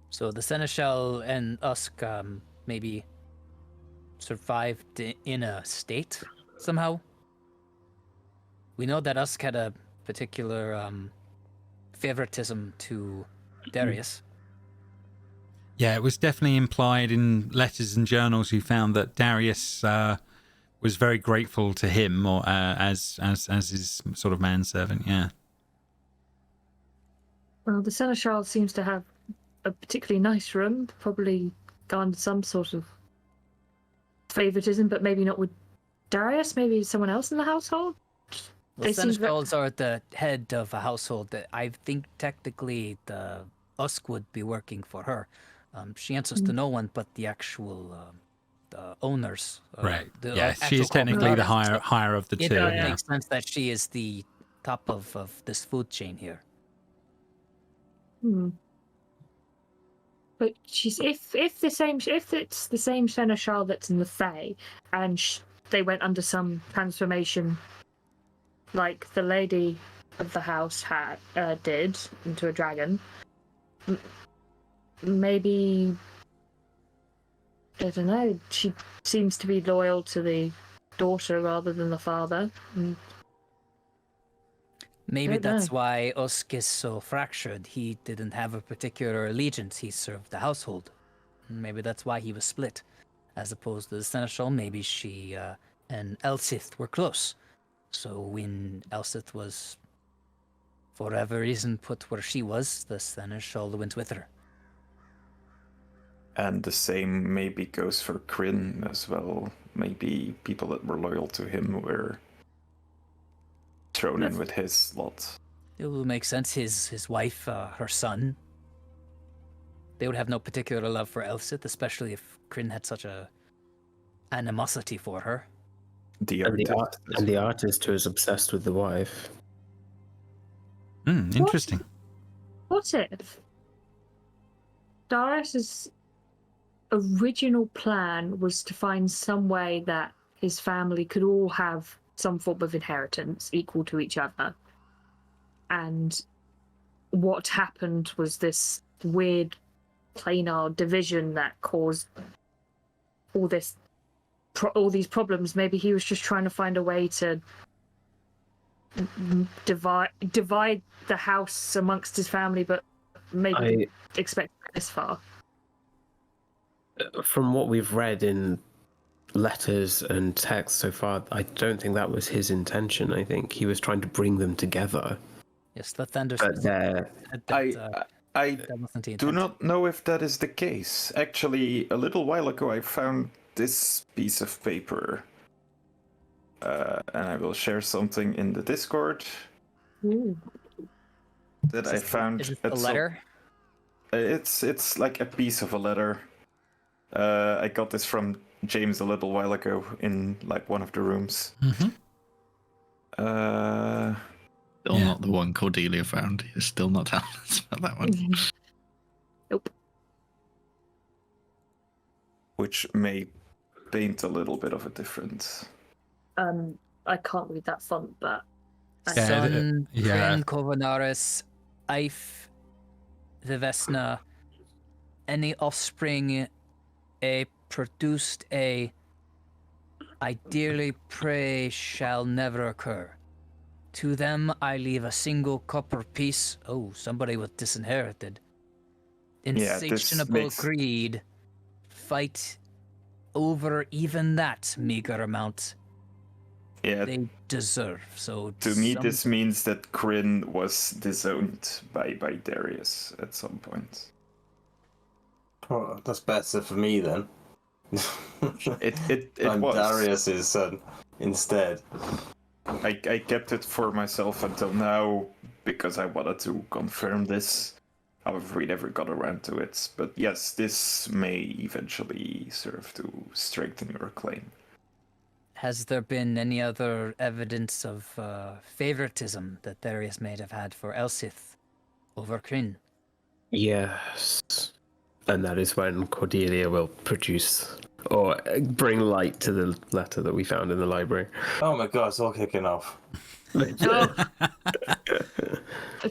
So the Seneschal and Usk maybe survived in a state somehow. We know that Usk had a particular favoritism to Darius. Yeah, it was definitely implied in letters and journals you found that Darius was very grateful to him, or as his sort of manservant. Yeah. Well, the Seneschal seems to have a particularly nice room, probably garnered some sort of favoritism, but maybe not with Darius, maybe someone else in the household? Well, They seem Seneschals are the head of a household that I think technically the Usk would be working for her. She answers to no one but the actual the owners. Right. The Yeah, she actual is technically the corporate higher of the It two. does Yeah. make sense that she is the top of this food chain here. But she's if it's the same Seneschal that's in the Fae, and they went under some transformation, like the lady of the house did into a dragon. Maybe I don't know. She seems to be loyal to the daughter rather than the father. Maybe Don't that's know. why Usk is so fractured. He didn't have a particular allegiance. He served the household. Maybe that's why he was split. As opposed to the Seneschal, maybe she and Elsith were close. So when Elsith was, for whatever reason, put where she was, the Seneschal went with her. And the same maybe goes for Kryn as well. Maybe people that were loyal to him were thrown in with his lot. It will make sense. His wife, her son. They would have no particular love for Elsith, especially if Kryn had such a animosity for her. The And artist. the artist who is obsessed with the wife. Interesting. What if Darius's original plan was to find some way that his family could all have some form of inheritance equal to each other, and what happened was this weird planar division that caused all these problems. Maybe he was just trying to find a way to divide the house amongst his family, but maybe expect this far. From what we've read in letters and text so far, I don't think that was his intention. I think he was trying to bring them together. Yes, the Thunder. But I do not know if that is the case. Actually, a little while ago, I found this piece of paper, and I will share something in the Discord that I found. Is it a letter? It's like a piece of a letter. I got this from James a little while ago in like one of the rooms. Mm-hmm. Still Yeah. not the one Cordelia found. You're still not telling us about that one. Nope. Which may paint a little bit of a difference. I can't read that font, but Yeah, Son, yeah. Prin, Covanaris, Eif, Vivesna, any offspring produced I dearly pray shall never occur. To them I leave a single copper piece. Oh, somebody was disinherited. Yeah, this Insatiable makes- greed. Fight over even that meager amount Yeah, they deserve. So to me this means that Kryn was disowned by Darius at some point. Oh, that's better for me then. It I'm was. Darius's son instead. I kept it for myself until now because I wanted to confirm this. However, we never got around to it. But yes, this may eventually serve to strengthen your claim. Has there been any other evidence of favoritism that Darius may have had for Elsith over Kryn? Yes. And that is when Cordelia will produce or bring light to the letter that we found in the library. Oh my god, it's all kicking off.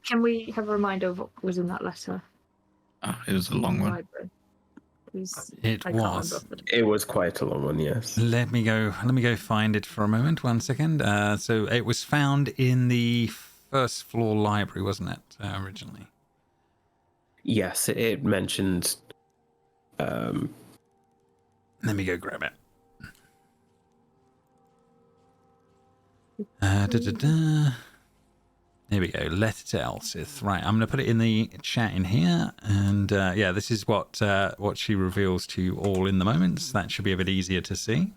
Can we have a reminder of what was in that letter? Oh, it was a long one. Library? Please. It I can't was. remember off the- It was quite a long one, yes. Let me go find it for a moment. 1 second. So it was found in the first floor library, wasn't it, originally? Yes, it mentioned. Let me go grab it. Da-da-da. There we go. Letter to Elsith. Right, I'm going to put it in the chat in here, and yeah, this is what she reveals to you all in the moments. That should be a bit easier to see.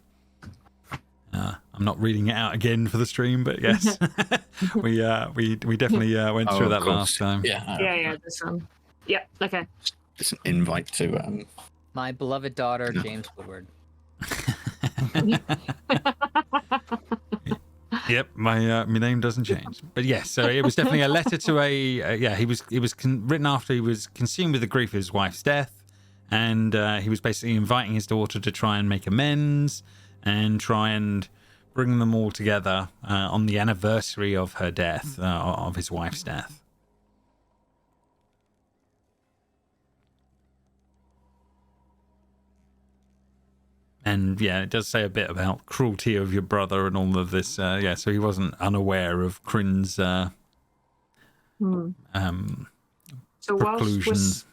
I'm not reading it out again for the stream, but yes, we definitely went through that last time. Yeah. Yeah, this one. Yeah, okay. It's an invite to My beloved daughter, James Woodward. Yep, my name doesn't change. But yes, so it was definitely a letter to he was written after he was consumed with the grief of his wife's death, and he was basically inviting his daughter to try and make amends and try and bring them all together on the anniversary of her death, of his wife's death. And yeah, it does say a bit about cruelty of your brother and all of this. So he wasn't unaware of Kryn's So preclusions.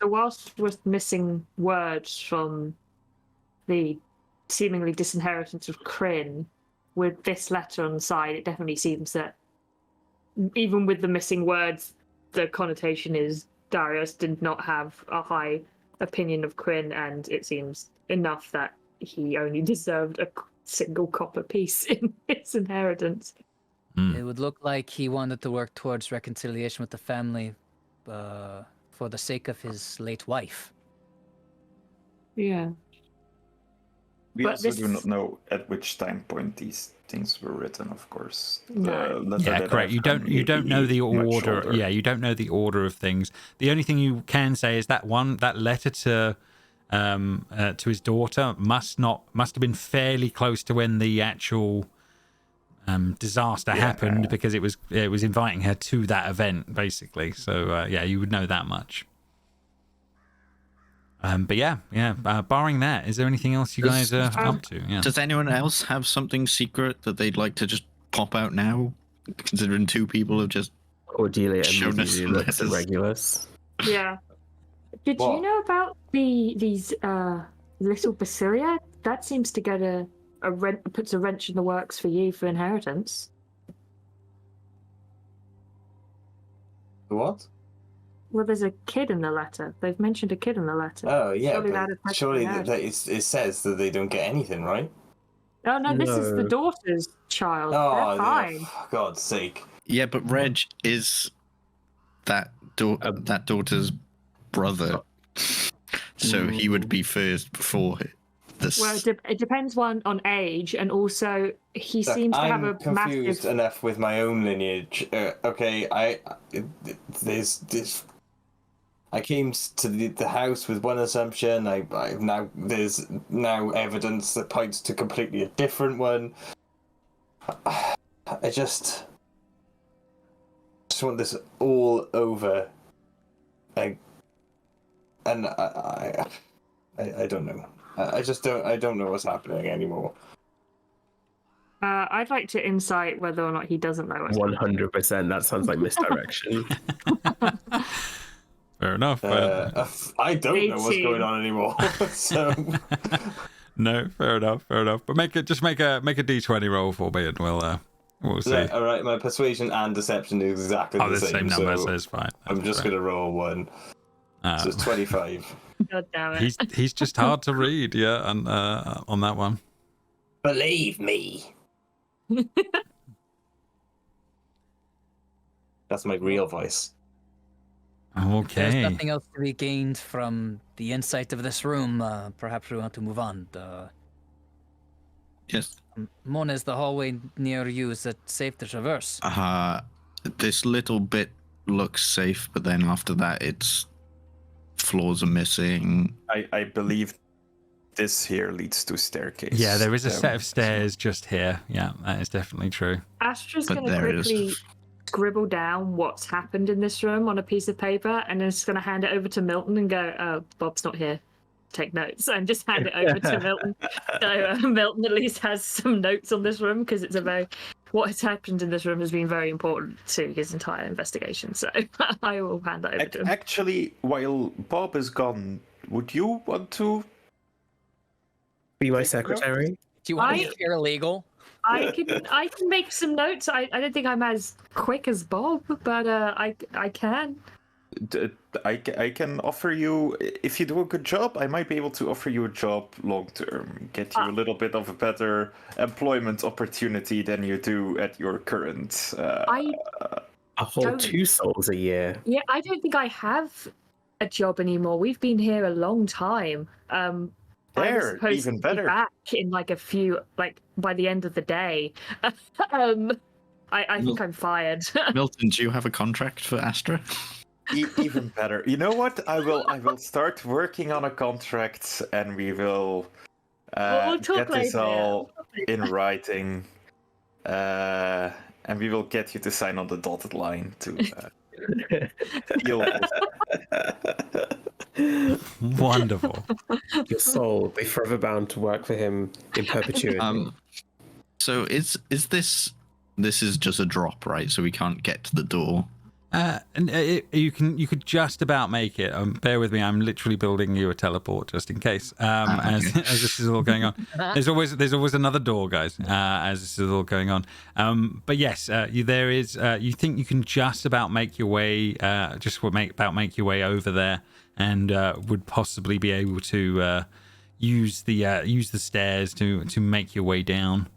whilst we're missing words from the seemingly disinheritance of Kryn, with this letter on the side, it definitely seems that even with the missing words, the connotation is Darius did not have a high opinion of Kryn, and it seems enough that he only deserved a single copper piece in his inheritance. It would look like he wanted to work towards reconciliation with the family for the sake of his late wife. Yeah. We But also this- do not know at which time point these things were written, of course. No. The letter Yeah, that correct. I've You don't handed know the much order. older. Yeah, you don't know the order of things. The only thing you can say is that letter to his daughter must have been fairly close to when the actual disaster happened, because it was inviting her to that event basically. So yeah, you would know that much. But yeah. Barring that, is there anything else you guys are up to? Yeah. Does anyone else have something secret that they'd like to just pop out now? Considering two people have just Cordelia Shown us immediately looks at letters. Regulus. Yeah. Did you What? know about these little basilia? That seems to get puts a wrench in the works for you for inheritance. What? Well, there's a kid in the letter. They've mentioned a kid in the letter. Oh yeah, Surely but that affects surely inheritance. it says that they don't get anything, right? Oh no, this is the No. daughter's child. Oh, They're fine. for God's sake! yeah, but Reg is that daughter's brother, so he would be first before this. Well, it depends on age, and also he seems to have a confused massive. enough with my own lineage. Okay, there's this. I came to the house with one assumption. There's now evidence that points to completely a different one. I just want this all over. I don't know. I don't know what's happening anymore. I'd like to insight whether or not he doesn't know what's 100%. That sounds like misdirection. Fair enough. I don't know what's going on anymore. So No, fair enough. But make a d20 roll for me, and we'll see. all right, my persuasion and deception is exactly the same. number, so so it's fine. I'm just gonna roll one. So it's 25. God damn it. He's just hard to read, yeah, and on that one. Believe me. That's my real voice. Okay. There's nothing else to be gained from the insight of this room. Perhaps we want to move on. Yes. Mona, is the hallway near you? Is it safe to traverse? This little bit looks safe, but then after that, it's floors are missing. I believe this here leads to a staircase. Yeah, there is a set of stairs just here. Yeah, that is definitely true. Astra's But going to there it is. quickly scribble down what's happened in this room on a piece of paper, and then it's going to hand it over to Milton and go, "Oh, Bob's not here. Take notes," and just hand it over to Milton. So Milton at least has some notes on this room, because what has happened in this room has been very important to his entire investigation. So I will hand that over to him. Actually, while Bob is gone, would you want to? Be my secretary? Do you want to be paralegal? I can make some notes. I don't think I'm as quick as Bob, but I can. I can offer you, if you do a good job, I might be able to offer you a job long term, get you a little bit of a better employment opportunity than you do at your current. A whole 2 souls a year. Yeah, I don't think I have a job anymore. We've been here a long time. I was There, supposed even to be better. back in by the end of the day. I think I'm fired. Milton, do you have a contract for Astra? Even better. You know what? I will start working on a contract, and we will We'll talk get this later. all in writing, and we will get you to sign on the dotted line to deal with. Wonderful. Your soul will be forever bound to work for him in perpetuity. So is this is just a drop, right? So we can't get to the door. And you could just about make it. Bear with me. I'm literally building you a teleport just in case. As this is all going on, there's always another door, guys. As this is all going on. But yes, there is. You think you can just about make your way, make your way over there, and would possibly be able to use the stairs to make your way down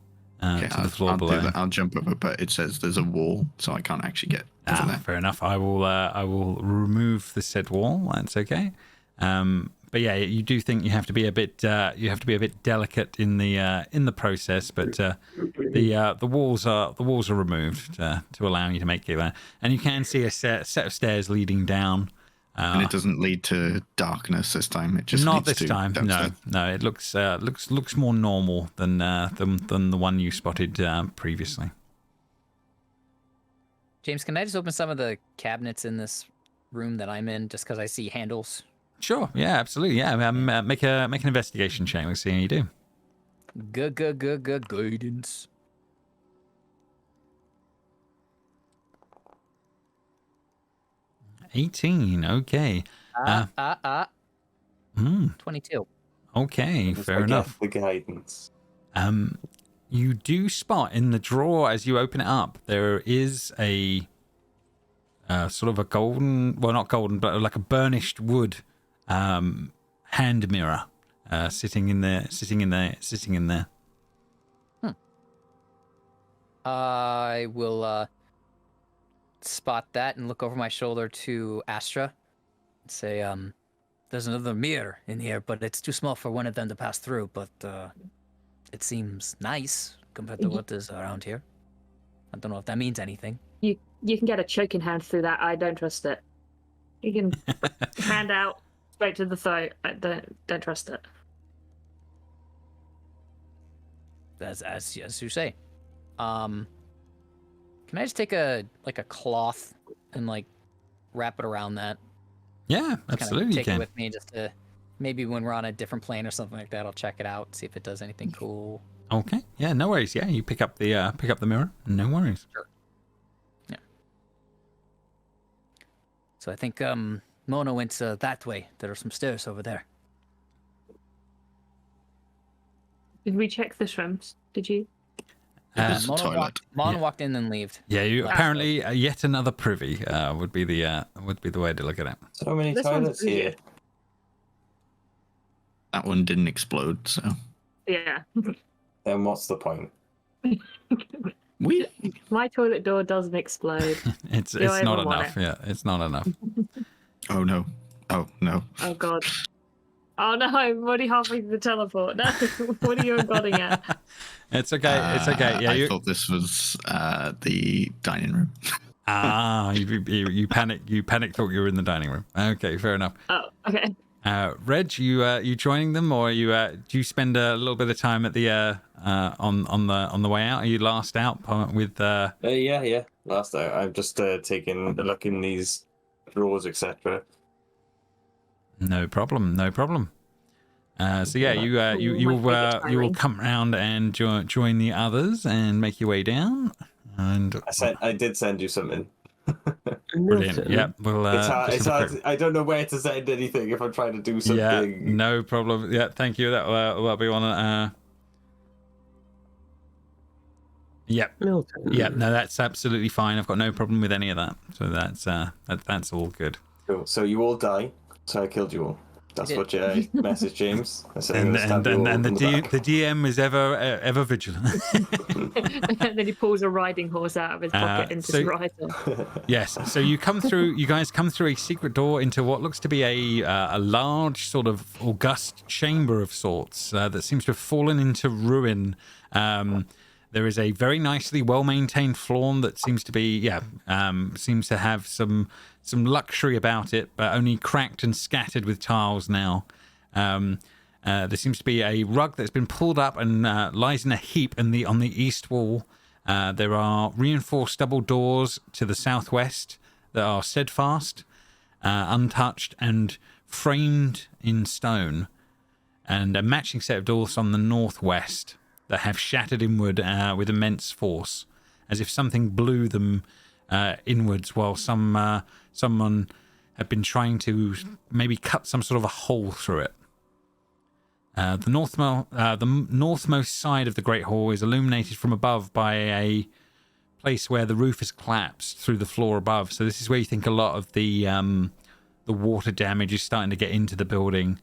to the floor I'll below. do that. I'll jump over, but it says there's a wall, so I can't actually get over there. Fair enough. I will remove the said wall. That's okay. But yeah, you do think you have to be a bit delicate in the process, but the walls are removed to allow you to make it there, and you can see a set of stairs leading down. And it doesn't lead to darkness this time. It just not leads this to time. downstairs. No. It looks more normal than the one you spotted previously. James, can I just open some of the cabinets in this room that I'm in, just because I see handles? Sure. Yeah. Absolutely. Yeah. Make an investigation check. Let's see how you do. Good guidance. 18. Okay. 22. Okay. Just Fair forget enough. The guidance. You do spot in the drawer as you open it up, there is a sort of a golden, well, not golden, but like a burnished wood hand mirror sitting in there. I will spot that and look over my shoulder to Astra and say, there's another mirror in here, but it's too small for one of them to pass through. But it seems nice compared to what is around here. I don't know if that means anything. You can get a choking hand through that. I don't trust it. You can hand out straight to the throat. I don't trust it. As you say. Can I just take a cloth and like wrap it around that? Yeah, absolutely. Take You it can. with me just to maybe when we're on a different plane or something like that. I'll check it out, see if it does anything cool. Okay. Yeah, no worries. Yeah, you pick up the mirror. No worries. Sure. Yeah. So I think Mona went that way. There are some stairs over there. Did we check the shrimps? Did you? There's a toilet. Mona walked in and left. Yeah, you apparently yet another privy would be the way to look at it. So many This one's toilets here. That one didn't explode, so Yeah. Then what's the point? we My toilet door doesn't explode. It's Do I not ever want enough. Yeah, it's not enough. Oh no. Oh no. Oh god. Oh no, I'm already halfway through the teleport. No, what are you nodding at? It's okay. It's okay. Yeah, I thought this was the dining room. You panic. You panic. Thought you were in the dining room. Okay, fair enough. Oh, okay. Reg, you joining them, or do you spend a little bit of time at the on the way out? Are you last out with? Yeah. Last out. I'm just taking a look in these drawers, etc. No problem. So yeah, you will come round and join the others and make your way down. And I did send you something. brilliant. Yeah, well, it's hard. I don't know where to send anything if I'm trying to do something. Yeah, no problem. Yeah, thank you. That'll be on. Yep. Milton. Yeah, no, that's absolutely fine. I've got no problem with any of that. So that's all good. Cool. So you all die. So I killed you all. That's what you messaged James. I said And the the DM is ever vigilant. And then he pulls a riding horse out of his pocket and just rides on. Yes. So you guys come through a secret door into what looks to be a large sort of august chamber of sorts that seems to have fallen into ruin. There is a very nicely well-maintained floor that seems to be, seems to have some luxury about it, but only cracked and scattered with tiles now. There seems to be a rug that's been pulled up and lies in a heap on the east wall. There are reinforced double doors to the southwest that are steadfast, untouched, and framed in stone, and a matching set of doors on the northwest that have shattered inward with immense force, as if something blew them inwards while someone had been trying to maybe cut some sort of a hole through it. The northmost side of the Great Hall is illuminated from above by a place where the roof has collapsed through the floor above. So this is where you think a lot of the water damage is starting to get into the building,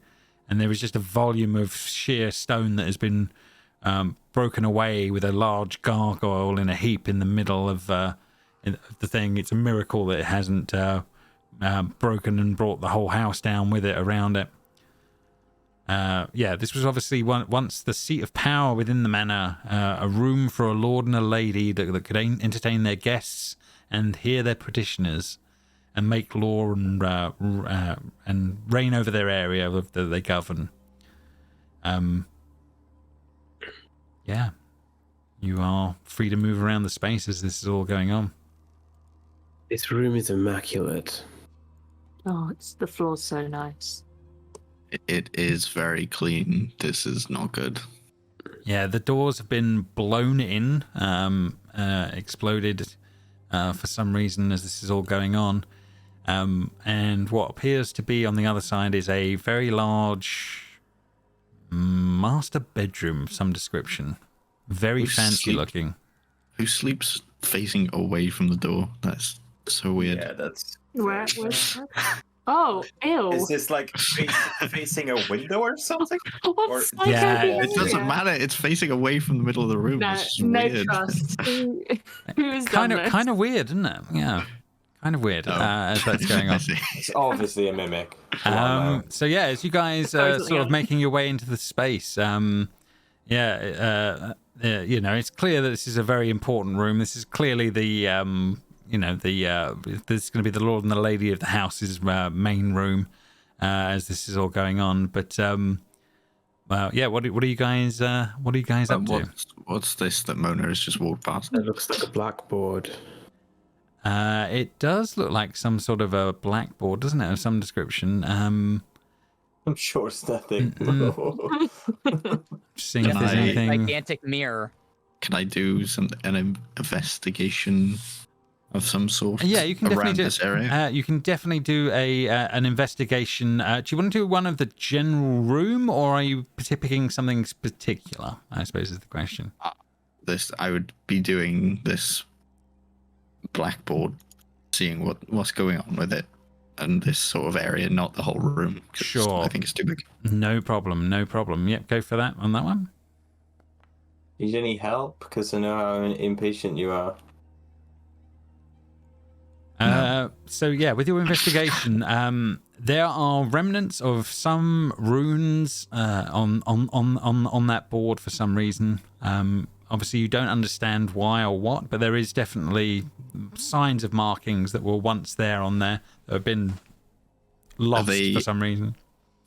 and there is just a volume of sheer stone that has been broken away with a large gargoyle in a heap in the middle of the thing. It's a miracle that it hasn't broken and brought the whole house down with it around it. This was obviously once the seat of power within the manor, a room for a lord and a lady that could entertain their guests and hear their petitioners and make law and reign over their area that they govern. You are free to move around the space as this is all going on. This room is immaculate. Oh, the floor's so nice. It is very clean. This is not good. Yeah, the doors have been blown in, exploded for some reason as this is all going on. And what appears to be on the other side is a very large master bedroom of some description. Very fancy looking. Who sleeps facing away from the door? That's so weird. Yeah, that's. Where's that? Oh, ew. Is this like facing a window or something? What's Or- It doesn't matter. It's facing away from the middle of the room. No, It's no weird. trust. Who has done this? Kind of weird, isn't it? Yeah. kind of weird Oh. as that's going I on. see. It's obviously a mimic. Come on now. So yeah, as you guys Totally sort of on. making your way into the space, you know, it's clear that this is a very important room. This is clearly the you know, this is going to be the Lord and the Lady of the House's main room as this is all going on. But well, yeah, what are you guys up to? What's this that Mona has just walked past? It looks like a blackboard. It does look like some sort of a blackboard, doesn't it, of some description? I'm sure it's nothing. Just seeing if Can there's I- anything. Gigantic mirror. Can I do an investigation of some sort? Yeah, you can around definitely do. this area. You can definitely do an investigation. Do you want to do one of the general room, or are you picking something particular? I suppose is the question. I would be doing this blackboard, seeing what's going on with it, and this sort of area, not the whole room. 'Cause Sure. I think it's too big. No problem. Yep, go for that on that one. Need any help? Because I know how impatient you are. So yeah, with your investigation, there are remnants of some runes on that board for some reason. Obviously, you don't understand why or what, but there is definitely signs of markings that were once there on there that have been lost for some reason.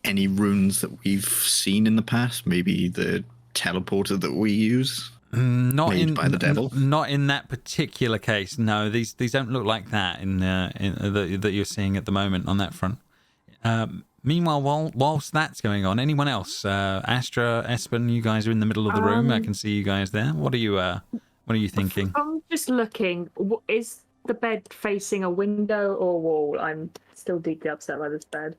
Any runes that we've seen in the past? Maybe the teleporter that we use? Not Made in by the devil? Not in that particular case. No, these don't look like that in that you're seeing at the moment on that front. Meanwhile, whilst that's going on, anyone else? Astra, Espen, you guys are in the middle of the room. I can see you guys there. What are you thinking? I'm just looking. Is the bed facing a window or wall? I'm still deeply upset by this bed.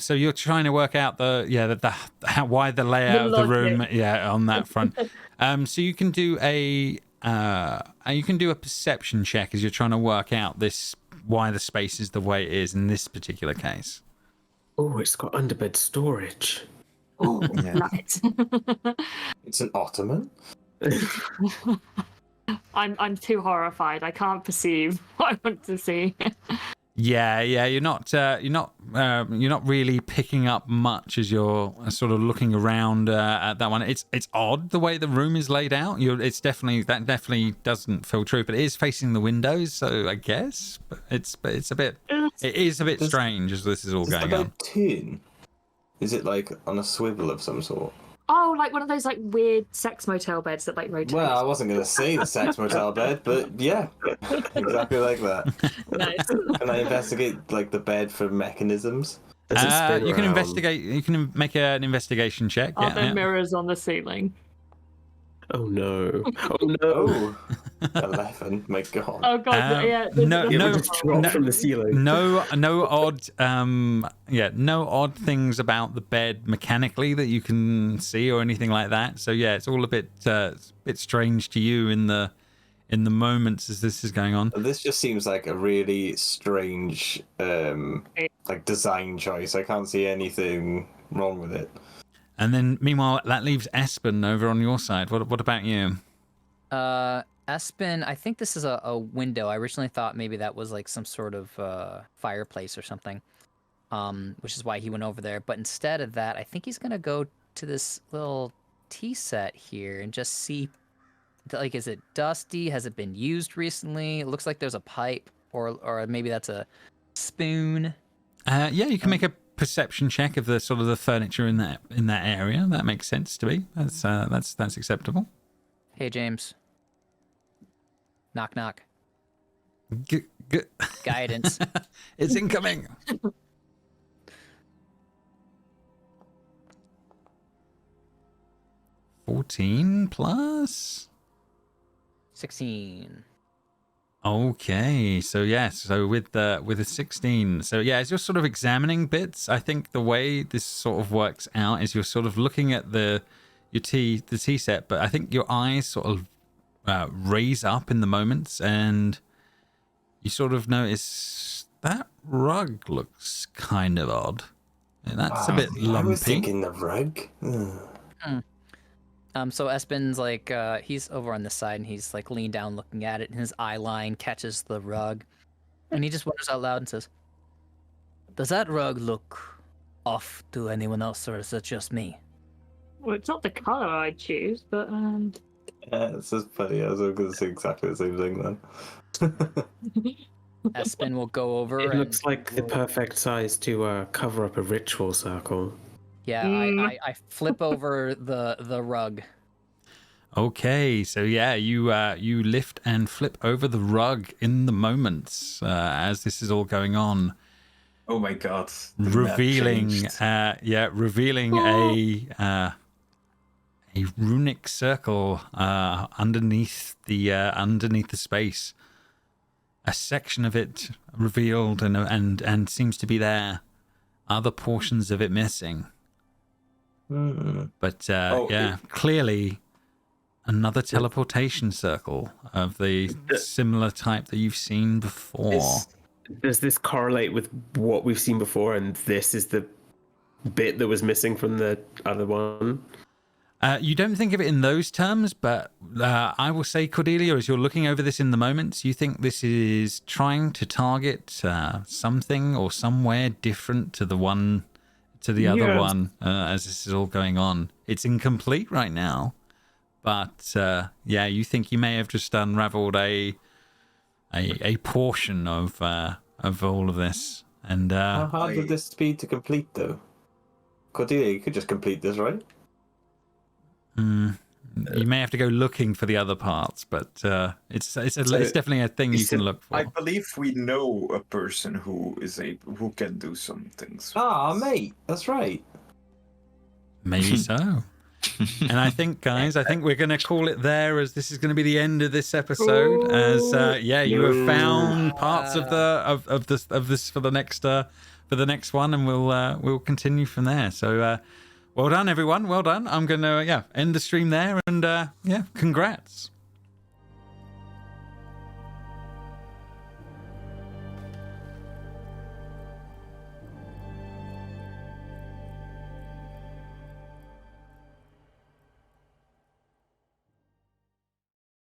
So you're trying to work out why the layout of the room, logic. on that front. So you can do a perception check as you're trying to work out why the space is the way it is in this particular case. Oh, it's got underbed storage. Oh, Yeah. nice. It's an ottoman. I'm too horrified. I can't perceive what I want to see. Yeah, you're not really picking up much as you're sort of looking around at that one. It's odd the way the room is laid out. That definitely doesn't feel true, but it is facing the windows, so I guess. But it is a bit strange as this is all going on. Turn? Is it like on a swivel of some sort? Oh, like one of those like weird sex motel beds that like rotate. Well, I wasn't going to say the sex motel bed, but yeah, exactly like that. Nice. Can I investigate like the bed for mechanisms? Does it spin You can around? investigate. You can make an investigation check. Are there Yeah. mirrors on the ceiling? Oh no! Oh no! Oh, 11. My God. Oh god, yeah. no, It no, would just drop no, from the ceiling. no odd no odd things about the bed mechanically that you can see or anything like that. So yeah, it's all a bit strange to you in the moments as this is going on. This just seems like a really strange like design choice. I can't see anything wrong with it. And then meanwhile that leaves Espen over on your side. What about you? Espen, I think this is a window. I originally thought maybe that was like some sort of fireplace or something, which is why he went over there. But instead of that, I think he's gonna go to this little tea set here and just see, like, is it dusty? Has it been used recently? It looks like there's a pipe, or maybe that's a spoon. Yeah, you can make a perception check of the sort of the furniture in that area. That makes sense to me. That's acceptable. Hey, James. Knock, knock. Guidance. It's incoming. $14 plus. 16. Okay, so yes, so with the 16, so yeah, as you're sort of examining bits, I think the way this sort of works out is you're sort of looking at the tea set, but I think your eyes sort of raise up in the moments, and you sort of notice that rug looks kind of odd. And that's a bit lumpy. I was thinking the rug. So Espen's like, he's over on this side and he's like leaned down looking at it, and his eye line catches the rug. And he just wonders out loud and says, "Does that rug look off to anyone else, or is it just me?" Well, it's not the color I'd choose, but It's just funny. I was going to say exactly the same thing then. Espen will go over. It and looks like the perfect size to cover up a ritual circle. Yeah, I flip over the rug. Okay, so yeah, you lift and flip over the rug in the moments as this is all going on, Oh my god. the map revealing changed. revealing a runic circle underneath the space. A section of it revealed and seems to be there. Other portions of it missing. But clearly another teleportation circle of the similar type that you've seen before. Does this correlate with what we've seen before, and this is the bit that was missing from the other one? You don't think of it in those terms, but I will say, Cordelia, as you're looking over this in the moments, you think this is trying to target something or somewhere different to the other one as this is all going on. It's incomplete right now, but you think you may have just unraveled a portion of all of this. And How hard would this be to complete, though? Cordelia, you could just complete this, right? You may have to go looking for the other parts, but it's definitely a thing you can look for. I believe we know a person who can do some things. Ah, mate, that's right. Maybe so. And I think, guys, we're going to call it there, as this is going to be the end of this episode. As you have found parts of this for the next one, and we'll continue from there. So well done, everyone. Well done. I'm going to end the stream there, and congrats.